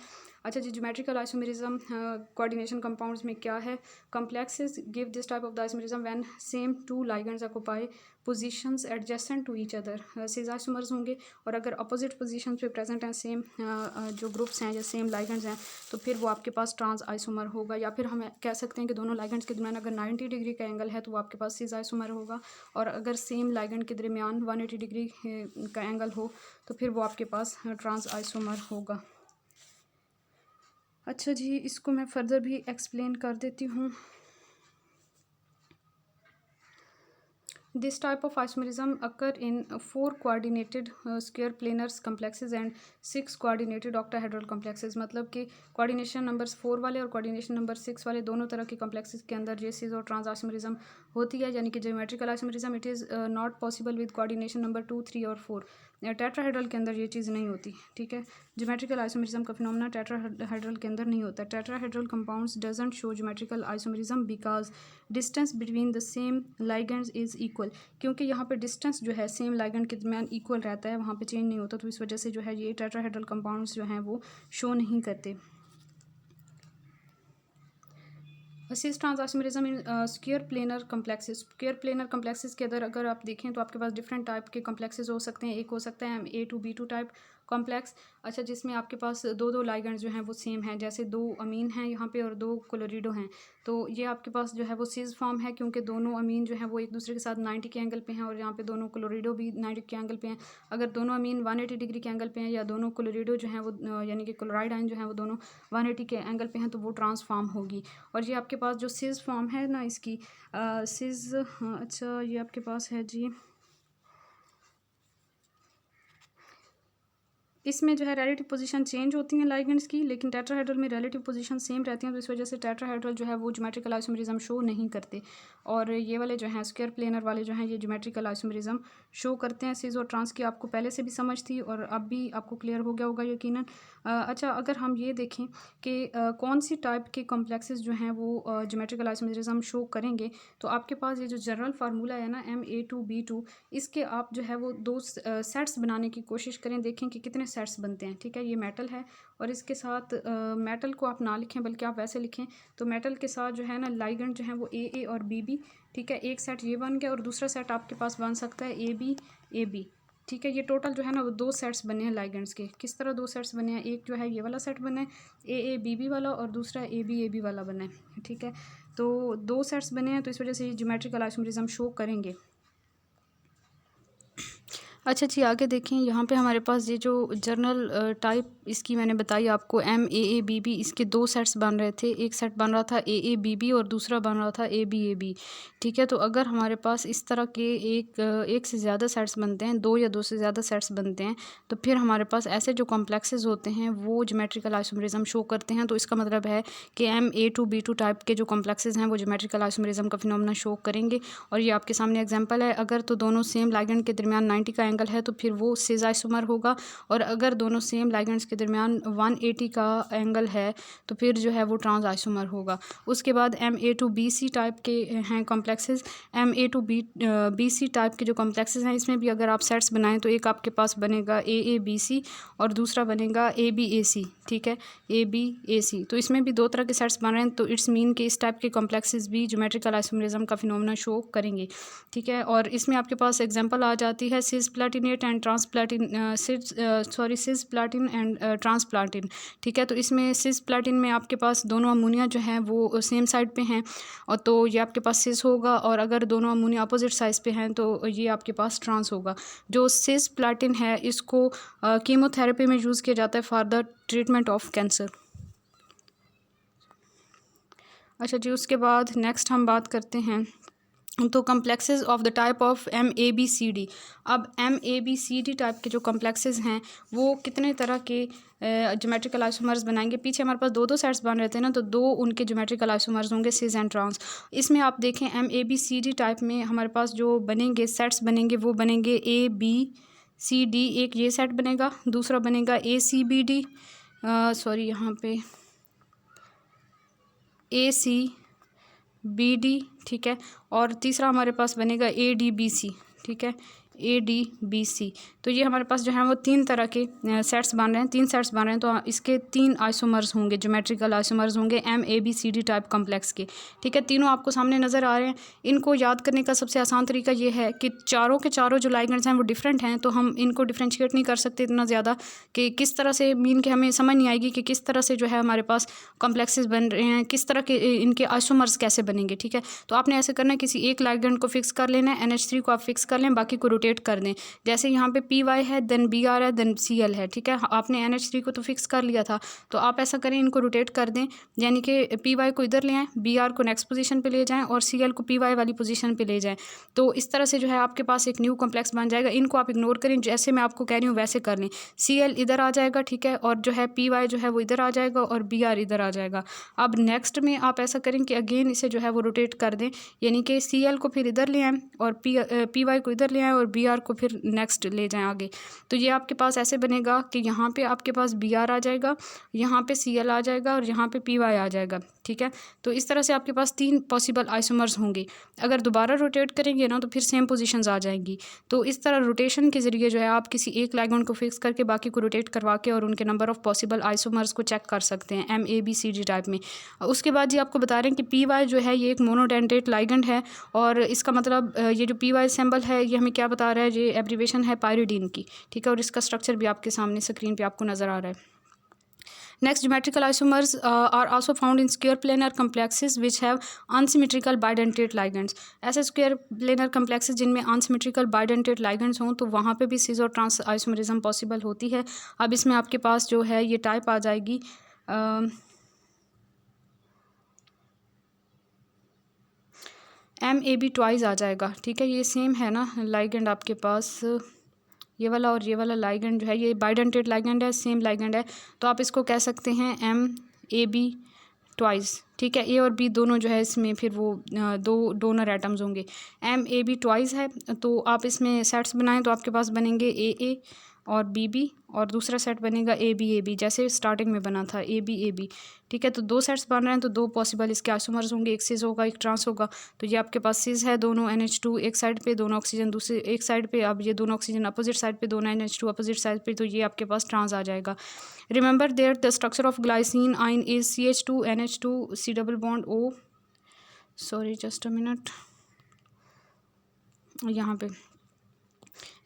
अच्छा जी, geometrical isomerism coordination compounds में क्या है, complexes give this type of the isomerism when same 2 ligands occupy positions adjacent to each other। cis isomers होंगे, और अगर अपोजिट पोजीशन पे प्रेजेंट हैं सेम जो ग्रुप्स हैं या सेम लाइगेंड्स हैं तो फिर वो आपके पास ट्रांस आइसोमर होगा। या फिर हम कह सकते हैं कि दोनों लाइगेंड्स के दरमियान अगर 90 डिग्री का एंगल है तो वो आपके पास सिस आइसोमर होगा, और अगर सेम लाइगेंड के दरमियान 180 डिग्री का एंगल हो तो फिर वो आपके पास ट्रांस आइसोमर होगा। अच्छा जी, इसको मैं फर्दर भी एक्सप्लेन कर देती हूँ। This type of isomerism occur in 4 coordinated square planar complexes and 6 coordinated octahedral complexes। मतलब कि कोऑर्डिनेशन नंबर 4 वाले और कोऑर्डिनेशन नंबर 6 वाले दोनों तरह के कॉम्प्लेक्सेस के अंदर ये सिस और ट्रांस आइसोमरिज्म होती है, यानी कि geometrical isomerism it is not possible with coordination number 2 3 और 4। टेट्राहेड्रल के अंदर ये चीज़ नहीं होती। ठीक है, ज्योमेट्रिकल आइसोमरिज्म का फिनोमेना टेट्राहेड्रल के अंदर नहीं होता। Tetrahedral compounds doesn't show geometrical isomerism because distance between the same ligands is equal. क्योंकि यहाँ पे डिस्टेंस जो है सेम लाइगेंड के दरमियान इक्वल रहता है, वहाँ पे चेंज नहीं होता, तो इस वजह से जो है ये टेट्राहेड्रल कंपाउंड्स जो हैं वो शो नहीं करते। Cis trans isomerism in square planar complexes. Square planar complexes के अंदर अगर आप देखें तो आपके पास डिफरेंट टाइप के कम्प्लेक्सेस हो सकते हैं। एक हो सकता है MA2B2 टाइप कॉम्प्लेक्स, अच्छा, जिसमें आपके पास दो दो लाइगेंड जो हैं वो सेम हैं, जैसे दो अमीन हैं यहाँ पे और दो क्लोरिडो हैं, तो ये आपके पास जो है वो सिस फॉर्म है, क्योंकि दोनों अमीन जो हैं वो एक दूसरे के साथ 90 के एंगल पे हैं, और यहाँ पे दोनों क्लोरिडो भी 90 के एंगल पे हैं। अगर दोनों अमीन 180 डिग्री के एंगल पे हैं, या दोनों क्लोरिडो जो हैं वो यानी कि क्लोराइड आयन जो है वो दोनों 180 के एंगल पे हैं, तो वो ट्रांसफॉर्म होगी। और ये आपके पास जो सिस फॉर्म है ना इसकी सिस, अच्छा, ये आपके पास है जी, इसमें जो है रिलेटिव पोजीशन चेंज होती हैं लाइगेंड्स की, लेकिन टेट्राहेड्रल में रिलेटिव पोजीशन सेम रहती हैं, तो इस वजह से टेट्राहेड्रल जो है वो ज्योमेट्रिकल आइसोमेरिज्म शो नहीं करते। और ये वाले जो हैं स्क्वायर प्लेनर वाले जो हैं ये ज्योमेट्रिकल आइसोमेरिज्म शो करते हैं। सिस और ट्रांस की आपको पहले से भी समझ थी और अब भी आपको क्लियर हो गया होगा यकीनन। अच्छा, अगर हम ये देखें कि कौन सी टाइप के कॉम्प्लेक्सेस जो हैं वो ज्योमेट्रिकल आइसोमेरिज्म शो करेंगे, तो आपके पास ये जो जनरल फार्मूला है ना MA2B2, इसके आप जो है वो दो सेट्स बनाने की कोशिश करें, देखें कि कितने सेट्स बनते हैं। ठीक है, ये मेटल है और इसके साथ मेटल को आप ना लिखें बल्कि आप वैसे लिखें, तो मेटल के साथ जो है ना लाइगेंड जो है वो AA और BB। ठीक है, एक सेट ये बन गया और दूसरा सेट आपके पास बन सकता है AB AB। ठीक है, ये टोटल जो है ना वो दो सेट्स बने हैं लाइगेंड्स के। किस तरह दो सेट्स बने हैं, एक जो है ये वाला सेट बना है AA BB वाला, और दूसरा AB AB वाला बना है। ठीक है, तो दो सेट्स बने हैं, तो इस वजह से ये ज्योमेट्रिकल आइसोमेरिज्म शो करेंगे। अच्छा जी, आगे देखें, यहाँ पे हमारे पास ये जो जर्नल टाइप इसकी मैंने बताई आपको MAABB, इसके दो सेट्स बन रहे थे। एक सेट बन रहा था AABB और दूसरा बन रहा था ABAB। ठीक है, तो अगर हमारे पास इस तरह के एक से ज़्यादा सेट्स बनते हैं, दो या दो से ज़्यादा सेट्स बनते हैं, तो फिर हमारे पास ऐसे जो कॉम्प्लेक्सेस होते हैं वो ज्योमेट्रिकल आइसोमेरिज्म शो करते हैं। तो इसका मतलब है कि MA2B2 टाइप के जो कॉम्प्लेक्सेस हैं वो ज्योमेट्रिकल आइसोमेरिज्म का फिनोमेना शो करेंगे। और ये आपके सामने एग्जांपल है, अगर तो दोनों सेम लाइगेंड के दरमियान 90 का एंगल है तो फिर वो सिस आइसोमर होगा, और अगर दोनों सेम लाइगेंड्स के दरमियान 180 का एंगल है तो फिर जो है वो ट्रांस आइसोमर होगा। उसके बाद MA2BC टाइप के हैं कॉम्प्लेक्सेस। MA2BC टाइप के जो कॉम्प्लेक्सेस हैं, इसमें भी अगर आप सेट्स बनाएं तो एक आपके पास बनेगा AABC और दूसरा बनेगा ABAC। ठीक है, ABAC, तो इसमें भी दो तरह के सेट्स बन रहे हैं, तो इट्स मीन कि इस टाइप के कॉम्प्लेक्सेस भी ज्योमेट्रिकल आइसोमेरिज्म का फिनोमेना शो करेंगे। ठीक है, और इसमें आपके पास एग्जांपल आ जाती है सिस प्लैटिनेट एंड सिस प्लैटिन एंड ट्रांसप्लाटिन। ठीक है, तो इसमें सिस प्लैटिन में आपके पास दोनों अमोनिया जो हैं वो सेम साइड पे हैं, और तो ये आपके पास सिस होगा, और अगर दोनों अमोनिया अपोजिट साइड पे हैं तो ये आपके पास ट्रांस होगा। जो सिस प्लैटिन है इसको कीमोथेरेपी में यूज़ किया जाता है for the treatment of cancer. अच्छा जी, उसके बाद नेक्स्ट हम बात करते हैं तो complexes of the type of MABCD। अब MABCD टाइप के जो कम्प्लेक्सेस हैं वो कितने तरह के ज्योमेट्रिकल आइसोमर्स बनाएंगे। पीछे हमारे पास दो दो सेट्स बन रहे थे ना, तो दो उनके ज्योमेट्रिकल आइसोमर्स होंगे सिस एंड ट्रांस। इसमें आप देखें MABCD टाइप में हमारे पास जो बनेंगे सेट्स बनेंगे वो बनेंगे ABCD, एक ये सेट बनेगा, दूसरा बनेगा ACBD, सॉरी यहाँ पे ACBD। ठीक है, और तीसरा हमारे पास बनेगा ADBC। ठीक है, ADBC। तो ये हमारे पास जो है वो तीन तरह के सेट्स बन रहे हैं, तीन सेट्स बन रहे हैं, तो इसके तीन आइसोमर्स होंगे, ज्योमेट्रिकल आइसोमर्स होंगे MABCD टाइप कॉम्प्लेक्स के। ठीक है, तीनों आपको सामने नज़र आ रहे हैं। इनको याद करने का सबसे आसान तरीका ये है कि चारों के चारों जो लाइगेंड्स हैं वो डिफरेंट हैं, तो हम इनको डिफ्रेंशिएट नहीं कर सकते इतना ज़्यादा कि किस तरह से मीन के हमें समझ नहीं आएगी कि किस तरह से जो है हमारे पास कॉम्प्लेक्सेस बन रहे हैं, किस तरह के इनके आइसोमर्स कैसे बनेंगे। ठीक है, तो आपने ऐसे करना है, किसी एक लाइगेंड को फिक्स कर लेना है, NH3 को आप फिक्स कर लें, बाकी को रोटेट कर दें। जैसे यहाँ पे PY है, देन BR है, देन CL है। ठीक है, आपने NH3 को तो फिक्स कर लिया था, तो आप ऐसा करें, इनको रोटेट कर दें, यानी कि PY को इधर ले आएँ, BR को नेक्स्ट पोजीशन पे ले जाएं और CL को PY वाली पोजीशन पे ले जाएं। तो इस तरह से जो है आपके पास एक न्यू कॉम्प्लेक्स बन जाएगा। इनको आप इग्नोर करें, जैसे मैं आपको कह रही हूँ वैसे कर लें। CL इधर आ जाएगा, ठीक है, और जो है PY जो है वो इधर आ जाएगा और BR इधर आ जाएगा। अब नेक्स्ट में आप ऐसा करें कि अगेन इसे जो है वो रोटेट कर दें, यानी कि CL को फिर इधर ले आएँ और PY को इधर ले आएँ और बी आर को फिर नेक्स्ट ले जाएं आगे। तो ये आपके पास ऐसे बनेगा कि यहाँ पे आपके पास बी आर आ जाएगा, यहाँ पे सी एल आ जाएगा और यहाँ पे पी वाई आ जाएगा, ठीक है। तो इस तरह से आपके पास 3 पॉसिबल आइसोमर्स होंगे। अगर दोबारा रोटेट करेंगे ना तो फिर सेम पोजीशंस आ जाएंगी। तो इस तरह रोटेशन के ज़रिए जो है आप किसी एक लिगैंड को फिक्स करके बाकी को रोटेट करवा के और उनके नंबर ऑफ़ पॉसिबल आइसोमर्स को चेक कर सकते हैं MABCD टाइप में। उसके बाद जी आपको बता रहे हैं कि PY जो है ये एक मोनोडेंटेट लिगैंड है और इसका मतलब ये जो PY सिंबल है ये हमें क्या बता रहा है, ये एब्रीवेशन है पायरिडीन की, ठीक है। और इसका स्ट्रक्चर भी आपके सामने स्क्रीन पे आपको नज़र आ रहा है। Next, geometrical isomers are also found in square planar complexes which have unsymmetrical bidentate ligands. ऐसे square planar complexes जिनमें unsymmetrical bidentate ligands हों तो वहाँ पे भी सिस और ट्रांस आइसोमरिज्म पॉसिबल होती है। अब इसमें आपके पास जो है ये टाइप आ जाएगी MAB ट्वाइस आ जाएगा, ठीक है। ये सेम है ना लाइगेंड आपके पास, ये वाला और ये वाला लाइगेंड जो है ये बाइडेंटेट लाइगेंड है, सेम लाइगेंड है। तो आप इसको कह सकते हैं MAB ट्वाइस, ठीक है। ए और बी दोनों जो है इसमें फिर वो दो डोनर एटम्स होंगे। MAB ट्वाइस है तो आप इसमें सेट्स बनाएं तो आपके पास बनेंगे AA और BB और दूसरा सेट बनेगा ABAB, जैसे स्टार्टिंग में बना था ABAB, ठीक है। तो 2 सेट्स बन रहे हैं तो 2 पॉसिबल इसके आइसोमर्स होंगे, एक सिस होगा एक ट्रांस होगा। तो ये आपके पास सिस है, दोनों NH2 एक साइड पे, दोनों ऑक्सीजन दूसरे एक साइड पे। अब ये दोनों ऑक्सीजन अपोजिट साइड पे, दोनों NH2 अपोजिट साइड पे, तो ये आपके पास ट्रांस आ जाएगा। Remember there the structure of glycine ion is CH2 NH2 C double bond O, sorry just a minute, यहाँ पे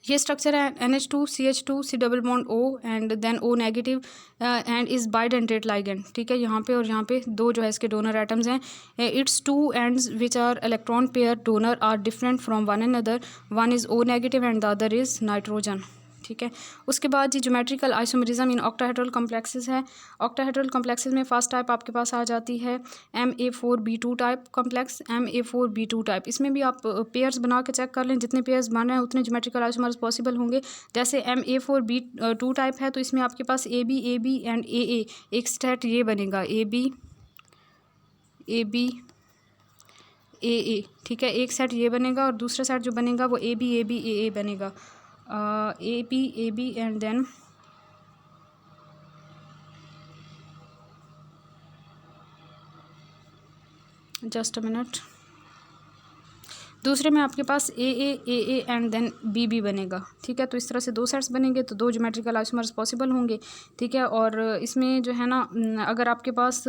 ये स्ट्रक्चर है NH2 CH2 C double bond O and then O negative and is bidentate ligand, ठीक है। यहाँ पे और यहाँ पे दो जो है इसके डोनर एटम्स हैं। It's 2 ends which are electron pair donor are different from one another, one is O negative and the other is nitrogen, ठीक है। उसके बाद जी geometrical isomerism in octahedral complexes है। ऑक्टाहेड्रल कॉम्प्लेक्सेस में फर्स्ट टाइप आपके पास आ जाती है MA4B2 type complex, MA4B2 type. इसमें भी आप पेयर्स बना के चेक कर लें, जितने पेयर्स बन रहे हैं उतने ज्योमेट्रिकल आइसोमर्स पॉसिबल होंगे। जैसे MA4B2 टाइप है तो इसमें आपके पास AB एंड AA एक सेट ये बनेगा AB AA, ठीक है। एक सेट ये बनेगा और दूसरा सेट जो बनेगा वो AB AA बनेगा, AB and then just a minute, दूसरे में आपके पास AA एंड देन BB बनेगा, ठीक है। तो इस तरह से 2 सेट्स बनेंगे तो 2 ज्योमेट्रिकल आइसोमर्स पॉसिबल होंगे, ठीक है। और इसमें जो है ना अगर आपके पास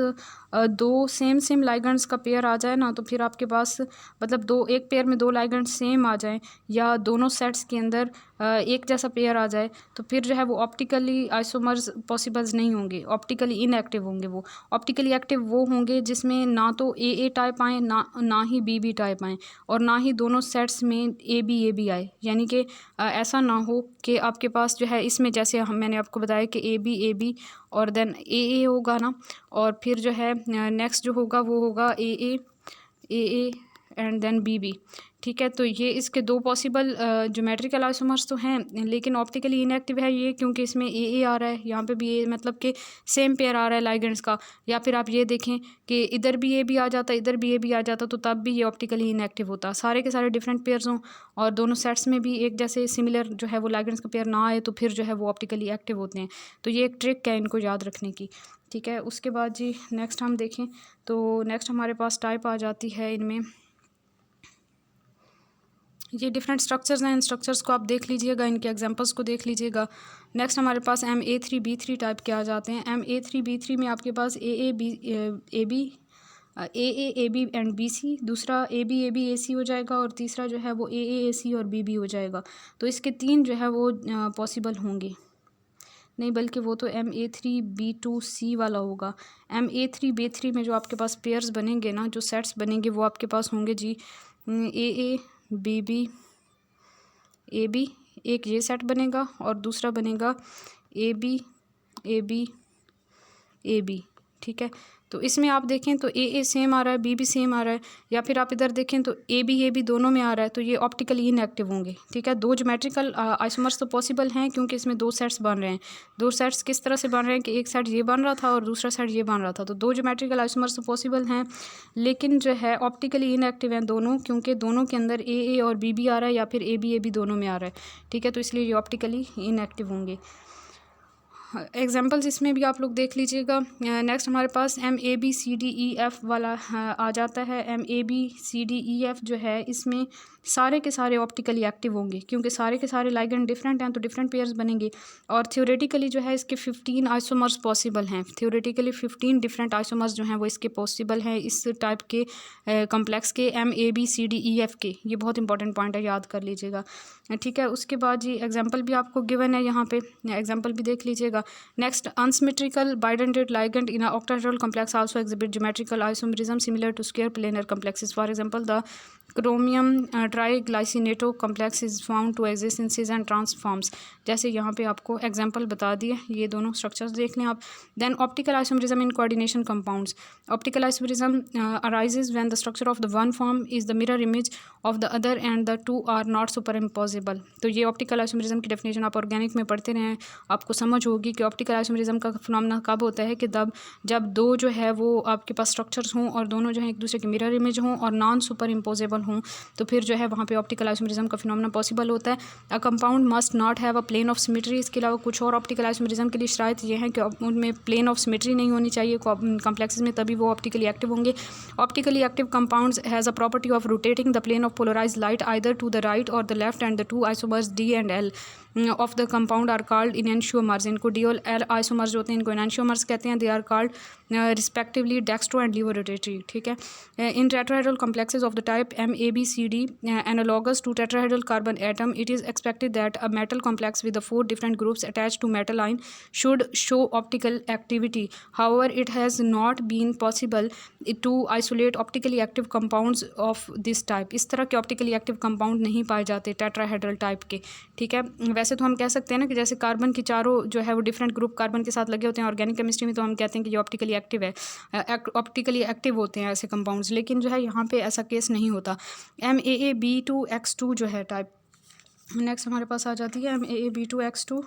2 सेम लाइगेंड्स का पेयर आ जाए ना तो फिर आपके पास मतलब एक पेयर में 2 लाइगेंड्स सेम आ जाएं या दोनों सेट्स के अंदर एक जैसा पेयर आ जाए तो फिर जो है वो ऑप्टिकली आइसोमर्स पॉसिबल्स नहीं होंगे, ऑप्टिकली इनएक्टिव होंगे। वो ऑप्टिकली एक्टिव वो होंगे जिसमें ना तो AA टाइप आए ना ही BB टाइप आए और ना ही दोनों सेट्स में AB आए। यानी कि ऐसा ना हो कि आपके पास जो है इसमें जैसे मैंने आपको बताया कि AB और देन AA होगा ना, और फिर जो है नेक्स्ट जो होगा वो होगा AA एंड देन BB, ठीक है। तो ये इसके 2 पॉसिबल ज्योमेट्रिकल आइसोमर्स तो हैं लेकिन ऑप्टिकली इनएक्टिव है ये, क्योंकि इसमें AA आ रहा है, यहाँ पे भी A मतलब कि सेम पेयर आ रहा है लाइगेंड्स का। या फिर आप ये देखें कि इधर भी AB आ जाता, इधर भी AB आ जाता, तो तब भी ये ऑप्टिकली इनएक्टिव होता। सारे के सारे डिफरेंट पेयर्स हों और दोनों सेट्स में भी एक जैसे सिमिलर जो है वो लाइगेंड्स का पेयर ना आए तो फिर जो है वो ऑप्टिकली एक्टिव होते हैं। तो ये एक ट्रिक है इनको याद रखने की, ठीक है। उसके बाद जी नेक्स्ट हम देखें तो नेक्स्ट हमारे पास टाइप आ जाती है इनमें, ये डिफरेंट स्ट्रक्चर्स हैं, इन स्ट्रक्चर्स को आप देख लीजिएगा, इनके एग्जांपल्स को देख लीजिएगा। नेक्स्ट हमारे पास MA3B3 टाइप के आ जाते हैं। MA3B3 में आपके पास AA AB एंड BC, दूसरा ABAC हो जाएगा और तीसरा जो है वो AAC और BB हो जाएगा। तो इसके 3 जो है वो पॉसिबल होंगे, नहीं बल्कि वो तो MA3B2C वाला होगा। MA3B3 में जो आपके पास पेयर्स बनेंगे ना, जो सेट्स बनेंगे वो आपके पास होंगे जी AABB AB, एक ये सेट बनेगा और दूसरा बनेगा ABAB AB, ठीक है। तो इसमें आप देखें तो ए सेम आ रहा है, बी भी सेम आ रहा है, या फिर आप इधर देखें तो ए बी दोनों में आ रहा है, तो ये ऑप्टिकली इनएक्टिव होंगे। ठीक है, दो ज्योमेट्रिकल आइसोमर्स तो पॉसिबल हैं क्योंकि इसमें दो सेट्स बन रहे हैं। दो सेट्स किस तरह से बन रहे हैं कि एक सेट ये बन रहा था और दूसरा सेट ये बन रहा था, तो दो ज्योमेट्रिकल आइसोमर्स तो पॉसिबल हैं, लेकिन जो है ऑप्टिकली इनएक्टिव हैं दोनों, क्योंकि दोनों के अंदर ए और बी आ रहा है या फिर ए बी दोनों में आ रहा है। ठीक है, तो इसलिए ये ऑप्टिकली इनएक्टिव होंगे। एग्जांपल्स इसमें भी आप लोग देख लीजिएगा। नेक्स्ट हमारे पास MABCDEF वाला आ जाता है। MABCDEF जो है इसमें सारे के सारे ऑप्टिकली एक्टिव होंगे, क्योंकि सारे के सारे लाइगेंड डिफरेंट हैं तो डिफरेंट पेयर्स बनेंगे। और थ्योरेटिकली जो है इसके 15 आइसोमर्स पॉसिबल हैं। थ्योरेटिकली 15 डिफरेंट आइसोमर्स जो हैं वो इसके पॉसिबल हैं, इस टाइप के कम्प्लेक्स के MABCDEF के। ये बहुत इंपॉर्टेंट पॉइंट है, याद कर लीजिएगा। ठीक है, उसके बाद जी एग्जाम्पल भी आपको गिवन है, यहाँ पे एग्जाम्पल भी देख लीजिएगा। Next, unsymmetrical bidentate ligand in a octahedral complex also exhibit geometrical isomerism similar to square planar complexes. For example, the chromium triglycinato complex is found to exist in cis and trans forms. जैसे यहाँ पे आपको example बता दिए, ये दोनों structures देख लें आप। Then optical isomerism in coordination compounds. Optical isomerism arises when the structure of the one form is the mirror image of the other and the two are not superimposable. तो ये optical isomerism की definition आप organic में पढ़ते रहे हैं, आपको समझ होगी कि ऑप्टिकल आइसोमेरिज्म का फिनोमेना कब होता है कि जब दो जो है वो आपके पास स्ट्रक्चर्स हों और दोनों जो है एक दूसरे के मिरर इमेज हों और नॉन सुपर इम्पोजेबल हों, तो फिर जो है वहाँ पे ऑप्टिकल आइसोमेरिज्म का फिनोमेना पॉसिबल होता है। A compound must not have a plane of symmetry. इसके अलावा कुछ और ऑप्टिकल आइसोमेरिज्म के लिए शराइत ये हैं कि उनमें प्लेन ऑफ सिमेट्री नहीं होनी चाहिए कॉम्प्लेक्सेस में, तभी वो ऑप्टिकली एक्टिव होंगे। Optically active compounds has a property of rotating the plane of polarised light either to the right or the left, and the two isomers D and L of the compound are called enantiomers. इनको D और L isomers जो होते हैं इनको enantiomers कहते हैं। They are called respectively dextro and levorotatory. ठीक है, in tetrahedral complexes of the type MABCD analogous to tetrahedral carbon atom, it is expected that a metal complex with the 4 different groups attached to metal ion should show optical activity. However, it has not been possible to isolate optically active compounds of this type. इस तरह के optically active compound नहीं पाए जाते tetrahedral type के। ठीक है, वैसे तो हम कह सकते हैं ना कि जैसे कार्बन की चारों जो है वो डिफरेंट ग्रुप कार्बन के साथ लगे होते हैं ऑर्गेनिक केमिस्ट्री में, तो हम कहते हैं कि ये ऑप्टिकली एक्टिव है, ऑप्टिकली एक्टिव होते हैं ऐसे कंपाउंड्स, लेकिन जो है यहाँ पे ऐसा केस नहीं होता। MAAB2X2 जो है टाइप, नेक्स्ट हमारे पास आ जाती है MAAB2X2।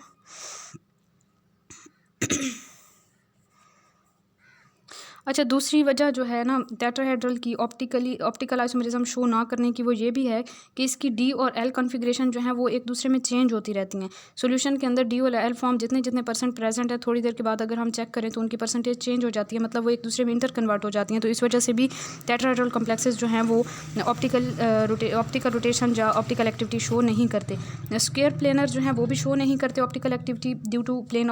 अच्छा, दूसरी वजह जो है ना टेट्राहेड्रल की ऑप्टिकल आइसोमेरिज्म शो ना करने की वो ये भी है कि इसकी D और L कॉन्फ़िगरेशन जो है वो एक दूसरे में चेंज होती रहती हैं। सॉल्यूशन के अंदर D और L फॉर्म जितने परसेंट प्रेजेंट है, थोड़ी देर के बाद अगर हम चेक करें तो उनकी परसेंटेज चेंज हो जाती है, मतलब वो एक दूसरे में इंटर कन्वर्ट हो जाती हैं। तो इस वजह से भी टेट्राहेड्रल कॉम्प्लेक्सेस जो हैं वो ऑप्टिकल रोटेशन या ऑप्टिकल एक्टिविटी शो नहीं करते। स्क्वायर प्लेनर जो हैं वो भी शो नहीं करते optical activity due to plane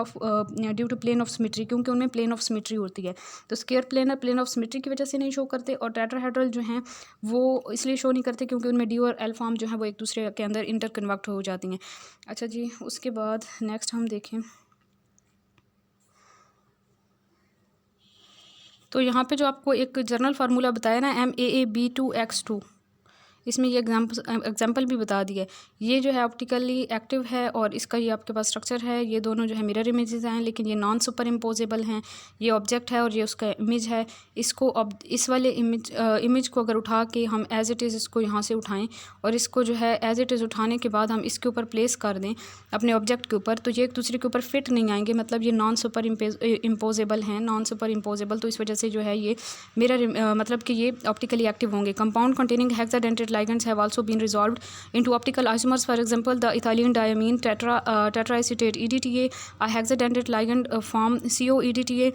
of symmetry, क्योंकि उनमें प्लेन ऑफ सिमेट्री होती है। तो स्क्वायर प्लेन ऑफ सिमेट्री की वजह से नहीं शो करते, और टेट्राहेड्रल जो हैं वो इसलिए शो नहीं करते क्योंकि उनमें D और L फॉर्म जो है वो एक दूसरे के अंदर इंटर कन्वर्ट हो जाती हैं। अच्छा जी, उसके बाद नेक्स्ट हम देखें तो यहाँ पे जो आपको एक जर्नल फार्मूला बताया ना MAAB2X2, इसमें ये एग्जाम्पल भी बता दिया है। ये जो है ऑप्टिकली एक्टिव है और इसका ये आपके पास स्ट्रक्चर है, ये दोनों जो है मिरर इमेजेस हैं, लेकिन ये नॉन सुपर इम्पोजेबल हैं। ये ऑब्जेक्ट है और ये उसका इमेज है। इसको इस वाले इमेज को अगर उठा के हम एज इट इज़ इसको यहाँ से उठाएं और इसको जो है एज इट इज़ उठाने के बाद हम इसके ऊपर प्लेस कर दें अपने ऑब्जेक्ट के ऊपर, तो ये एक दूसरे के ऊपर फिट नहीं आएंगे, मतलब ये नॉन सुपर इम्पोजेबल हैं, नॉन सुपर इम्पोजेबल। तो इस वजह से जो है ये मिरर मतलब कि ये ऑप्टिकली एक्टिव होंगे। Compound containing hexadentate ligands have also been resolved into optical isomers. For example, the ethylene diamine tetraacetate EDTA, a hexadentate ligand form CO-EDTA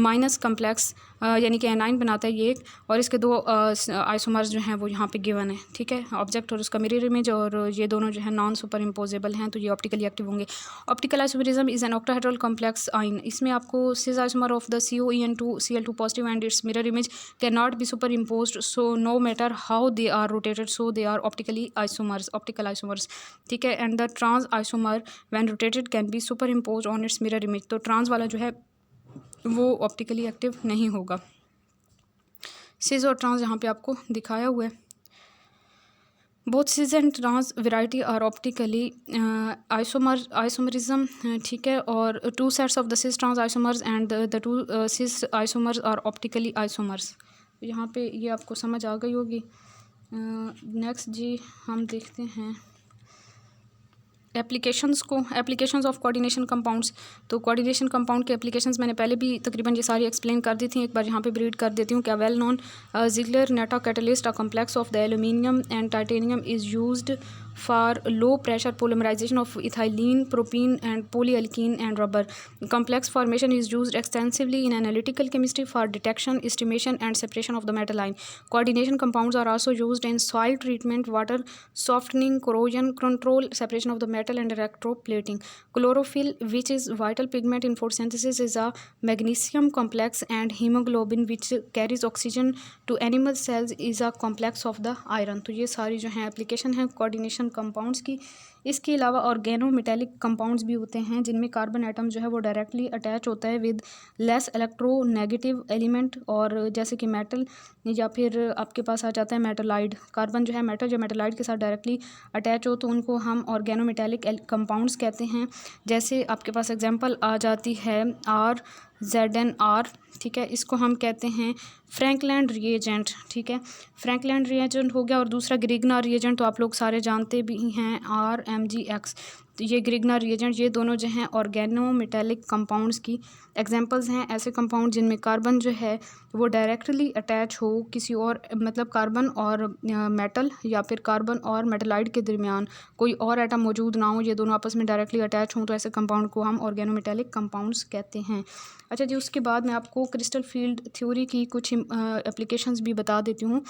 minus complex यानी कि एनाइन बनाता है ये एक, और इसके दो आइसोमर्स जो हैं वो यहाँ पे गिवन है। ठीक है, ऑब्जेक्ट और उसका मिरर इमेज, और ये दोनों जो है नॉन सुपर इम्पोजेबल हैं, तो ये ऑप्टिकली एक्टिव होंगे। Optical isomerism is an octahedral complex ion. इसमें आपको cis isomer of the COEN2 Cl2 positive and its mirror image can not be superimposed, so no matter how they are rotated, so they are optical isomers. ठीक है, and the trans isomer when rotated can be superimposed on its mirror image. तो trans वाला जो है वो optically active नहीं होगा। सिस और ट्रांस यहाँ पे आपको दिखाया हुआ है। Both cis and trans variety are optically isomerism, ठीक है, और two sets of the cis trans isomers and the two cis isomers are optically isomers. यहाँ पे ये आपको समझ आ गई होगी। नेक्स्ट जी हम देखते हैं एप्लीकेशंस ऑफ कोऑर्डिनेशन कंपाउंड्स। तो कोऑर्डिनेशन कंपाउंड के एप्लीकेशंस मैंने पहले भी तकरीबन ये सारी एक्सप्लेन कर दी थी, एक बार यहाँ पे रीड कर देती हूँ। क्या वेल नोन जिगलर नेटा catalyst a complex of the aluminium and titanium is used for low pressure polymerization of ethylene, propene and polyalkene and rubber. Complex formation is used extensively in analytical chemistry for detection, estimation and separation of the metal ion. Coordination compounds are also used in soil treatment, water softening, corrosion control, separation of the metal and electroplating. Chlorophyll, which is vital pigment in photosynthesis, is a magnesium complex, and hemoglobin, which carries oxygen to animal cells, is a complex of the iron. तो ये सारी जो है application है coordination compounds की। इसके अलावा organometallic compounds भी होते हैं जिनमें कार्बन एटम जो है वो डायरेक्टली अटैच होता है विद लेस इलेक्ट्रोनेगेटिव एलिमेंट, और जैसे कि मेटल, या फिर आपके पास आ जाता है मेटलाइड। कार्बन जो है मेटल या मेटलाइड के साथ डायरेक्टली अटैच हो तो उनको हम ऑर्गेनोमेटेलिक कंपाउंड्स कहते हैं। जैसे आपके पास एग्जांपल आ जाती है RZNR, ठीक है, इसको हम कहते हैं फ्रैंकलैंड रिएजेंट, ठीक है, फ्रैंकलैंड रिएजेंट हो गया। और दूसरा ग्रिग्ना रिएजेंट तो आप लोग सारे जानते भी हैं, RMgX। तो ये ग्रिग्ना रिएजेंट, ये दोनों जो हैं ऑर्गेनोमेटेलिक कंपाउंड्स की एग्जांपल्स हैं। ऐसे कंपाउंड जिनमें कार्बन जो है वो डायरेक्टली अटैच हो किसी और, मतलब कार्बन और मेटल या फिर कार्बन और मेटलाइड के दरमियान कोई और एटम मौजूद ना हो, ये दोनों आपस में डायरेक्टली अटैच हों, तो ऐसे कंपाउंड को हम ऑर्गेनोमेटेलिक कंपाउंड्स कहते हैं। अच्छा जी, उसके बाद मैं आपको क्रिस्टल फील्ड थ्योरी की कुछ एप्लीकेशंस भी बता देती हूँ।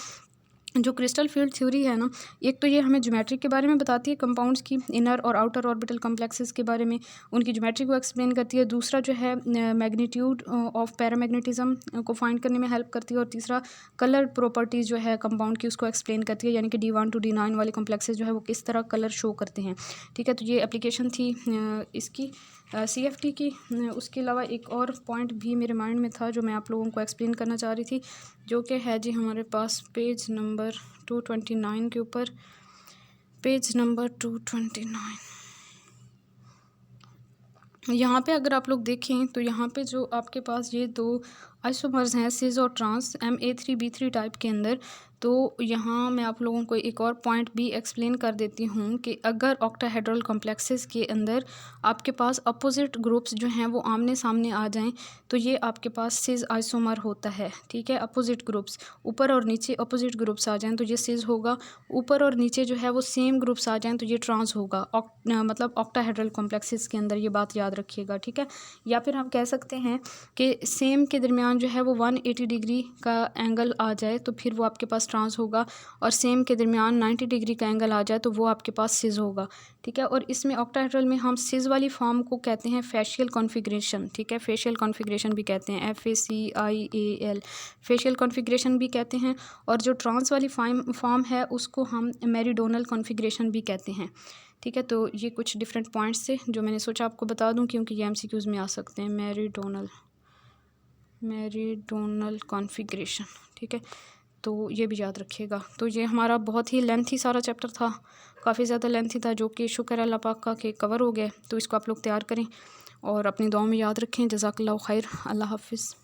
जो क्रिस्टल फील्ड थ्योरी है ना, एक तो ये हमें ज्योमेट्री के बारे में बताती है कंपाउंड्स की, इनर और आउटर ऑर्बिटल कॉम्प्लेक्सेस के बारे में, उनकी ज्योमेट्री को एक्सप्लेन करती है। दूसरा जो है मैग्नीट्यूड ऑफ पैरामैग्नेटिज्म को फाइंड करने में हेल्प करती है। और तीसरा कलर प्रॉपर्टीज़ जो है कंपाउंड की उसको एक्सप्लेन करती है, यानी कि D1 to D9 वाले कॉम्प्लेक्सेस जो है वो किस तरह कलर शो करते हैं, ठीक है। तो ये एप्लीकेशन थी इसकी CFT की। उसके अलावा एक और पॉइंट भी मेरे माइंड में था जो मैं आप लोगों को एक्सप्लेन करना चाह रही थी, जो कि है जी हमारे पास पेज नंबर 229 के ऊपर, पेज नंबर 229। यहाँ पे अगर आप लोग देखें तो यहाँ पे जो आपके पास ये दो आइसोमर्स हैं सिस और ट्रांस Ma3B3 टाइप के अंदर, तो यहाँ मैं आप लोगों को एक और पॉइंट भी एक्सप्लेन कर देती हूँ कि अगर ऑक्टाहेड्रल कॉम्प्लेक्सेस के अंदर आपके पास अपोजिट ग्रुप्स जो हैं वो आमने सामने आ जाएं तो ये आपके पास सिस आइसोमर होता है, ठीक है। अपोजिट ग्रुप्स ऊपर और नीचे अपोजिट ग्रुप्स आ जाएं तो ये सिस होगा, ऊपर और नीचे जो है वो सेम ग्रुप्स आ जाएं तो ये ट्रांस होगा, मतलब ऑक्टाहेड्रल कॉम्प्लेक्सेस के अंदर, ये बात याद रखिएगा, ठीक है। या फिर हम कह सकते हैं कि सेम के दरमियान जो है वो 180 डिग्री का एंगल आ जाए तो फिर वो आपके पास ट्रांस होगा, और सेम के दरमियान 90 डिग्री का एंगल आ जाए तो वो आपके पास सिस होगा, ठीक है। और इसमें ऑक्टाहेड्रल में हम सिस वाली फॉर्म को कहते हैं फेशियल कॉन्फ़िगरेशन, ठीक है, फेशियल कॉन्फ़िगरेशन भी कहते हैं, FACIAL, फेशियल कॉन्फ़िगरेशन भी कहते हैं। और जो ट्रांस वाली फॉर्म है उसको हम मेरिडोनल कॉन्फ़िगरेशन भी कहते हैं, ठीक है। तो ये कुछ डिफरेंट पॉइंट्स थे जो मैंने सोचा आपको बता दूं क्योंकि ये MCQs में आ सकते हैं। मेरिडोनल कॉन्फ़िगरेशन, ठीक है, तो ये भी याद रखिएगा। तो ये हमारा बहुत ही लेंथी सारा चैप्टर था, काफ़ी ज़्यादा लेंथी था, जो कि शुक्र अल्लाह पाक का के कवर हो गए। तो इसको आप लोग तैयार करें और अपनी दुआ में याद रखें। जज़ाकल्लाहु खैर, अल्लाह हाफ़िज़।